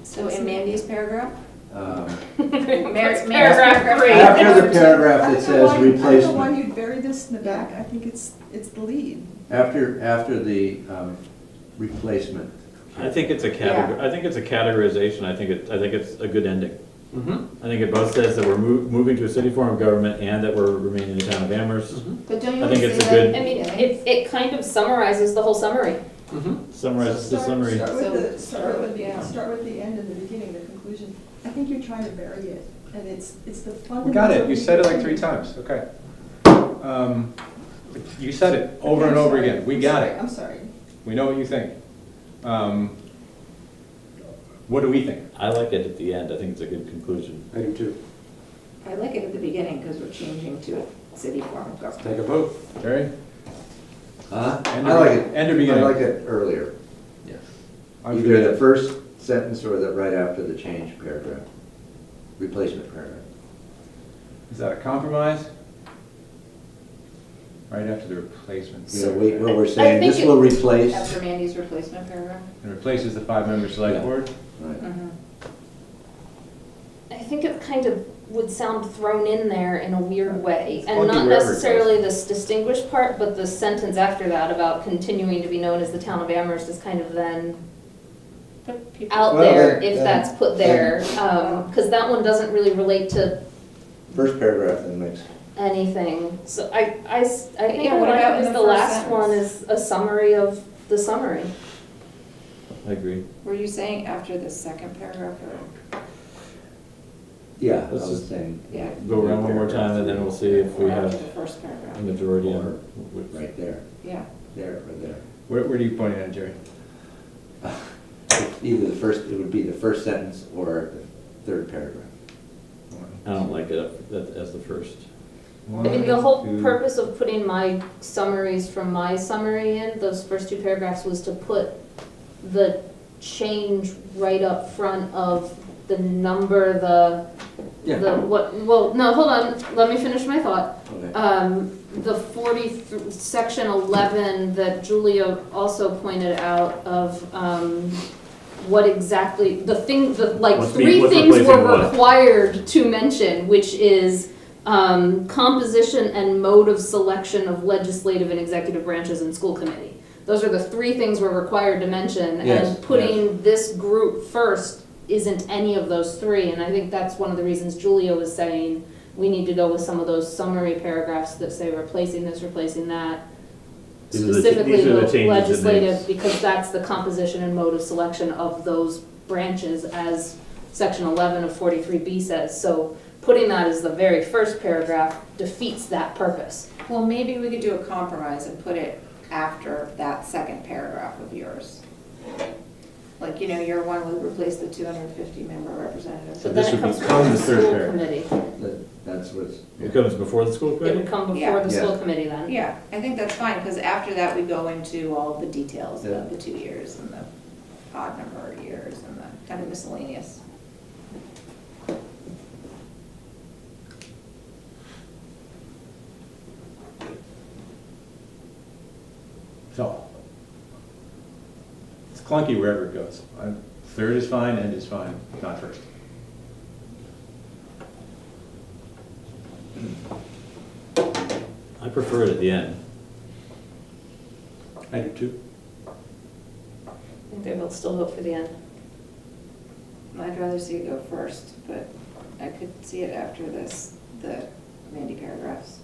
So in Mandy's paragraph? Paragraph Paragraph three. After the paragraph I that don't know says why- I don't know why replacement, you'd bury this in the back, I think it's the lead. after the replacement. I think it's a I think it's a categorization. I think it's a good ending. I think it both says that we're moving to a city form of government and that we're remaining the town of Amherst. But don't you I always think say it's a that? good- I mean, it kind of summarizes the whole summary. Summarizes the summary. Start So- with the yeah. start with the end and the beginning, the conclusion. I think you're trying to bury it, and it's the fundamental. We got it. You said it like 3 times. Okay. You said it over and over again. We got it. I'm sorry. We know what you think. What do we think? I like it at the end. I think it's a good conclusion. I do too. I like it at the beginning because we're changing to a city form of government. Take a vote. Jerry? I End like it. End or I beginning? like it earlier. Yes. I'm Either the good. first sentence or the right after the change paragraph, replacement paragraph. Is that a compromise? Right after the replacement. You know, what we're I saying, think this it- will replace. After Mandy's replacement paragraph? And replaces the 5-member select Yeah. board? Right. I think it kind of would sound thrown in there in a weird way, and funky not wherever it necessarily this distinguished part, but the sentence after that about continuing to be known as the town of Amherst is kind of then out Well, there, then- if then- that's put there, because that one doesn't really relate to First paragraph then makes, anything. So I think Yeah, what what I about have in is the the first last sentence? one is a summary of the summary. I agree. Were you saying after the second paragraph or? yeah, I Let's was just- saying. Yeah. Go around one more time and then we'll see if we Or after have the first paragraph? a majority Or on. right there, Yeah. there, or there. Where are you pointing at, Jerry? Either the first, it would be the first sentence or the third paragraph. I don't like it as the first. I mean, the whole purpose of putting my summaries from my summary in, those first two paragraphs, was to put the change right up front of the number, no, hold on, let me finish my thought. Okay. The section 11 that Julia also pointed out of, what exactly, What's three things replacing were what? required to mention, which is composition and mode of selection of legislative and executive branches and school committee. Those are the three things we're required to mention, Yes, and putting this group first isn't any of those three, and I think that's one of the reasons Julia was saying we need to go with some of those summary paragraphs that say replacing this, replacing that. These are the Specifically changes it makes. legislative, because that's the composition and mode of selection of those branches, as section 11 of 43B says. So putting that as the very first paragraph defeats that purpose. Well, maybe we could do a compromise and put it after that second paragraph of yours. Like, you know, your one would replace the 250-member representative. So But this then it would comes become before the the third school paragraph. committee. That's what's, It comes before the school It committee? would come before Yeah. the school Yes. committee then. Yeah, I think that's fine, because after that, we go into all the details Yeah. of the 2 years and the odd number of years and the kind of miscellaneous. So, it's clunky wherever it goes. Third is fine, end is fine, not first. I prefer it at the end. I do too. I think they will still vote for the end. I'd rather see it go first, but I could see it after this, the Mandy paragraphs.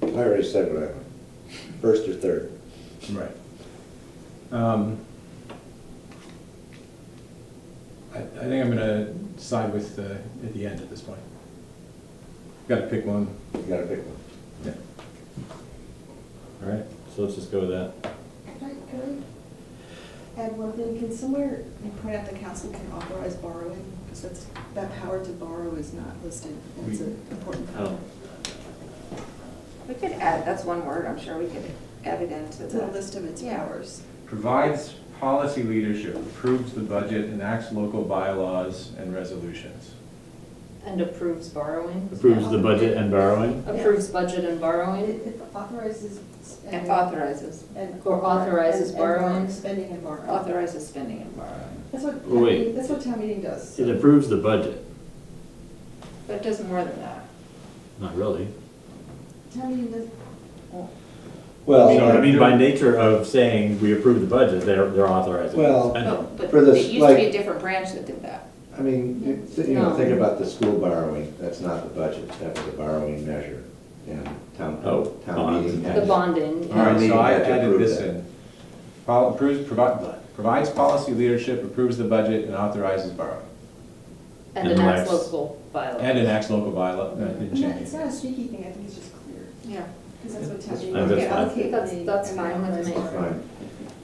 I already said what I want. First or third? Right. I think I'm gonna side with at the end at this point. Got to pick one. You gotta pick one. Yeah. All right, so let's just go with that. Can I add one thing? Can somewhere you point out the council can authorize borrowing? Because that power to borrow is not listed. That's an important I don't, point. We could add, that's one word, I'm sure we could add it into It's a the. list of its Yeah. powers. Provides policy leadership, approves the budget, enacts local bylaws and resolutions. And approves borrowing. approves the budget and borrowing. Approves budget and borrowing. It authorizes. And authorizes, Or authorizes and borrowing. Spending and borrowing. authorizes spending and borrowing, That's what, Wait. that's what town meeting does. It approves the budget. but it does more than that. Not really. Town meeting does, Well, So, I mean, by nature of saying we approve the budget, they're authorizing Well- spending. No, but For it this, used to be like- a different branch that did that. I mean, No. think about the school borrowing, that's not the budget, that was a borrowing measure. And town bond. meeting The had. bonding. All right, Meeting so I had to added approve this that. in. Provides policy leadership, approves the budget, and authorizes borrowing. And And enacts elects- local bylaw. And enacts local bylaw, didn't it's not, change it's it. not a sneaky thing, I think it's just clear. Yeah. Because that's what town meeting. That's Okay, fine. allocate That's- money that's and fine with authorize me. borrowing. Fine.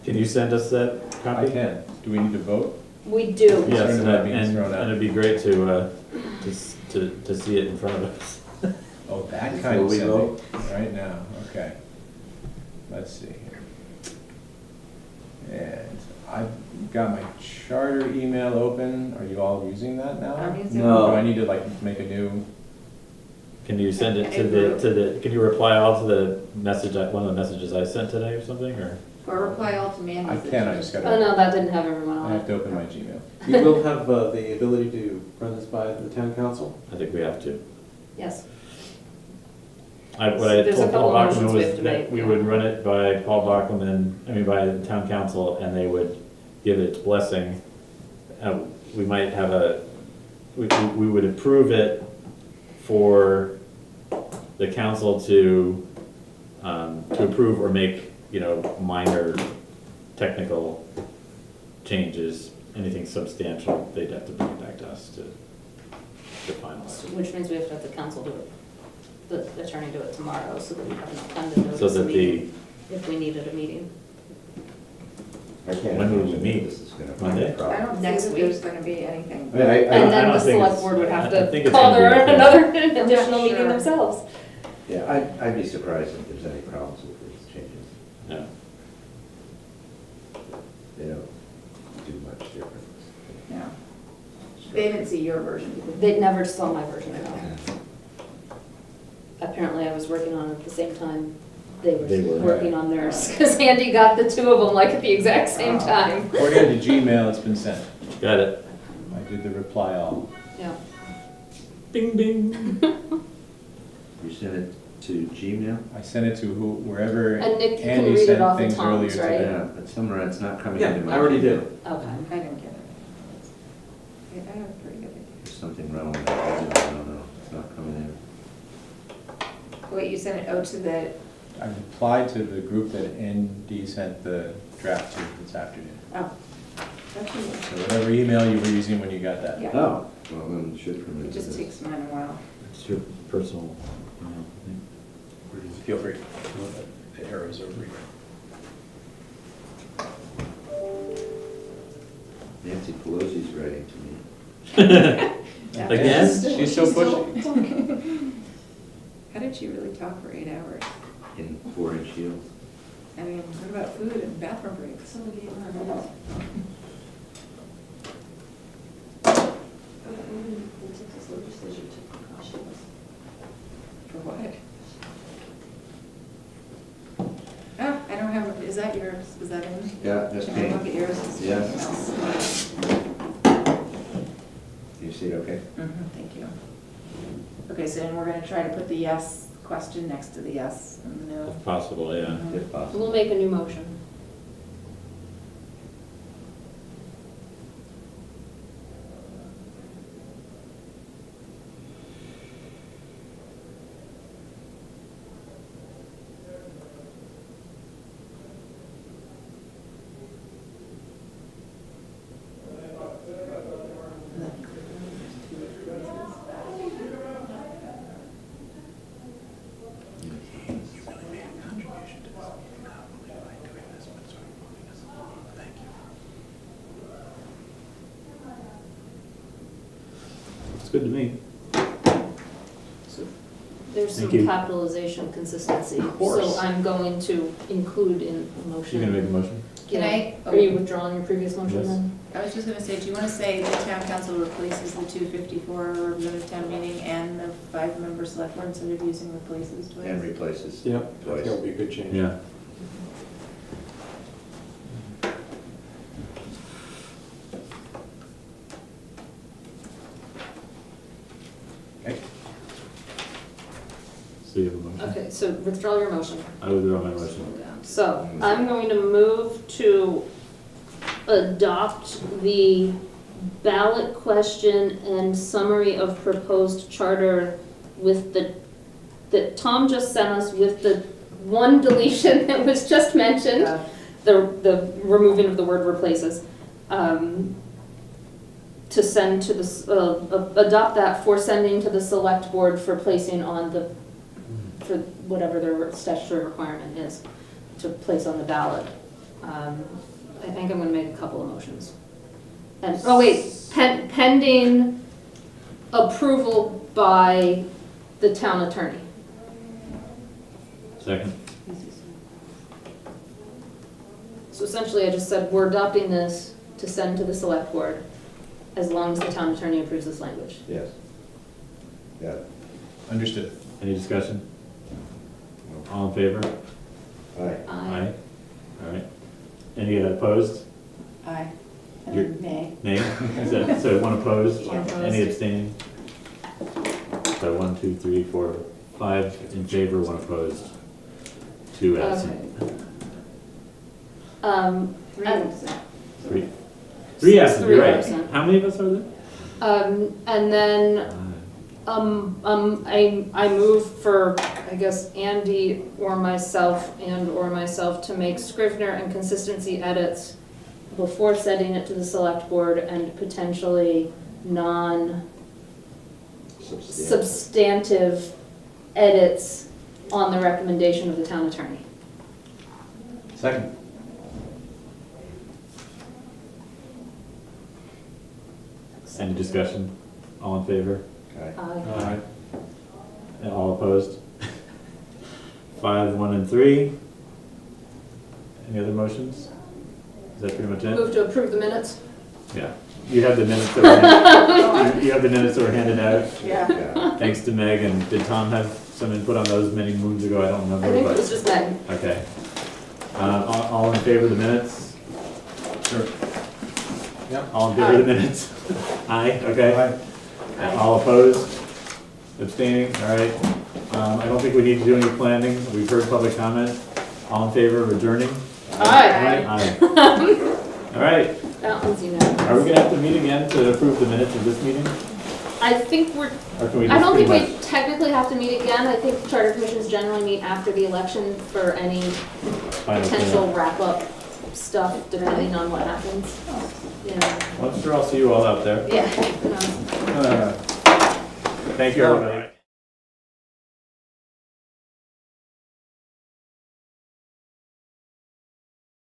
Can you send us that I copy? can. Do we need to vote? We do. Yes, Concerned about being and thrown out. it'd be great to see it in front of us. Oh, that Before kind of we sending, vote? right now, okay. Let's see here. And I've got my charter email open. Are you all using that now? I'm using- No. Do I need to like make a new? Can you send it to the, can you reply all to the message, one of the messages I sent today or something, or? Or reply all to Mandy's. I can, I just gotta, Oh, no, that didn't have everyone I on have it. to open my Gmail. You will have the ability to run this by the town council? I think we have to. Yes. What I There's a told Paul couple of Bachman motions we was have to that make, we yeah. would run it by Paul Bachman, by the town council, and they would give it its blessing. We might have we would approve it for the council to approve or make, minor technical changes. Anything substantial, they'd have to bring it back to us to finalize. Which means we have to have the council do it, the attorney do it tomorrow, so that we have enough time to So notice a that meeting, if we needed a meeting. I can't When would we imagine meet? this is gonna be Monday? a I problem. don't Next think that there's week. gonna be anything. I mean, I And I then don't the think select it's- board would have I think to it's call gonna be their okay. another additional not meeting sure. themselves. Yeah, I'd be surprised if there's any problems with these changes. Yeah. They don't do much different. No. They didn't see your version. They never saw my version at all. Apparently I was working on it at the same time they They were were. working on theirs, because Andy got the two of them like at the exact same time. According to Gmail, it's been sent. Got it. I did the reply all. Yeah. Bing, bing. You sent it to Gmail? I sent it to wherever And Nick, you can Andy read it sent off of things earlier Tom's, right? today. Yeah, but somewhere it's not coming Yeah, into my. I already did. Okay. I didn't get it. I have a pretty good idea. There's something wrong with that. I don't know. It's not coming in. Wait, you sent it to the, I replied to the group that Andy sent the draft to this afternoon. oh. Actually, So whatever email you were using when you got that. yeah, Oh, well, then it should come it into just this. takes mine a while. It's your personal, thing. Feel free. The arrows over here. Nancy Pelosi's writing to me. Again? She's so pushy. How did she really talk for 8 hours? In 4-inch heels. I mean, what about food and bathroom breaks? Someone gave her a minute. The Texas legislature took precautions. For what? Oh, I don't have, is that yours? Is that in? Yeah, that's Can I look me. at yours? Is Yeah. something else? You see it okay? Thank you. Okay, so then we're gonna try to put the yes question next to the yes and the no. If possible, yeah. If possible. We'll make a new motion. It's good to me. There's some Thank you. capitalization consistency. course. So I'm going to include in the motion. You gonna make a motion? Can I- Are you withdrawing your previous motion Yes. then? I was just gonna say, do you wanna say the town council replaces the 254 representative town meeting and the 5-member select board instead of using replaces twice? And replaces. Yep, I think Twice. that would be a good change. Yeah. Okay. So you have a motion? Okay, so withdraw your motion. I withdraw my motion. So I'm going to move to adopt the ballot question and summary of proposed charter with that Tom just sent us with the one deletion that was just mentioned, the removing of the word replaces, to send to the, adopt that for sending to the select board for placing on the, for whatever their statutory requirement is to place on the ballot. I think I'm gonna make a couple of motions. And, oh wait, pending approval by the town attorney. Second. So essentially, I just said, we're adopting this to send to the select board as long as the town attorney approves this language. Yes. Got it. Understood. Any discussion? All in favor? Aye. Aye. All right. Any opposed? Aye. And You're- then nay. Nay? So one opposed? One opposed. Any abstaining? So 1, 2, 3, 4, 5 in favor, 1 opposed, 2 absent. Okay. 3 and- absent. 3 absent, you're Three right. absent. How many of us are there? And then, I move for, I guess, Andy or myself to make Scrivener and consistency edits before sending it to the select board and potentially non-substantive edits on the recommendation of the town attorney. Second. Any discussion? All in favor? Aye. And all opposed? 5, 1, and 3. Any other motions? Is that pretty much it? Move to approve the minutes? Yeah. You have the minutes that were handed, you have the minutes that were handed out. Yeah. Yeah. Thanks to Meg, and did Tom have some input on those many moons ago? I don't remember. I think it but- was just Meg. Okay. All in favor of the minutes? Sure. Yep. All in favor of the minutes? Aye, okay. Aye. And all opposed? Abstaining, all right. I don't think we need to do any planning. We've heard public comment. All in favor of adjourning? Aye. Aye. All right. That one's unanimous. Are we gonna have to meet again to approve the minutes of this meeting? I think we're, Or can we I just don't pretty think we much technically have to meet again. I think charter commissions generally meet after the election for any final potential cleanup? wrap-up stuff, depending on what happens. Yeah. Well, I'm sure I'll see you all out there. Yeah. Thank you, everybody.